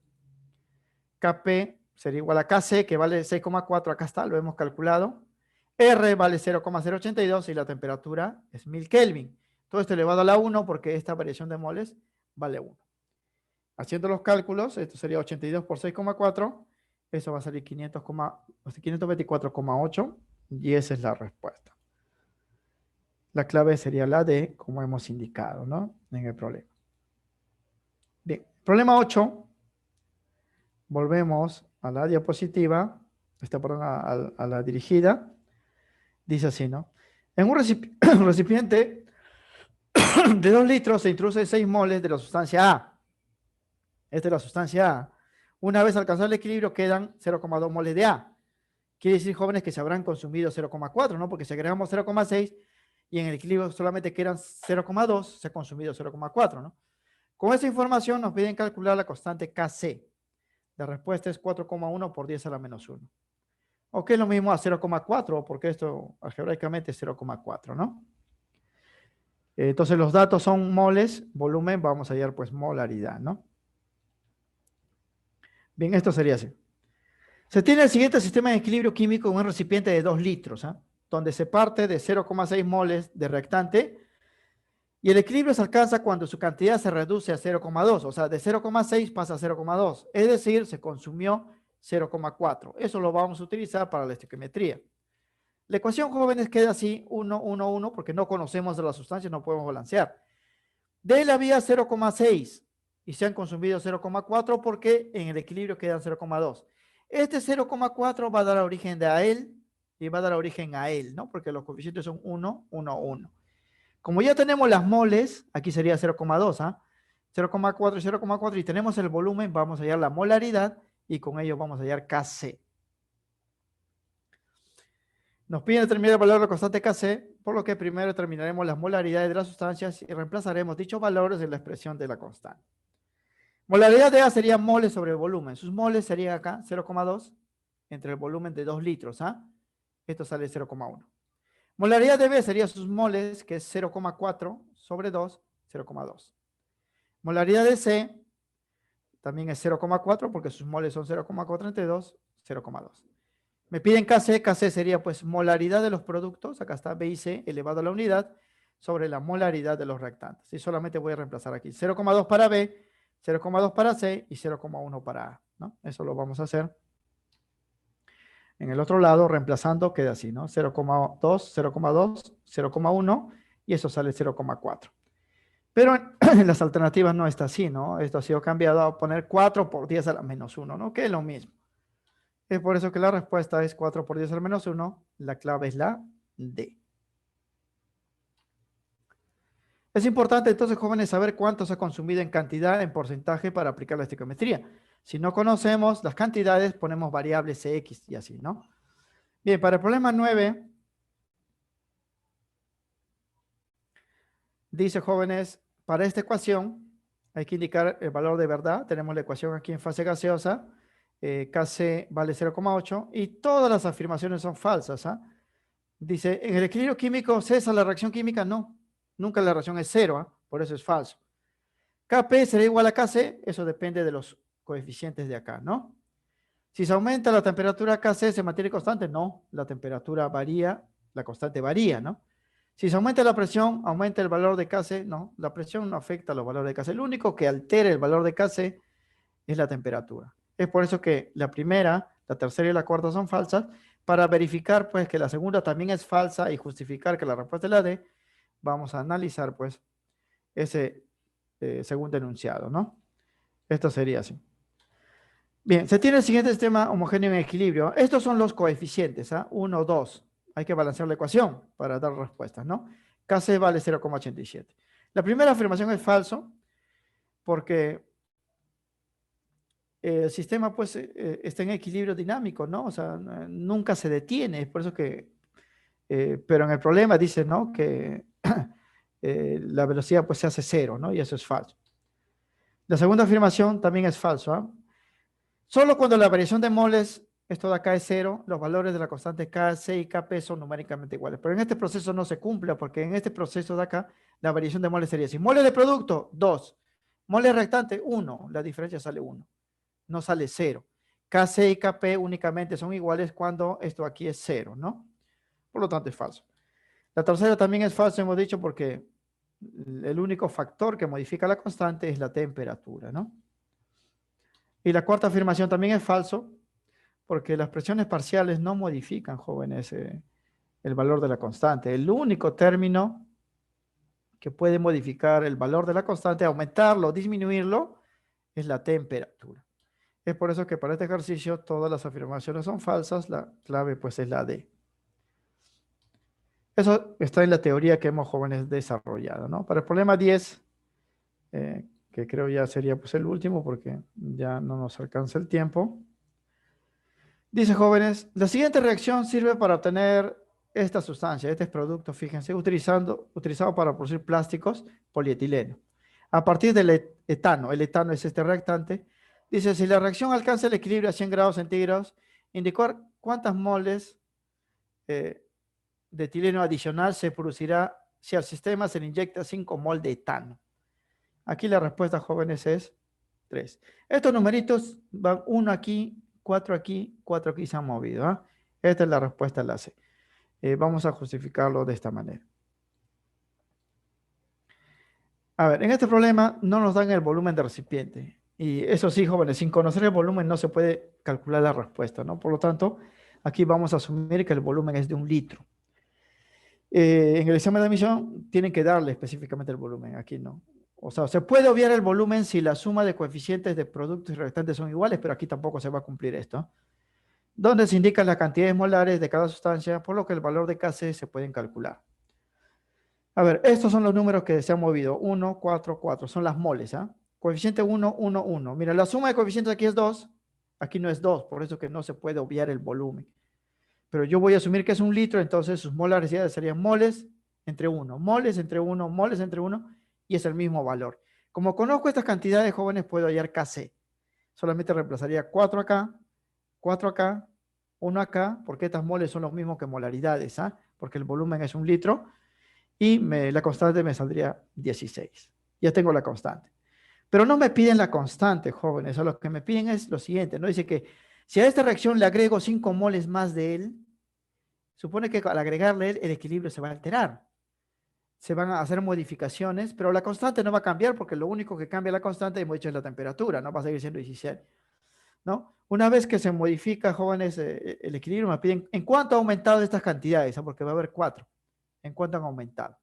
Kp sería igual a Kc, que vale 6,4, acá está, lo hemos calculado. R vale 0,082 y la temperatura es 1000 Kelvin. Todo esto elevado a la 1 porque esta variación de moles vale 1. Haciendo los cálculos, esto sería 82 por 6,4, eso va a salir 524,8 y esa es la respuesta. La clave sería la D, como hemos indicado, ¿no? En el problema. Bien, problema 8. Volvemos a la diapositiva, perdón, a la dirigida. Dice así, ¿no? En un recipiente de 2 litros se introduce 6 moles de la sustancia A. Esta es la sustancia A. Una vez alcanzado el equilibrio quedan 0,2 moles de A. Quiere decir, jóvenes, que se habrán consumido 0,4, ¿no? Porque si agregamos 0,6 y en el equilibrio solamente quedan 0,2, se ha consumido 0,4, ¿no? Con esa información nos piden calcular la constante Kc. La respuesta es 4,1 por 10 a la menos 1. O que es lo mismo a 0,4, porque esto algebraicamente es 0,4, ¿no? Entonces los datos son moles, volumen, vamos a hallar pues molaridad, ¿no? Bien, esto sería así. Se tiene el siguiente sistema de equilibrio químico en un recipiente de 2 litros, ¿eh? Donde se parte de 0,6 moles de reactante y el equilibrio se alcanza cuando su cantidad se reduce a 0,2, o sea, de 0,6 pasa a 0,2, es decir, se consumió 0,4. Eso lo vamos a utilizar para la estequiometría. La ecuación, jóvenes, queda así, 1, 1, 1, porque no conocemos de la sustancia, no podemos balancear. De la vía 0,6 y se han consumido 0,4 porque en el equilibrio quedan 0,2. Este 0,4 va a dar origen a él y va a dar origen a él, ¿no? Porque los coeficientes son 1, 1, 1. Como ya tenemos las moles, aquí sería 0,2, ¿ah? 0,4 y 0,4 y tenemos el volumen, vamos a hallar la molaridad y con ello vamos a hallar Kc. Nos piden determinar el valor de la constante Kc, por lo que primero determinaremos las molaridades de las sustancias y reemplazaremos dichos valores en la expresión de la constante. Molaridad de A sería moles sobre el volumen. Sus moles serían acá 0,2 entre el volumen de 2 litros. ¿Ah? Esto sale 0,1. Molaridad de B sería sus moles, que es 0,4 sobre 2, 0,2. Molaridad de C también es 0,4 porque sus moles son 0,432, 0,2. Me piden Kc, Kc sería pues molaridad de los productos, acá está B y C elevado a la unidad, sobre la molaridad de los reactantes. Y solamente voy a reemplazar aquí 0,2 para B, 0,2 para C y 0,1 para A, ¿no? Eso lo vamos a hacer. En el otro lado, reemplazando, queda así, ¿no? 0,2, 0,2, 0,1 y eso sale 0,4. Pero en las alternativas no está así, ¿no? Esto ha sido cambiado a poner 4 por 10 a la menos 1, ¿no? Que es lo mismo. Es por eso que la respuesta es 4 por 10 al menos 1. La clave es la D. Es importante entonces, jóvenes, saber cuánto se ha consumido en cantidad, en porcentaje para aplicar la estequiometría. Si no conocemos las cantidades, ponemos variables X y así, ¿no? Bien, para el problema 9, dice, jóvenes, para esta ecuación hay que indicar el valor de verdad. Tenemos la ecuación aquí en fase gaseosa. Kc vale 0,8 y todas las afirmaciones son falsas. ¿Ah? Dice, en el equilibrio químico cesa la reacción química. No, nunca la reacción es cero, ¿ah? Por eso es falso. Kp será igual a Kc, eso depende de los coeficientes de acá, ¿no? Si se aumenta la temperatura Kc, ¿se mantiene constante? No, la temperatura varía, la constante varía, ¿no? Si se aumenta la presión, aumenta el valor de Kc. No, la presión no afecta a los valores de Kc. Lo único que altera el valor de Kc es la temperatura. Es por eso que la primera, la tercera y la cuarta son falsas. Para verificar pues que la segunda también es falsa y justificar que la respuesta es la D, vamos a analizar pues ese segundo enunciado, ¿no? Esto sería así. Bien, se tiene el siguiente sistema homogéneo en equilibrio. Estos son los coeficientes, ¿ah? 1, 2. Hay que balancear la ecuación para dar respuestas, ¿no? Kc vale 0,87. La primera afirmación es falso porque el sistema pues está en equilibrio dinámico, ¿no? O sea, nunca se detiene, es por eso que, pero en el problema dice, ¿no? Que la velocidad pues se hace cero, ¿no? Y eso es falso. La segunda afirmación también es falso, ¿ah? Solo cuando la variación de moles, esto de acá es cero, los valores de la constante Kc y Kp son numéricamente iguales. Pero en este proceso no se cumple, porque en este proceso de acá, la variación de moles sería así. Moles de producto, 2. Moles reactante, 1. La diferencia sale 1. No sale 0. Kc y Kp únicamente son iguales cuando esto aquí es 0, ¿no? Por lo tanto es falso. La tercera también es falso, hemos dicho, porque el único factor que modifica la constante es la temperatura, ¿no? Y la cuarta afirmación también es falso, porque las presiones parciales no modifican, jóvenes, el valor de la constante. El único término que puede modificar el valor de la constante, aumentarlo o disminuirlo, es la temperatura. Es por eso que para este ejercicio todas las afirmaciones son falsas, la clave pues es la D. Eso está en la teoría que hemos, jóvenes, desarrollado, ¿no? Para el problema 10, que creo ya sería pues el último porque ya no nos alcanza el tiempo. Dice, jóvenes, la siguiente reacción sirve para obtener esta sustancia, este es producto, fíjense, utilizado para producir plásticos, polietileno. A partir del etano, el etano es este reactante, dice, si la reacción alcanza el equilibrio a 100 grados centígrados, indicar cuántas moles eh, de etileno adicional se producirá si al sistema se le inyecta 5 mol de etano. Aquí la respuesta, jóvenes, es 3. Estos numeritos van 1 aquí, 4 aquí, 4 aquí se han movido. ¿Ah? Esta es la respuesta a la C. Vamos a justificarlo de esta manera. A ver, en este problema no nos dan el volumen del recipiente. Y eso sí, jóvenes, sin conocer el volumen no se puede calcular la respuesta, ¿no? Por lo tanto, aquí vamos a asumir que el volumen es de 1 litro. En el examen de admisión tienen que darle específicamente el volumen, aquí no. O sea, se puede obviar el volumen si la suma de coeficientes de productos y restantes son iguales, pero aquí tampoco se va a cumplir esto. Donde se indican las cantidades molares de cada sustancia, por lo que el valor de Kc se pueden calcular. A ver, estos son los números que se han movido. 1, 4, 4. Son las moles. ¿Ah? Coeficiente 1, 1, 1. Mira, la suma de coeficientes aquí es 2. Aquí no es 2, por eso que no se puede obviar el volumen. Pero yo voy a asumir que es 1 litro, entonces sus molaridades serían moles entre 1, moles entre 1, moles entre 1, y es el mismo valor. Como conozco estas cantidades, jóvenes, puedo hallar Kc. Solamente reemplazaría 4 acá, 4 acá, 1 acá, porque estas moles son los mismos que molaridades, ¿ah? Porque el volumen es 1 litro, y la constante me saldría 16. Ya tengo la constante. Pero no me piden la constante, jóvenes. O lo que me piden es lo siguiente, ¿no? Dice que si a esta reacción le agrego 5 moles más de él, supone que al agregarle él, el equilibrio se va a alterar. Se van a hacer modificaciones, pero la constante no va a cambiar porque lo único que cambia la constante, hemos dicho, es la temperatura, no va a seguir siendo 16. ¿No? Una vez que se modifica, jóvenes, el equilibrio, me piden en cuánto ha aumentado estas cantidades, ¿no? Porque va a haber 4. En cuánto han aumentado.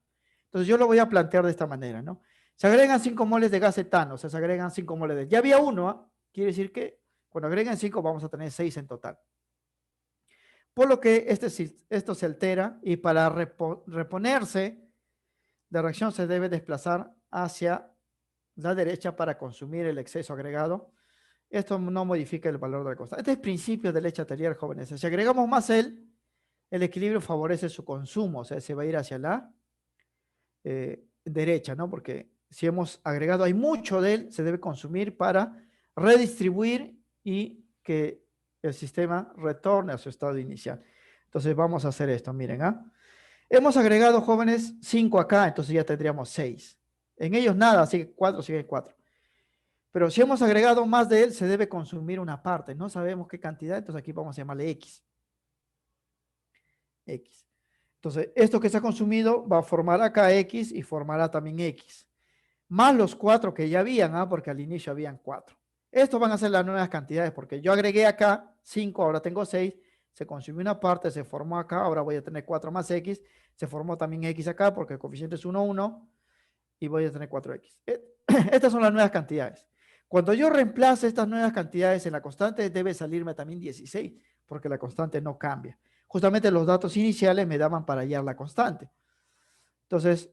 Entonces yo lo voy a plantear de esta manera, ¿no? Se agregan 5 moles de gas etano, o sea, se agregan 5 moles de... Ya había 1, ¿eh? Quiere decir que cuando agregan 5 vamos a tener 6 en total. Por lo que esto se altera y para reponerse, la reacción se debe desplazar hacia la derecha para consumir el exceso agregado. Esto no modifica el valor de la constante. Este es el principio de leche atelier, jóvenes. Si agregamos más el equilibrio favorece su consumo, o sea, se va a ir hacia la derecha, ¿no? Porque si hemos agregado, hay mucho de él, se debe consumir para redistribuir y que el sistema retorne a su estado inicial. Entonces vamos a hacer esto, miren, ¿ah? Hemos agregado, jóvenes, 5 acá, entonces ya tendríamos 6. En ellos nada, así que 4 sigue 4. Pero si hemos agregado más de él, se debe consumir una parte. No sabemos qué cantidad, entonces aquí vamos a llamarle X. X. Entonces, esto que se ha consumido va a formar acá X y formará también X. Más los 4 que ya habían, ¿ah? Porque al inicio habían 4. Estos van a ser las nuevas cantidades, porque yo agregué acá 5, ahora tengo 6, se consumió una parte, se formó acá, ahora voy a tener 4 más X, se formó también X acá, porque el coeficiente es 1, 1, y voy a tener 4X. Estas son las nuevas cantidades. Cuando yo reemplace estas nuevas cantidades en la constante, debe salirme también 16, porque la constante no cambia. Justamente los datos iniciales me daban para hallar la constante. Entonces,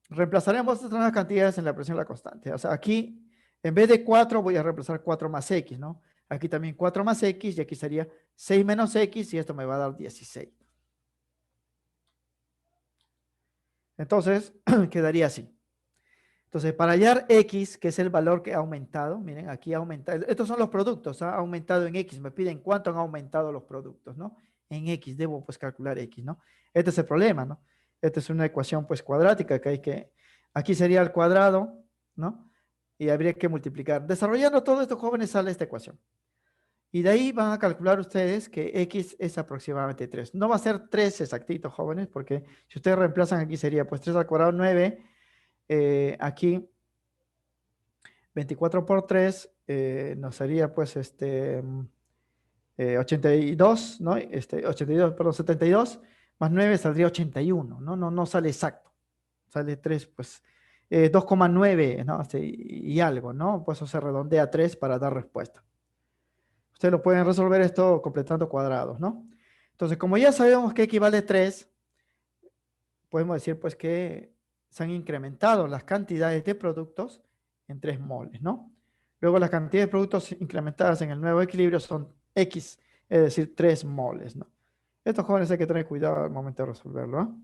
reemplazaremos estas nuevas cantidades en la presión de la constante. O sea, aquí, en vez de 4, voy a reemplazar 4 más X, ¿no? Aquí también 4 más X, y aquí sería 6 menos X, y esto me va a dar 16. Entonces, quedaría así. Entonces, para hallar X, que es el valor que ha aumentado, miren, aquí ha aumentado, estos son los productos, ha aumentado en X, me piden cuánto han aumentado los productos, ¿no? En X, debo pues calcular X, ¿no? Este es el problema, ¿no? Esta es una ecuación pues cuadrática que hay que, aquí sería el cuadrado, ¿no? Y habría que multiplicar. Desarrollando todo esto, jóvenes, sale esta ecuación. Y de ahí van a calcular ustedes que X es aproximadamente 3. No va a ser 3 exactitos, jóvenes, porque si ustedes reemplazan aquí sería pues 3 al cuadrado 9, aquí 24 por 3 nos sería pues 82, ¿no? 82, perdón, 72 más 9 saldría 81, ¿no? No sale exacto. Sale 3, pues 2,9, ¿no? Y algo, ¿no? Pues eso se redondea a 3 para dar respuesta. Ustedes lo pueden resolver esto completando cuadrados, ¿no? Entonces, como ya sabemos que equivale a 3, podemos decir pues que se han incrementado las cantidades de productos en 3 moles, ¿no? Luego las cantidades de productos incrementadas en el nuevo equilibrio son X. es decir, 3 moles, ¿no? Estos jóvenes hay que tener cuidado al momento de resolverlo, ¿no?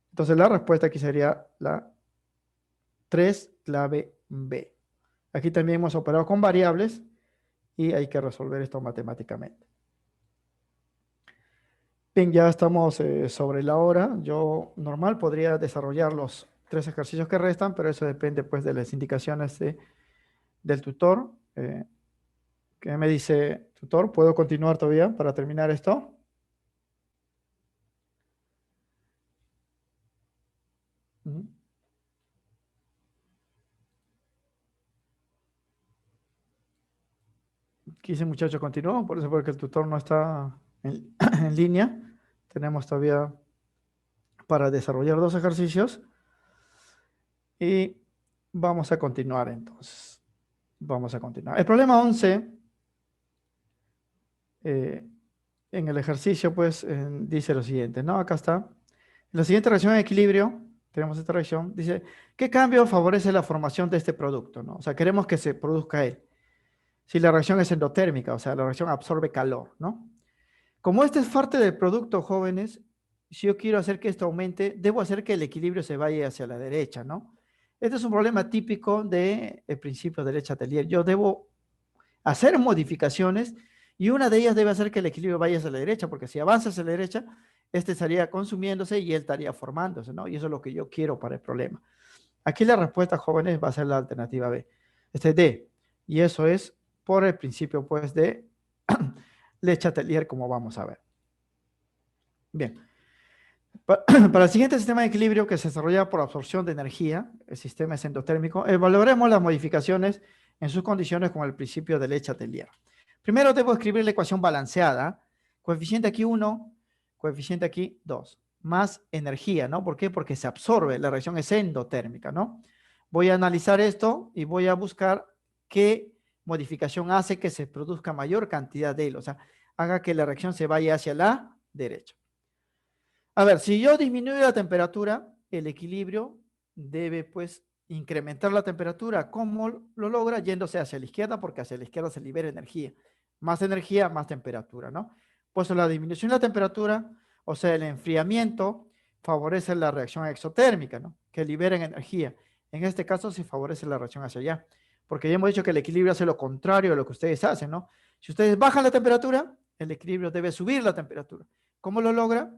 Entonces la respuesta aquí sería la 3 clave B. Aquí también hemos operado con variables y hay que resolver esto matemáticamente. Bien, ya estamos sobre la hora. Yo normal podría desarrollar los 3 ejercicios que restan, pero eso depende pues de las indicaciones del tutor. ¿Qué me dice, tutor? ¿Puedo continuar todavía para terminar esto? Ujú. Quise muchacho continuó, por eso porque el tutor no está en línea. Tenemos todavía para desarrollar 2 ejercicios y vamos a continuar entonces. Vamos a continuar. El problema 11, eh, en el ejercicio, pues dice lo siguiente, ¿no? Acá está. En la siguiente reacción de equilibrio, tenemos esta reacción, dice, ¿qué cambio favorece la formación de este producto? ¿No? O sea, queremos que se produzca él. Si la reacción es endotérmica, o sea, la reacción absorbe calor, ¿no? Como este es parte del producto, jóvenes, si yo quiero hacer que esto aumente, debo hacer que el equilibrio se vaya hacia la derecha, ¿no? Este es un problema típico del principio de Letelier. Yo debo hacer modificaciones y una de ellas debe hacer que el equilibrio vaya hacia la derecha, porque si avanza hacia la derecha, este estaría consumiéndose y él estaría formándose, ¿no? Y eso es lo que yo quiero para el problema. Aquí la respuesta, jóvenes, va a ser la alternativa B. Este D. Y eso es por el principio, pues, de Le Chatelier, como vamos a ver. Bien. Para el siguiente sistema de equilibrio que se desarrolla por absorción de energía, el sistema es endotérmico, evaluaremos las modificaciones en sus condiciones con el principio de Le Chatelier. Primero debo escribir la ecuación balanceada, coeficiente aquí 1, coeficiente aquí 2, más energía, ¿no? ¿Por qué? Porque se absorbe, la reacción es endotérmica, ¿no? Voy a analizar esto y voy a buscar qué modificación hace que se produzca mayor cantidad de él, o sea, haga que la reacción se vaya hacia la derecha. A ver, si yo disminuyo la temperatura, el equilibrio debe, pues, incrementar la temperatura. ¿Cómo lo logra? Yéndose hacia la izquierda, porque hacia la izquierda se libera energía, más temperatura, ¿no? Pues la disminución de la temperatura, o sea, el enfriamiento, favorece la reacción exotérmica, ¿no? Que liberen energía. En este caso, se favorece la reacción hacia allá, porque ya hemos dicho que el equilibrio hace lo contrario a lo que ustedes hacen, ¿no? Si ustedes bajan la temperatura, el equilibrio debe subir la temperatura. ¿Cómo lo logra?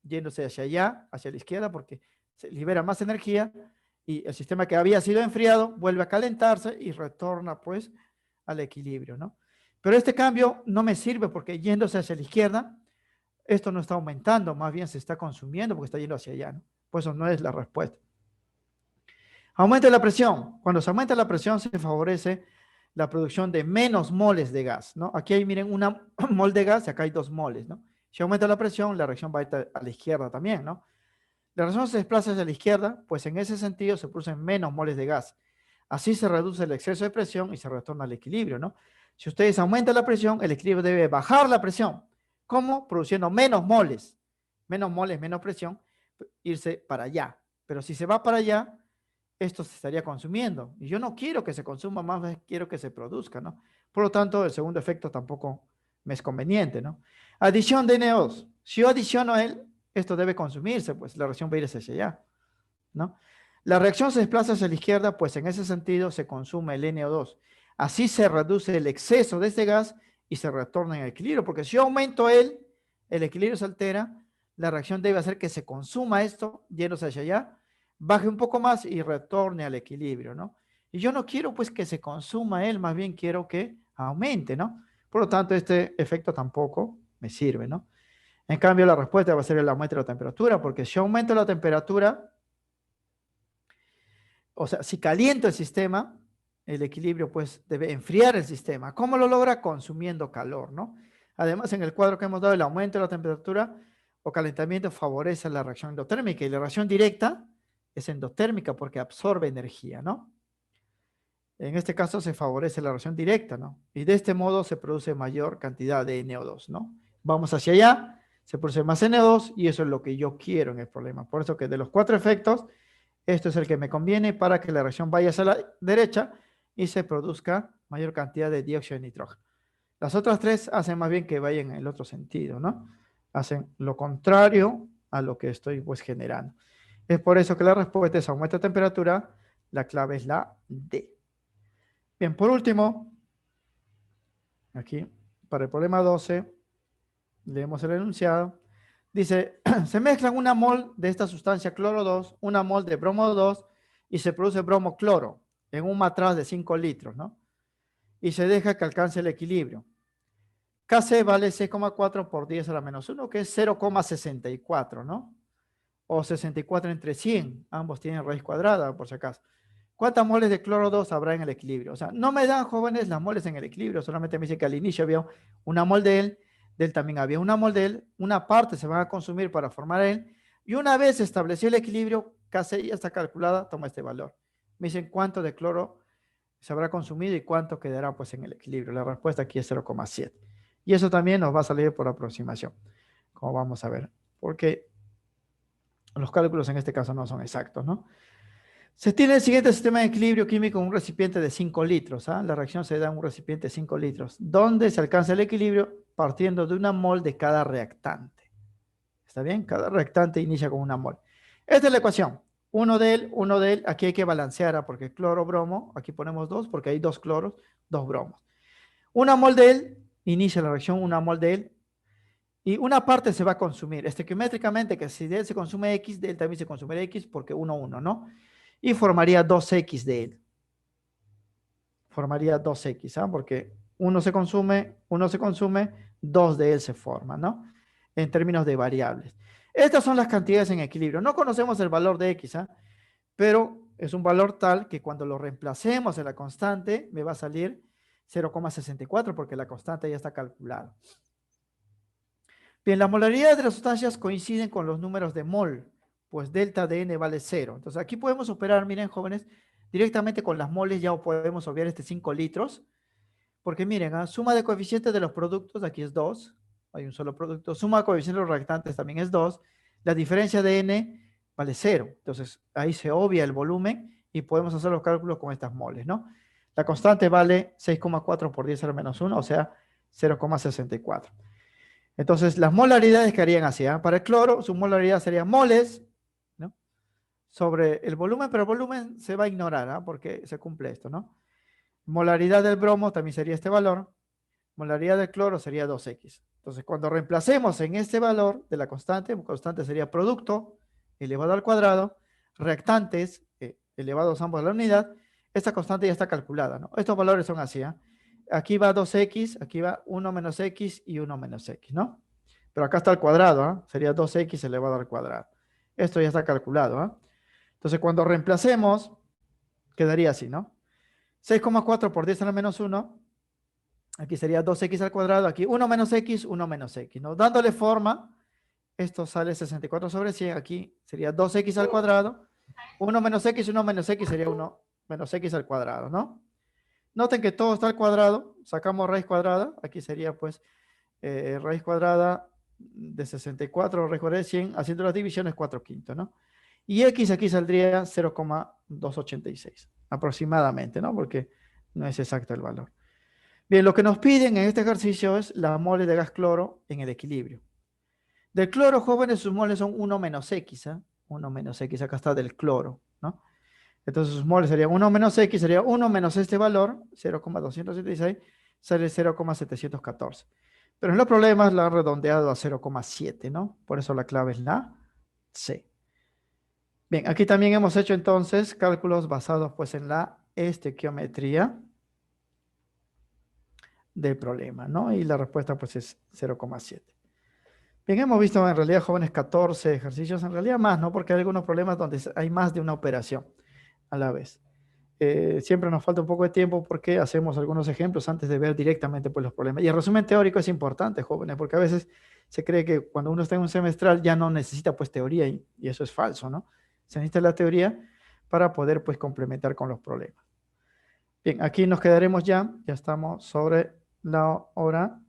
Yéndose hacia allá, hacia la izquierda, porque se libera más energía y el sistema que había sido enfriado vuelve a calentarse y retorna pues al equilibrio, ¿no? Pero este cambio no me sirve porque yéndose hacia la izquierda, esto no está aumentando, más bien se está consumiendo porque está yendo hacia allá, ¿no? Pues eso no es la respuesta. Aumenta la presión. Cuando se aumenta la presión se favorece la producción de menos moles de gas, ¿no? Aquí hay, miren, una mol de gas y acá hay 2 moles, ¿no? Si aumenta la presión, la reacción va a ir a la izquierda también, ¿no? La reacción se desplaza hacia la izquierda, pues en ese sentido se producen menos moles de gas. Así se reduce el exceso de presión y se retorna al equilibrio, ¿no? Si ustedes aumentan la presión, el equilibrio debe bajar la presión. ¿Cómo? Produciendo menos moles. Menos moles, menos presión, irse para allá. Pero si se va para allá, esto se estaría consumiendo. Y yo no quiero que se consuma, más quiero que se produzca, ¿no? Por lo tanto, el segundo efecto tampoco me es conveniente, ¿no? Adición de NO2. Si yo adiciono él, esto debe consumirse, pues la reacción va a ir hacia allá, ¿no? La reacción se desplaza hacia la izquierda, pues en ese sentido se consume el NO2. Así se reduce el exceso de este gas y se retorna en equilibrio, porque si yo aumento él, el equilibrio se altera, la reacción debe hacer que se consuma esto, yéndose hacia allá, baje un poco más y retorne al equilibrio, ¿no? Y yo no quiero pues que se consuma él, más bien quiero que aumente, ¿no? Por lo tanto, este efecto tampoco me sirve, ¿no? En cambio, la respuesta va a ser el aumento de la temperatura, porque si aumento la temperatura, o sea, si caliento el sistema, el equilibrio pues debe enfriar el sistema. ¿Cómo lo logra? Consumiendo calor, ¿no? Además, en el cuadro que hemos dado, el aumento de la temperatura o calentamiento favorece la reacción endotérmica y la reacción directa es endotérmica porque absorbe energía, ¿no? En este caso se favorece la reacción directa, ¿no? Y de este modo se produce mayor cantidad de NO2, ¿no? Vamos hacia allá, se produce más NO2 y eso es lo que yo quiero en el problema. Por eso que de los 4 efectos, esto es el que me conviene para que la reacción vaya hacia la derecha y se produzca mayor cantidad de dióxido de nitrógeno. Las otras tres hacen más bien que vayan en el otro sentido, ¿no? Hacen lo contrario a lo que estoy pues generando. Es por eso que la respuesta es aumento de temperatura. La clave es la D. Bien, por último, aquí, para el problema 12, leemos el enunciado. Dice, se mezclan una mol de esta sustancia cloro 2, una mol de bromo 2 y se produce bromo cloro en un matraz de 5 litros, ¿no? Y se deja que alcance el equilibrio. Kc vale 6,4 por 10 a la menos 1, que es 0,64, ¿no? O 64 entre 100. Ambos tienen raíz cuadrada, por si acaso. ¿Cuántas moles de cloro 2 habrá en el equilibrio? O sea, no me dan, jóvenes, las moles en el equilibrio. Solamente me dice que al inicio había una mol de él también había una mol de él. Una parte se van a consumir para formar él. Y una vez establecido el equilibrio, Kc ya está calculada, toma este valor. Me dicen cuánto de cloro se habrá consumido y cuánto quedará pues en el equilibrio. La respuesta aquí es 0,7. Y eso también nos va a salir por aproximación, como vamos a ver, porque los cálculos en este caso no son exactos, ¿no? Se tiene el siguiente sistema de equilibrio químico en un recipiente de 5 litros. ¿Ah? La reacción se da en un recipiente de 5 litros, donde se alcanza el equilibrio partiendo de una mol de cada reactante. ¿Está bien? Cada reactante inicia con una mol. Esta es la ecuación. Uno de él. Aquí hay que balancear, porque cloro, bromo, aquí ponemos 2, porque hay 2 cloros, 2 bromos. Una mol de él, inicia la reacción, una mol de él, y una parte se va a consumir. Estequiométricamente, que si de él se consume X, de él también se consume X, porque 1, 1, ¿no? Y formaría 2X de él. Formaría 2X, ¿ah? Porque uno se consume, 2 de él se forma, ¿no? En términos de variables. Estas son las cantidades en equilibrio. No conocemos el valor de X, ¿ah? Pero es un valor tal que cuando lo reemplacemos en la constante, me va a salir 0,64 porque la constante ya está calculada. Bien, las molaridades de las sustancias coinciden con los números de mol, pues delta de n vale 0. Entonces aquí podemos operar, miren jóvenes, directamente con las moles ya podemos obviar este 5 litros, porque miren, suma de coeficientes de los productos, aquí es 2, hay un solo producto, suma de coeficientes de los reactantes también es 2, la diferencia de n vale 0, entonces ahí se obvia el volumen y podemos hacer los cálculos con estas moles, ¿no? La constante vale 6,4 por 10 a la menos 1, o sea, 0,64. Entonces, las molaridades quedarían así. Para el cloro, su molaridad sería moles, ¿no? Sobre el volumen, pero el volumen se va a ignorar, porque se cumple esto, ¿no? Molaridad del bromo también sería este valor. Molaridad del cloro sería 2X. Entonces, cuando reemplacemos en este valor de la constante sería producto elevado al cuadrado, reactantes elevados ambos a la unidad, esta constante ya está calculada, ¿no? Estos valores son así, ¿eh? Aquí va 2X, aquí va 1 menos X y 1 menos X, ¿no? Pero acá está el cuadrado, ¿eh? Sería 2X elevado al cuadrado. Esto ya está calculado, ¿eh? Entonces, cuando reemplacemos, quedaría así, ¿no? 6,4 por 10 a la menos 1, aquí sería 2X al cuadrado, aquí 1 menos X, 1 menos X, ¿no? Dándole forma, esto sale 64 sobre 100, aquí sería 2X al cuadrado, 1 menos X, 1 menos X sería 1 menos X al cuadrado, ¿no? Noten que todo está al cuadrado, sacamos raíz cuadrada, aquí sería pues raíz cuadrada de 64, raíz cuadrada de 100, haciendo las divisiones 4 quintos, ¿no? Y X aquí saldría 0,286 aproximadamente, ¿no? Porque no es exacto el valor. Bien, lo que nos piden en este ejercicio es la mole de gas cloro en el equilibrio. Del cloro, jóvenes, sus moles son 1 menos X, ¿eh? 1 menos X, acá está del cloro, ¿no? Entonces sus moles serían 1 menos X, sería 1 menos este valor, 0,276, sale 0,714. Pero en los problemas la han redondeado a 0,7, ¿no? Por eso la clave es la C. Bien, aquí también hemos hecho entonces cálculos basados pues en la estequiometría del problema, ¿no? Y la respuesta pues es 0,7. Bien, hemos visto en realidad, jóvenes, 14 ejercicios, en realidad más, ¿no? Porque hay algunos problemas donde hay más de una operación a la vez. Siempre nos falta un poco de tiempo porque hacemos algunos ejemplos antes de ver directamente pues, los problemas. Y el resumen teórico es importante, jóvenes, porque a veces se cree que cuando uno está en un semestral ya no necesita pues teoría y eso es falso, ¿no? Se necesita la teoría para poder pues complementar con los problemas. Bien, aquí nos quedaremos ya estamos sobre la hora.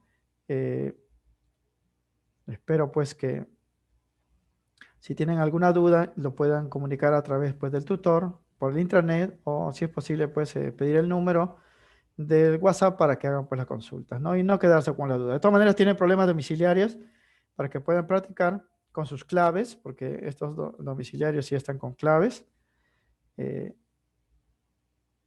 Espero pues que si tienen alguna duda lo puedan comunicar a través pues, del tutor por el intranet o si es posible pues pedir el número del WhatsApp para que hagan pues las consultas, ¿no? Y no quedarse con la duda. De todas maneras, tienen problemas domiciliarios para que puedan practicar con sus claves, porque estos domiciliarios sí están con claves.